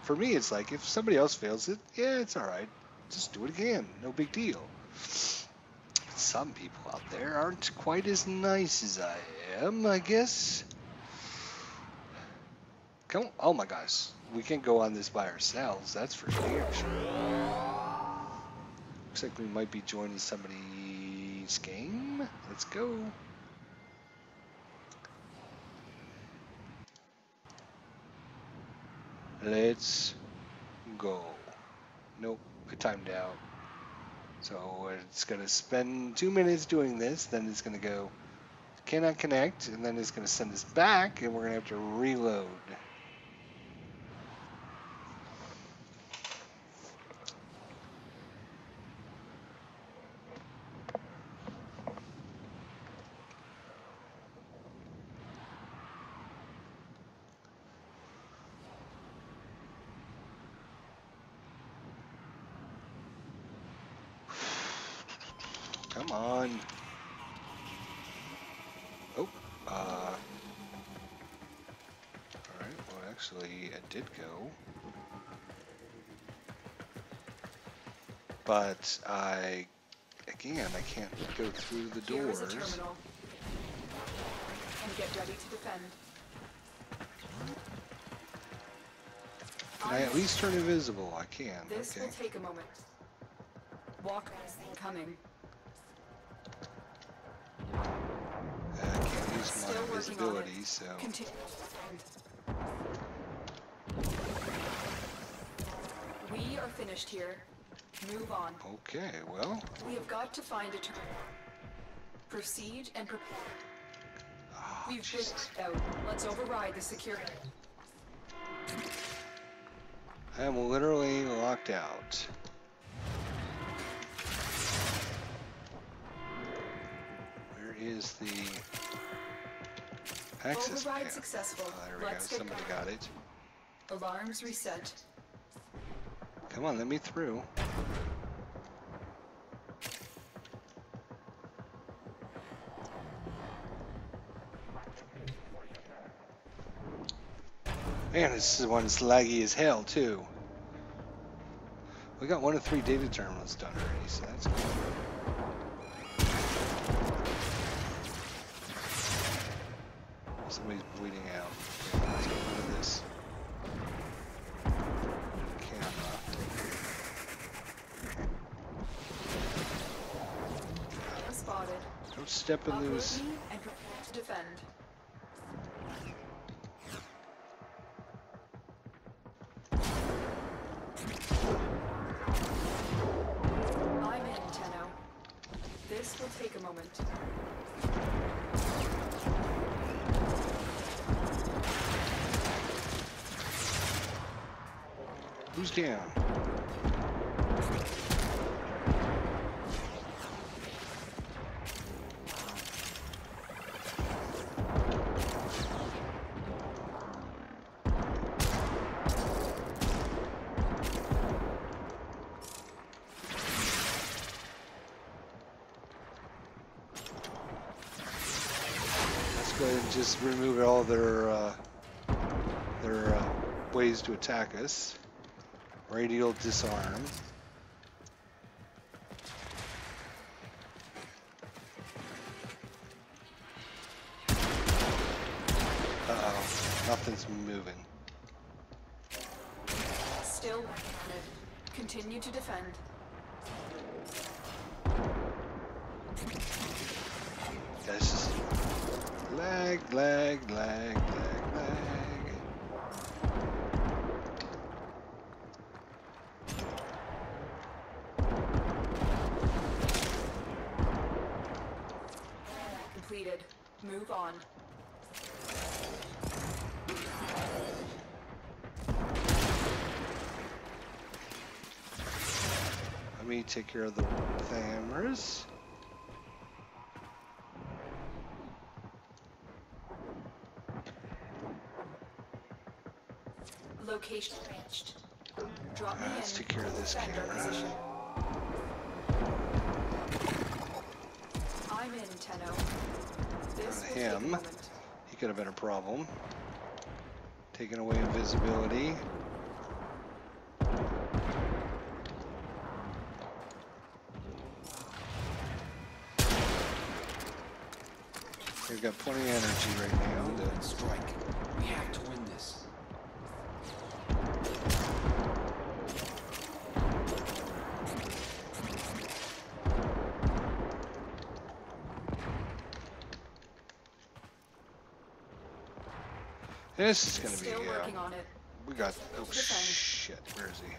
Speaker 1: For me, it's like, if somebody else fails it, yeah, it's all right. Just do it again. No big deal. Some people out there aren't quite as nice as I am, I guess. Come on. Oh my gosh. We can't go on this by ourselves, that's for sure. Looks like we might be joining somebody's game. Let's go. Let's go. Nope, I timed out. So it's going to spend 2 minutes doing this, then it's going to go, cannot connect, and then it's going to send us back, and we're going to have to reload. Come on. Oh, alright, well actually it did go. But again, I can't go through the
Speaker 5: Here is
Speaker 1: doors.
Speaker 5: a terminal. And get ready to defend.
Speaker 1: Can I at least turn invisible? I can,
Speaker 5: This
Speaker 1: okay.
Speaker 5: will take a moment. Walk coming.
Speaker 1: I can't use my
Speaker 5: Still working on
Speaker 1: invisibility,
Speaker 5: it.
Speaker 1: so...
Speaker 5: Continue. We are finished here. Move on.
Speaker 1: Okay, well...
Speaker 5: We have got to find a terminal. Proceed and prepare.
Speaker 1: Oh,
Speaker 5: We've
Speaker 1: Jesus.
Speaker 5: been out. Let's override the security.
Speaker 1: I'm literally locked out. Where is the access
Speaker 5: Override
Speaker 1: path?
Speaker 5: successful.
Speaker 1: Oh, there we
Speaker 5: Let's
Speaker 1: go.
Speaker 5: get
Speaker 1: Somebody
Speaker 5: going.
Speaker 1: got it.
Speaker 5: Alarms reset.
Speaker 1: Come on, let me through. Man, this one's laggy as hell, too. We got 1 of 3 data terminals done already, so that's cool. Somebody's bleeding out. Okay, let's get rid of this camera.
Speaker 5: Spotted.
Speaker 1: Don't step in those.
Speaker 5: Uprooting and prepare to defend. I'm in, Tenno. This will take a moment.
Speaker 1: Who's down? Let's go ahead and just remove all their ways to attack us. Radial disarm. Uh-oh, nothing's moving.
Speaker 5: Still wanted. Continue to defend.
Speaker 1: That's just lag, lag, lag, lag, lag.
Speaker 5: Completed. Move on.
Speaker 1: Let me take care of the cameras.
Speaker 5: Location reached. Drop me
Speaker 1: Let's
Speaker 5: in.
Speaker 1: take care of this
Speaker 5: Defend our
Speaker 1: camera.
Speaker 5: position. I'm in, Tenno. This will take a
Speaker 1: Him.
Speaker 5: moment.
Speaker 1: He could have been a problem. Taking away invisibility. We've got plenty of energy right now.
Speaker 6: Move and strike. We have to win this.
Speaker 1: This is gonna
Speaker 5: Still
Speaker 1: be.
Speaker 5: working on it.
Speaker 1: We got. Oh
Speaker 5: Defend.
Speaker 1: shit! Where is he?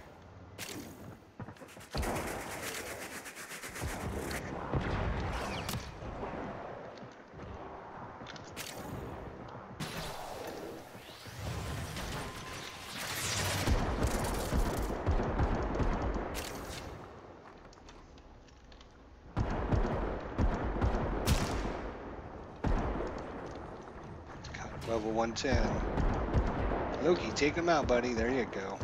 Speaker 1: God, level 110. Loki, take him out, buddy. There you go.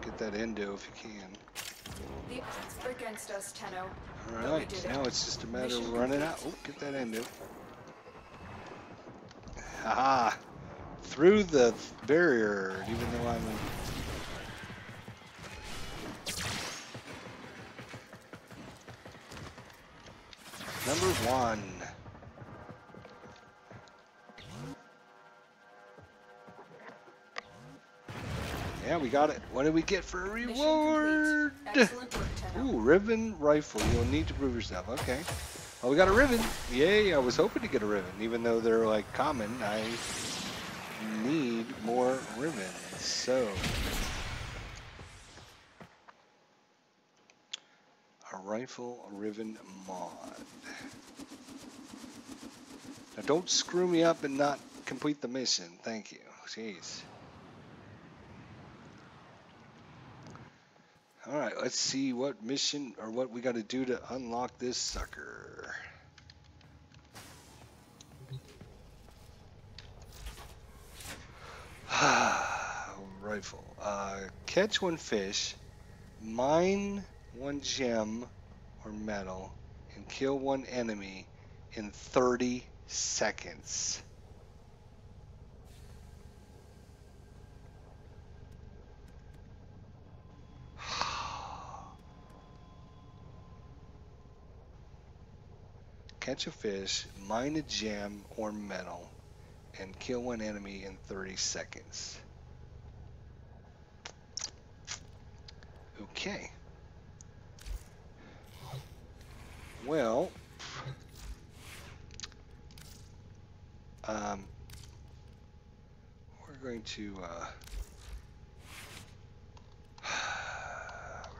Speaker 1: Get that endo if you can.
Speaker 5: The odds are against us, Tenno. But we
Speaker 1: Alright,
Speaker 5: did it.
Speaker 1: now it's just a matter of
Speaker 5: Mission
Speaker 1: running out.
Speaker 5: complete.
Speaker 1: Oh, get that endo. Haha! Through the barrier, even though I'm. Number 1. Yeah, we got it. What did we get for a
Speaker 5: Mission
Speaker 1: reward?
Speaker 5: complete. Excellent work, Tenno.
Speaker 1: Ooh, ribbon rifle. You'll need to prove yourself. Okay. Well, we got a ribbon. Yay, I was hoping to get a ribbon. Even though they're like common, I need more ribbons. So. A rifle ribbon mod. Now don't screw me up and not complete the mission. Thank you. Jeez. Alright, let's see what mission or what we got to do to unlock this sucker. Rifle. Catch 1 fish, mine 1 gem or metal, and kill 1 enemy in 30 seconds. Catch a fish, mine a gem or metal, and kill 1 enemy in 30 seconds. Okay. Well, we're going to, we're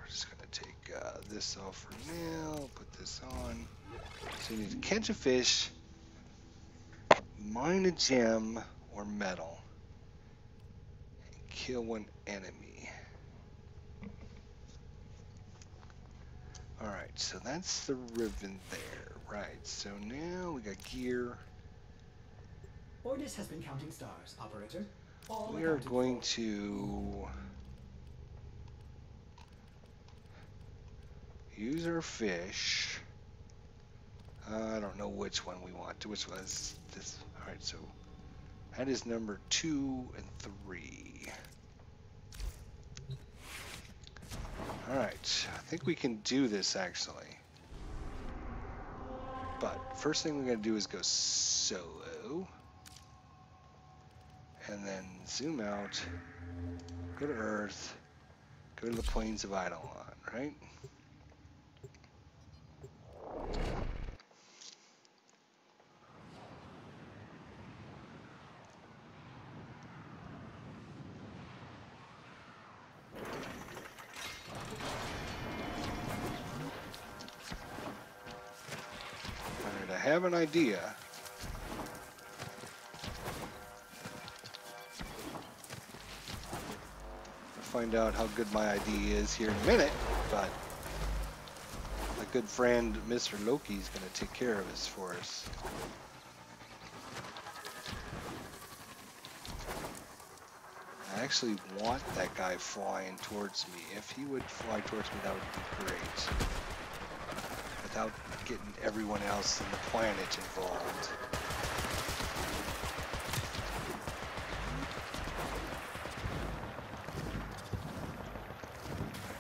Speaker 1: just going to take this off for now, put this on. So you need to catch a fish, mine a gem or metal, and kill 1 enemy. Alright, so that's the ribbon there. Right, so now we got gear.
Speaker 4: Ordis has been counting stars, operator. All
Speaker 1: We are
Speaker 4: accounted
Speaker 1: going
Speaker 4: for.
Speaker 1: to use our fish. I don't know which one we want. Which was this? Alright, so that is number 2 and 3. Alright, I think we can do this actually. But first thing we're going to do is go solo. And then zoom out, go to Earth, go to the plains of Eidolon, right? Alright, I have an idea. Find out how good my idea is here in a minute, but my good friend Mr. Loki is going to take care of this for us. I actually want that guy flying towards me. If he would fly towards me, that would be great. Without getting everyone else in the planet involved.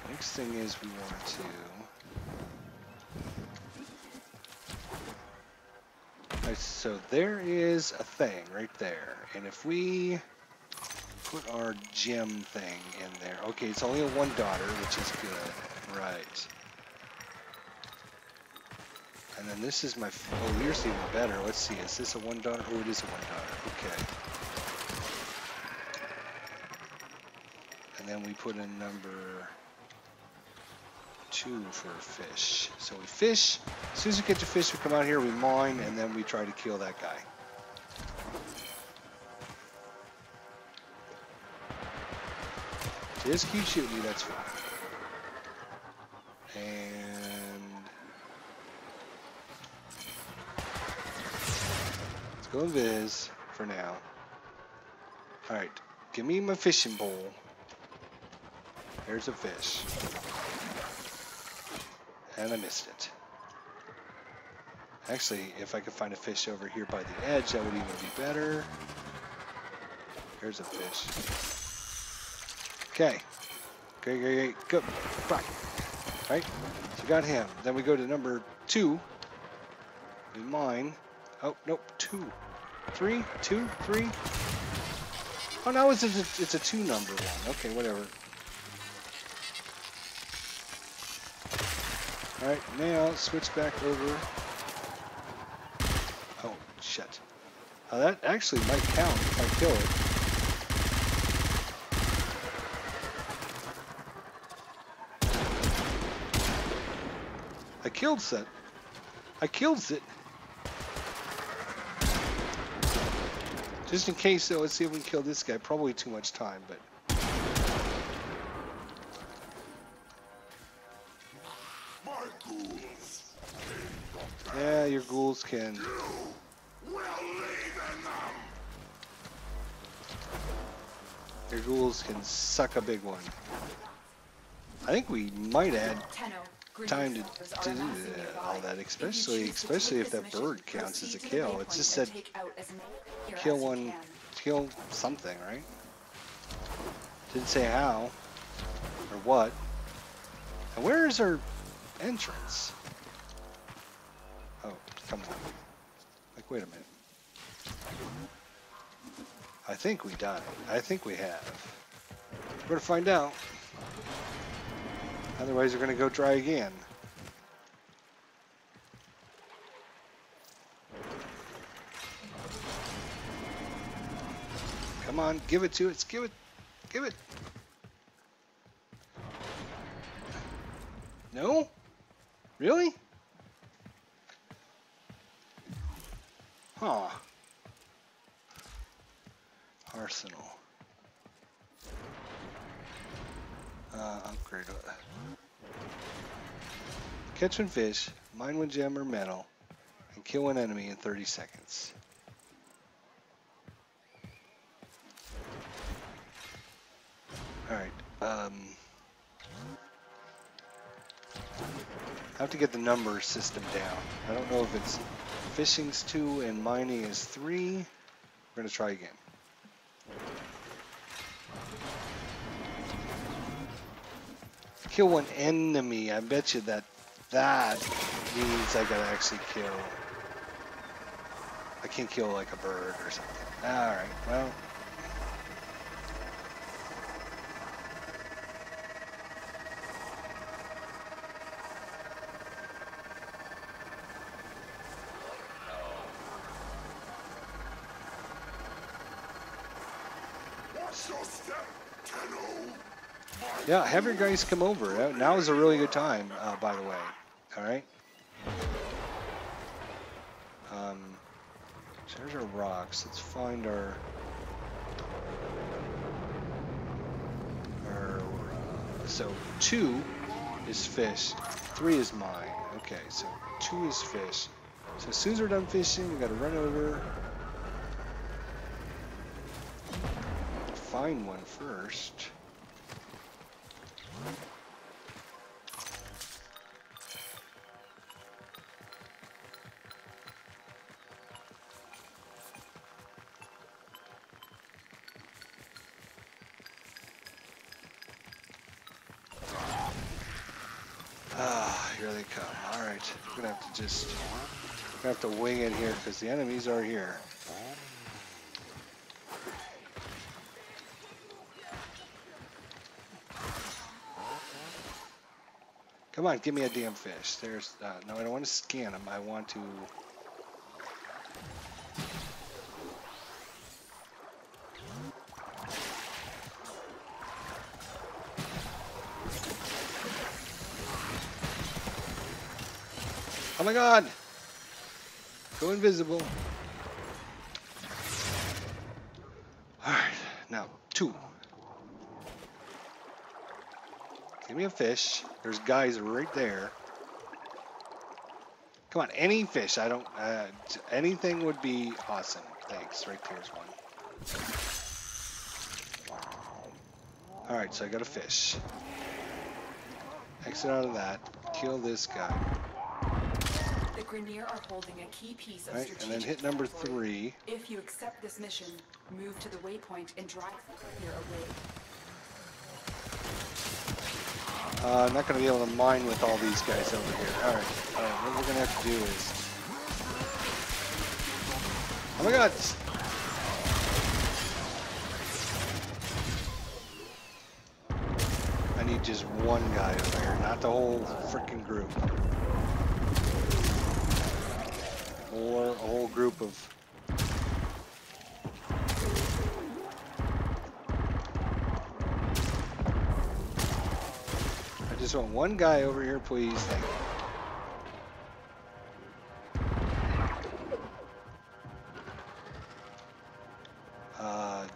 Speaker 1: Next thing is we want to... Alright, so there is a thing right there. And if we put our gem thing in there... Okay, it's only a one daughter, which is good. Right. And then this is my... Oh, here's even better. Let's see. Is this a one daughter? Oh, it is a one daughter. Okay. And then we put in number 2 for fish. So we fish. As soon as we catch a fish, we come out here, we mine, and then we try to kill that guy. Just keep shooting me, that's fine. And let's go invis for now. Alright, give me my fishing pole. There's a fish. And I missed it. Actually, if I could find a fish over here by the edge, that would even be better. Here's a fish. Okay. Great. Go. Back. Right? So we got him. Then we go to number 2. In mine. Oh, nope. 2. 3? 2? 3? Oh, no, it's a 2 number one. Okay, whatever. Alright, now switch back over. Oh, shit. That actually might count if I kill it. I killed it. I killed it. Just in case, though, let's see if we can kill this guy. Probably too much time, but... Yeah, your ghouls can... Your ghouls can suck a big one. I think we might add time to do all that, especially if that bird counts as a kill. It just said kill one, kill something, right? Didn't say how or what. And where is our entrance? Oh, come on. Like, wait a minute. I think we died. I think we have. We're gonna find out. Otherwise, we're gonna go try again. Come on, give it to us. Give it. Give it. No? Really? Huh. Arsenal. Upgrade. Catch one fish, mine one gem or metal, and kill one enemy in 30 seconds. Alright, I have to get the number system down. I don't know if it's fishing's 2 and mining is 3. We're going to try again. Kill one enemy. I bet you that means I gotta actually kill. I can't kill like a bird or something. Alright, well. Yeah, have your guys come over. Now is a really good time, by the way. All right. So there's our rocks. Let's find our so 2 is fish, 3 is mine. Okay, so 2 is fish. So as soon as we're done fishing, we got to run over. find one first. Ah, here they come. All right, we're gonna have to just wing it here because the enemies are here. Come on, give me a damn fish. There's no, I don't want to scan them. I want to. Oh my God! Go invisible. All right, now 2. Give me a fish. There's guys right there. Come on, any fish. I don't. Anything would be awesome. Thanks. Right there's one. All right, so I got a fish. Exit out of that. Kill this guy.
Speaker 5: The Grenier are holding a key piece of
Speaker 1: Right,
Speaker 5: strategic
Speaker 1: and then hit number
Speaker 5: territory.
Speaker 1: 3.
Speaker 5: If you accept this mission, move to the waypoint and drive the Grenier away.
Speaker 1: I'm not going to be able to mine with all these guys over here. All right, what we're going to have to do is... Oh my God! I need just one guy over here, not the whole freaking group. Or a whole group of... I just want one guy over here, please. Thank you.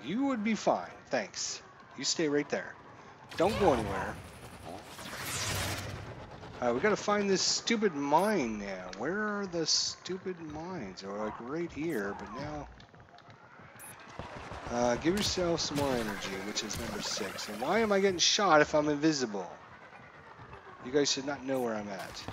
Speaker 1: You would be fine. Thanks. You stay right there. Don't go anywhere. Alright, we gotta find this stupid mine now. Where are the stupid mines? They're like right here, but now... give yourself some more energy, which is number 6. And why am I getting shot if I'm invisible? You guys should not know where I'm at.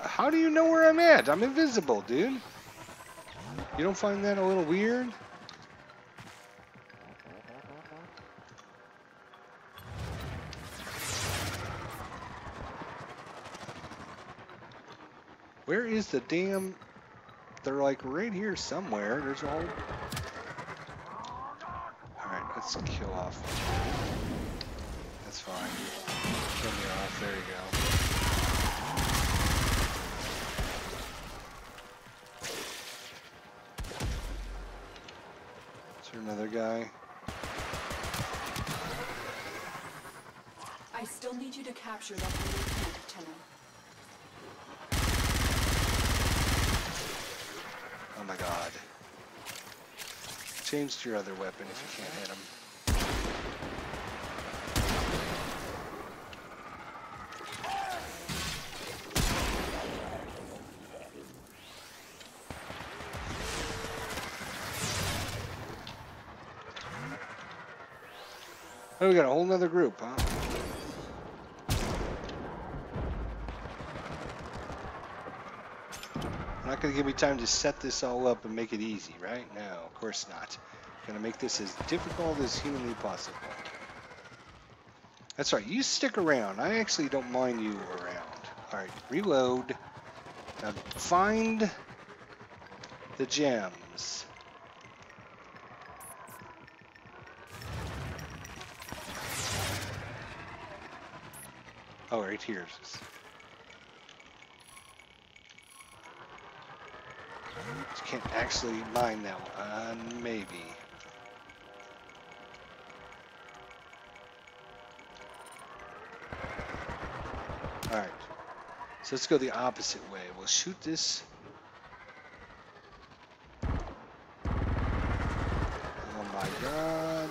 Speaker 1: How do you know where I'm at? I'm invisible, dude. You don't find that a little weird? Where is the damn... They're like right here somewhere. There's a whole... Alright, let's kill off. That's fine. Kill me off. There you go. Is there another guy?
Speaker 5: I still need you to capture that Lieutenant Tenor.
Speaker 1: Oh my God. Change to your other weapon if you can't hit him. Oh, we got a whole nother group, huh? Not gonna give me time to set this all up and make it easy, right? No, of course not. Gonna make this as difficult as humanly possible. That's right, you stick around. I actually don't mind you around. Alright, reload. Now find the gems. Oh, right here. You can't actually mine that one. Maybe. Alright. So let's go the opposite way. We'll shoot this. Oh my God.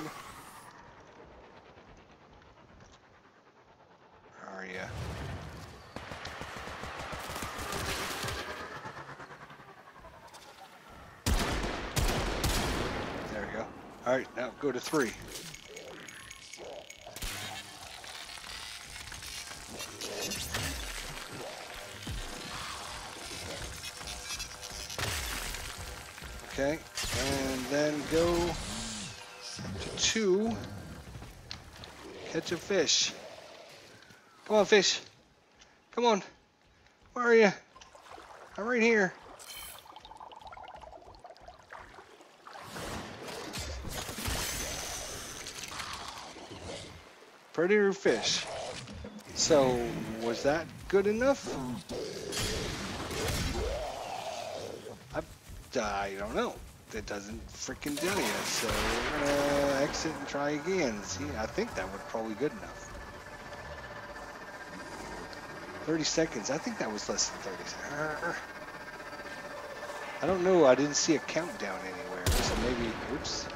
Speaker 1: Where are you? Alright, now go to 3. Okay, and then go to 2. Catch a fish. Come on, fish. Come on. Where are you? I'm right here. Predator fish. So, was that good enough? I don't know. It doesn't freaking tell you. So we're gonna exit and try again. See, I think that was probably good enough. 30 seconds. I think that was less than 30 seconds. I don't know. I didn't see a countdown anywhere. So maybe, oops.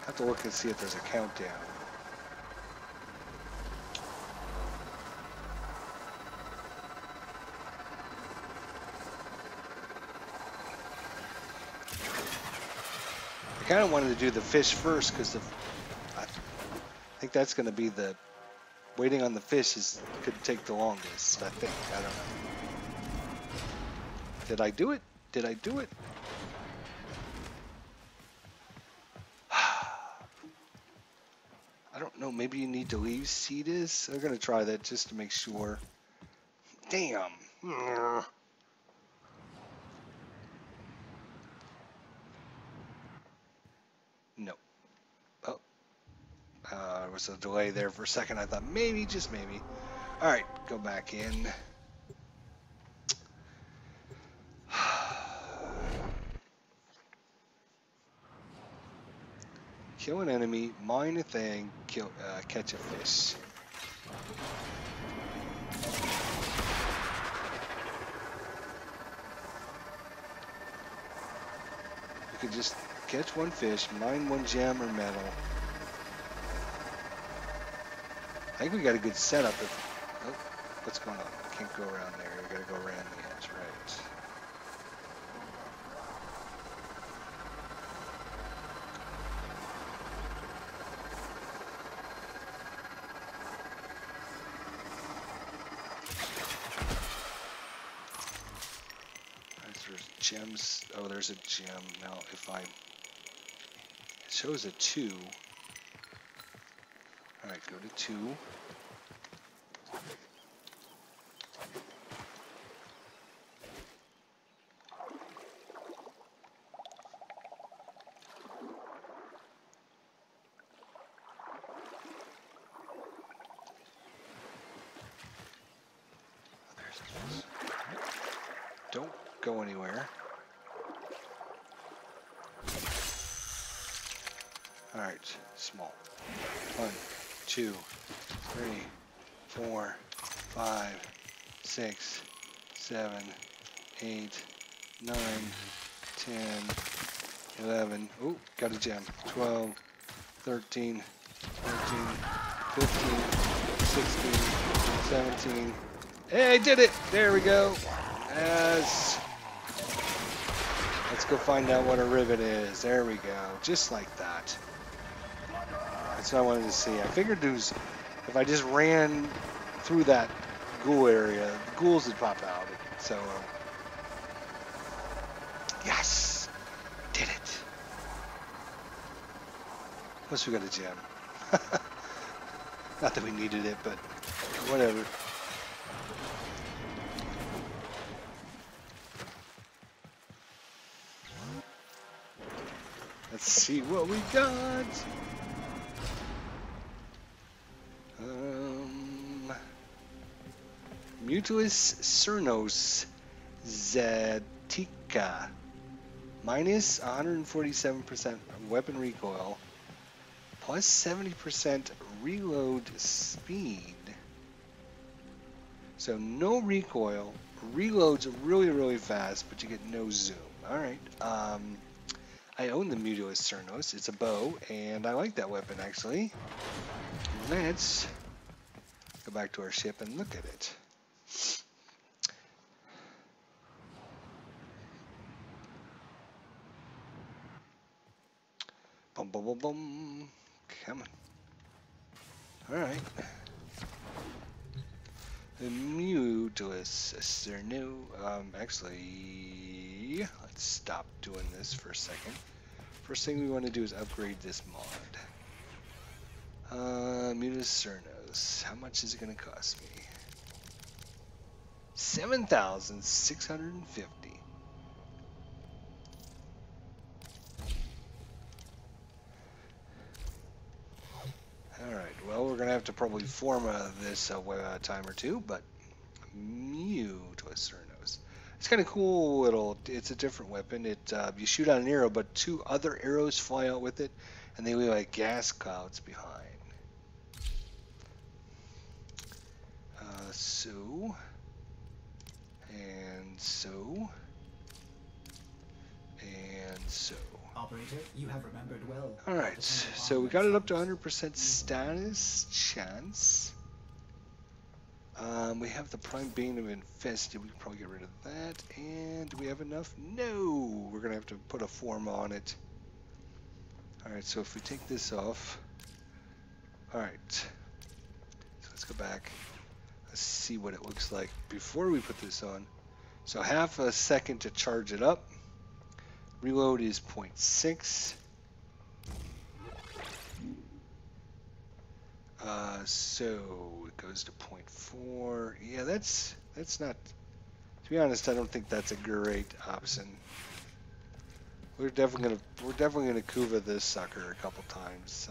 Speaker 1: I have to look and see if there's a countdown. I kind of wanted to do the fish first because I think that's going to be the waiting on the fish could take the longest. I think. I don't know. Did I do it? Did I do it? I don't know. Maybe you need to leave Cetus. I'm going to try that just to make sure. Damn. No. Oh. There was a delay there for a second. I thought maybe, just maybe. All right, go back in. Kill an enemy, mine a thing, catch a fish. You could just catch one fish, mine one gem or metal. I think we got a good setup. Oh, what's going on? Can't go around there. We gotta go around the edge, right? There's gems. Oh, there's a gem. Now, if it shows a 2. All right, go to 2. Don't go anywhere. All right, small. 1, 2, 3, 4, 5, 6, 7, 8, 9, 10, 11. Ooh, got a gem. 12, 13, 14, 15, 16, 17. Hey, I did it! There we go. Let's go find out what a rivet is. There we go. Just like that. That's what I wanted to see. I figured if I just ran through that ghoul area, the ghouls would pop out. So, yes! Did it. Plus we got a gem. Not that we needed it, but whatever. Let's see what we got. Mutilus Cernos Zetica. Minus 147% weapon recoil. Plus 70% reload speed. So no recoil. Reloads really, really fast, but you get no zoom. Alright. I own the Mutilus Cernos. It's a bow, and I like that weapon, actually. Let's go back to our ship and look at it. Bum, bum, bum, bum. Come on. Alright. Mutilus Cernu. Actually, let's stop doing this for a second. First thing we want to do is upgrade this mod. Mutilus Cernos. How much is it going to cost me? 7,650. Alright, well, we're going to have to probably form this a time or two, but Mutilus Cernos. It's kind of cool little, it's a different weapon. It you shoot out an arrow, but 2 other arrows fly out with it, and they leave like gas clouds behind. So, and so, and so.
Speaker 4: Operator, you have remembered well.
Speaker 1: Alright, so we got it up to 100% status chance. We have the Prime Bane of Infested. We can probably get rid of that. And do we have enough? No! We're going to have to put a form on it. Alright, so if we take this off. Alright. So let's go back. Let's see what it looks like before we put this on. So half a second to charge it up. Reload is 0.6. So it goes to 0.4. Yeah, that's not. To be honest, I don't think that's a great option. We're definitely gonna Kuva this sucker a couple times.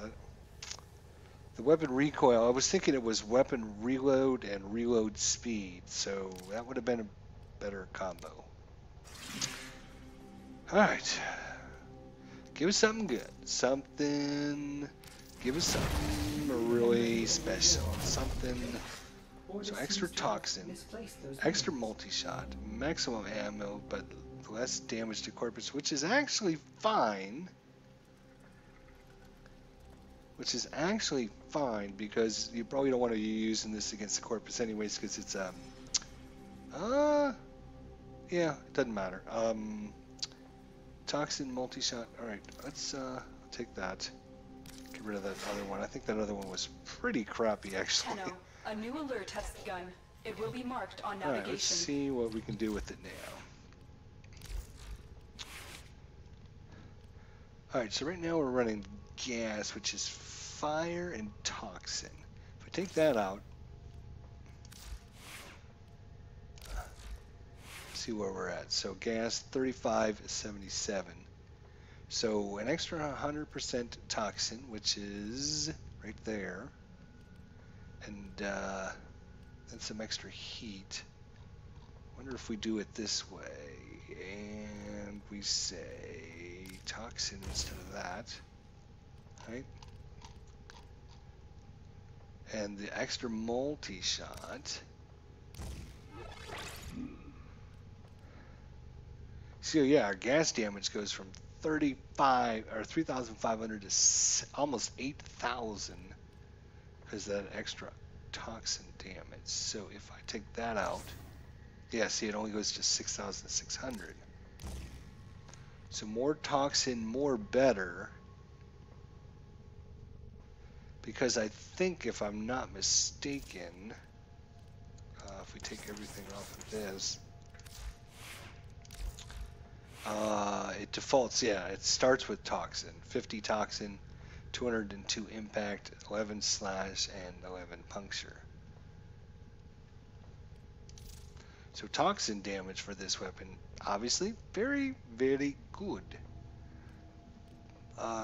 Speaker 1: The weapon recoil. I was thinking it was weapon reload and reload speed, so that would have been a better combo. All right, give us something good. Something. Give us something really special. Something. So extra toxin, extra multi-shot, maximum ammo, but less damage to corpus, which is actually fine. Which is actually fine because you probably don't want to be using this against the corpus anyways because it's yeah, it doesn't matter. Toxin multi-shot. All right, let's take that. Get rid of that other one. I think that other one was pretty crappy actually.
Speaker 5: Tenno, a new alert has begun. It will be marked on
Speaker 1: All
Speaker 5: navigation.
Speaker 1: right, let's see what we can do with it now. All right, so right now we're running gas, which is fire and toxin. If we take that out, see where we're at. So gas 35.77. So an extra 100% toxin, which is right there, and then some extra heat. Wonder if we do it this way, and we say toxin instead of that, right? And the extra multi-shot. So yeah, our gas damage goes from 3,500 to almost 8,000 because of that extra toxin damage. So if I take that out, yeah, see, it only goes to 6,600. So more toxin, more better. Because I think, if I'm not mistaken, if we take everything off of this, it defaults, yeah, it starts with toxin. 50 toxin, 202 impact, 11 slash, and 11 puncture. So toxin damage for this weapon, obviously, very, very good.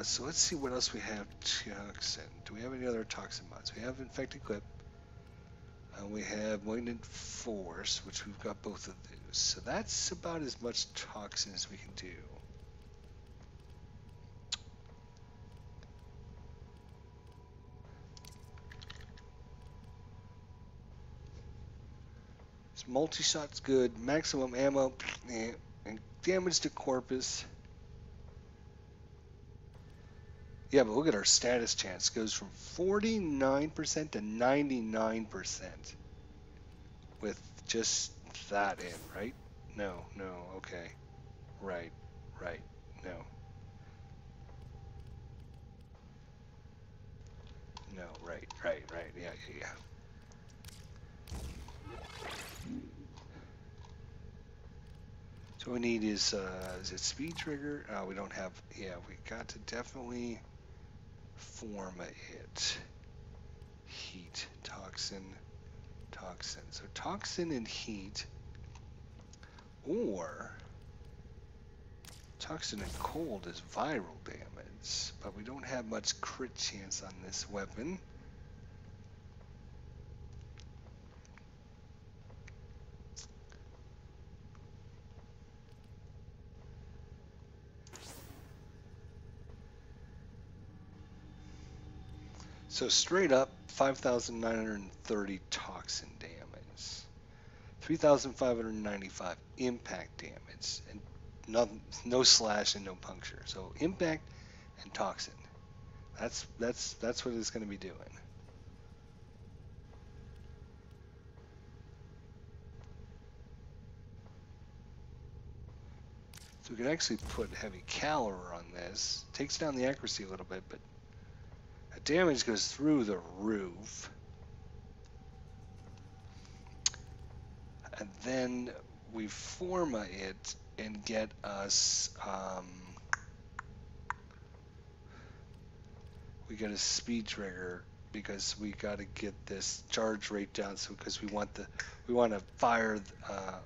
Speaker 1: So let's see what else we have. Toxin. Do we have any other toxin mods? We have Infected Clip. We have Malignant Force, which we've got both of those. So that's about as much toxin as we can do. So multi-shot's good. Maximum ammo, and damage to corpus. Yeah, but look at our status chance. It goes from 49% to 99% with just that in, right? No, okay. Right, no. No, right. Yeah. So what we need is it speed trigger? We don't have, yeah, we got to definitely form it. Heat, toxin. So toxin and heat, or toxin and cold is viral damage, but we don't have much crit chance on this weapon. So straight up, 5,930 toxin damage, 3,595 impact damage, and no slash and no puncture. So impact and toxin. That's what it's going to be doing. So we can actually put heavy caliber on this. Takes down the accuracy a little bit, but the damage goes through the roof. And then we forma it and get us, we get a speed trigger because we got to get this charge rate down. So because we want to fire.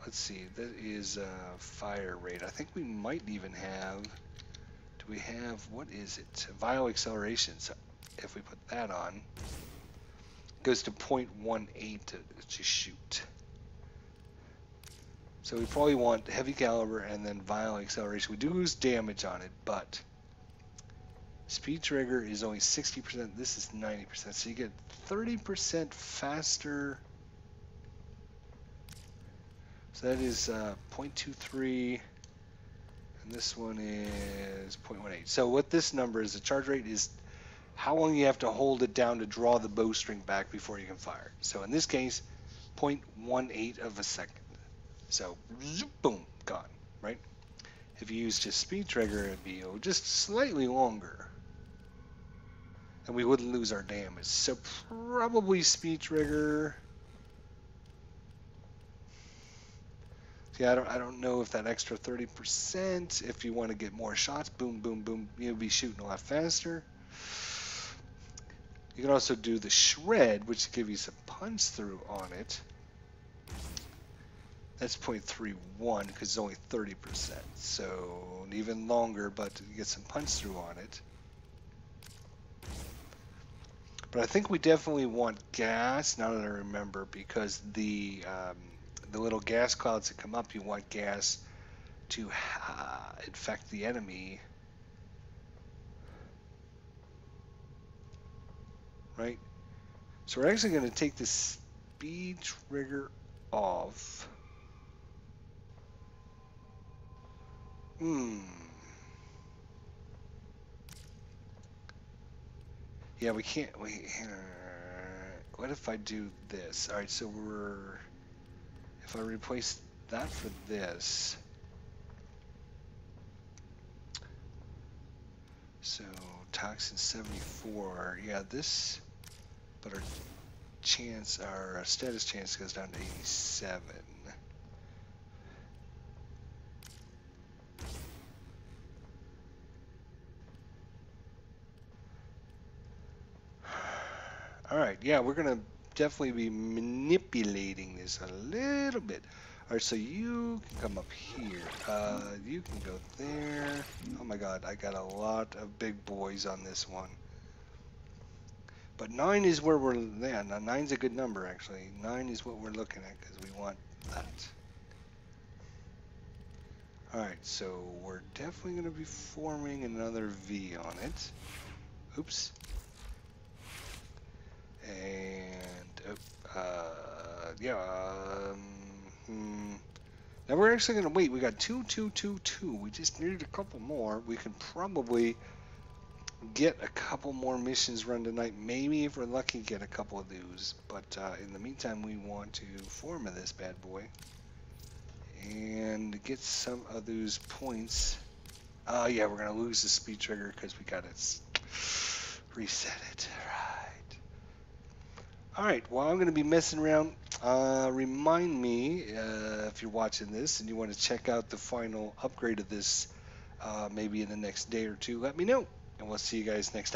Speaker 1: Let's see, that is fire rate. I think we might even have. Do we have, what is it? Vial acceleration. So if we put that on, it goes to 0.18 to shoot. So we probably want heavy caliber and then vial acceleration. We do lose damage on it, but speed trigger is only 60%. This is 90%. So you get 30% faster. So that is 0.23. And this one is 0.18. So what this number is, the charge rate is how long you have to hold it down to draw the bowstring back before you can fire. So in this case, 0.18 of a second. So, zoop, boom, gone, right? If you use just speed trigger, it'd be just slightly longer. And we wouldn't lose our damage. So probably speed trigger. See, I don't know if that extra 30%, if you want to get more shots, boom, boom, boom, you'll be shooting a lot faster. You can also do the shred, which will give you some punch through on it. That's 0.31 because it's only 30%, so even longer, but you get some punch through on it. But I think we definitely want gas, now that I remember, because the little gas clouds that come up, you want gas to infect the enemy, right? So we're actually going to take the speed trigger off. Yeah, we can't. What if I do this? All right, so if I replace that for this, so toxin 74. Yeah, this, but our status chance goes down to 87. All right, yeah, we're gonna definitely be manipulating this a little bit. All right, so you can come up here. You can go there. Oh my God, I got a lot of big boys on this one. But 9 is where we're, yeah, now 9's a good number actually. 9 is what we're looking at because we want that. All right, so we're definitely gonna be forming another V on it. Oops. And now we're actually gonna wait. We got 2, 2, 2, 2. We just needed a couple more. We can probably get a couple more missions run tonight. Maybe if we're lucky, get a couple of those. But in the meantime, we want to form this bad boy and get some of those points. Yeah, we're gonna lose the speed trigger because we gotta reset it. Right. All right, well, I'm going to be messing around. Remind me if you're watching this and you want to check out the final upgrade of this maybe in the next day or two, let me know. And we'll see you guys next time.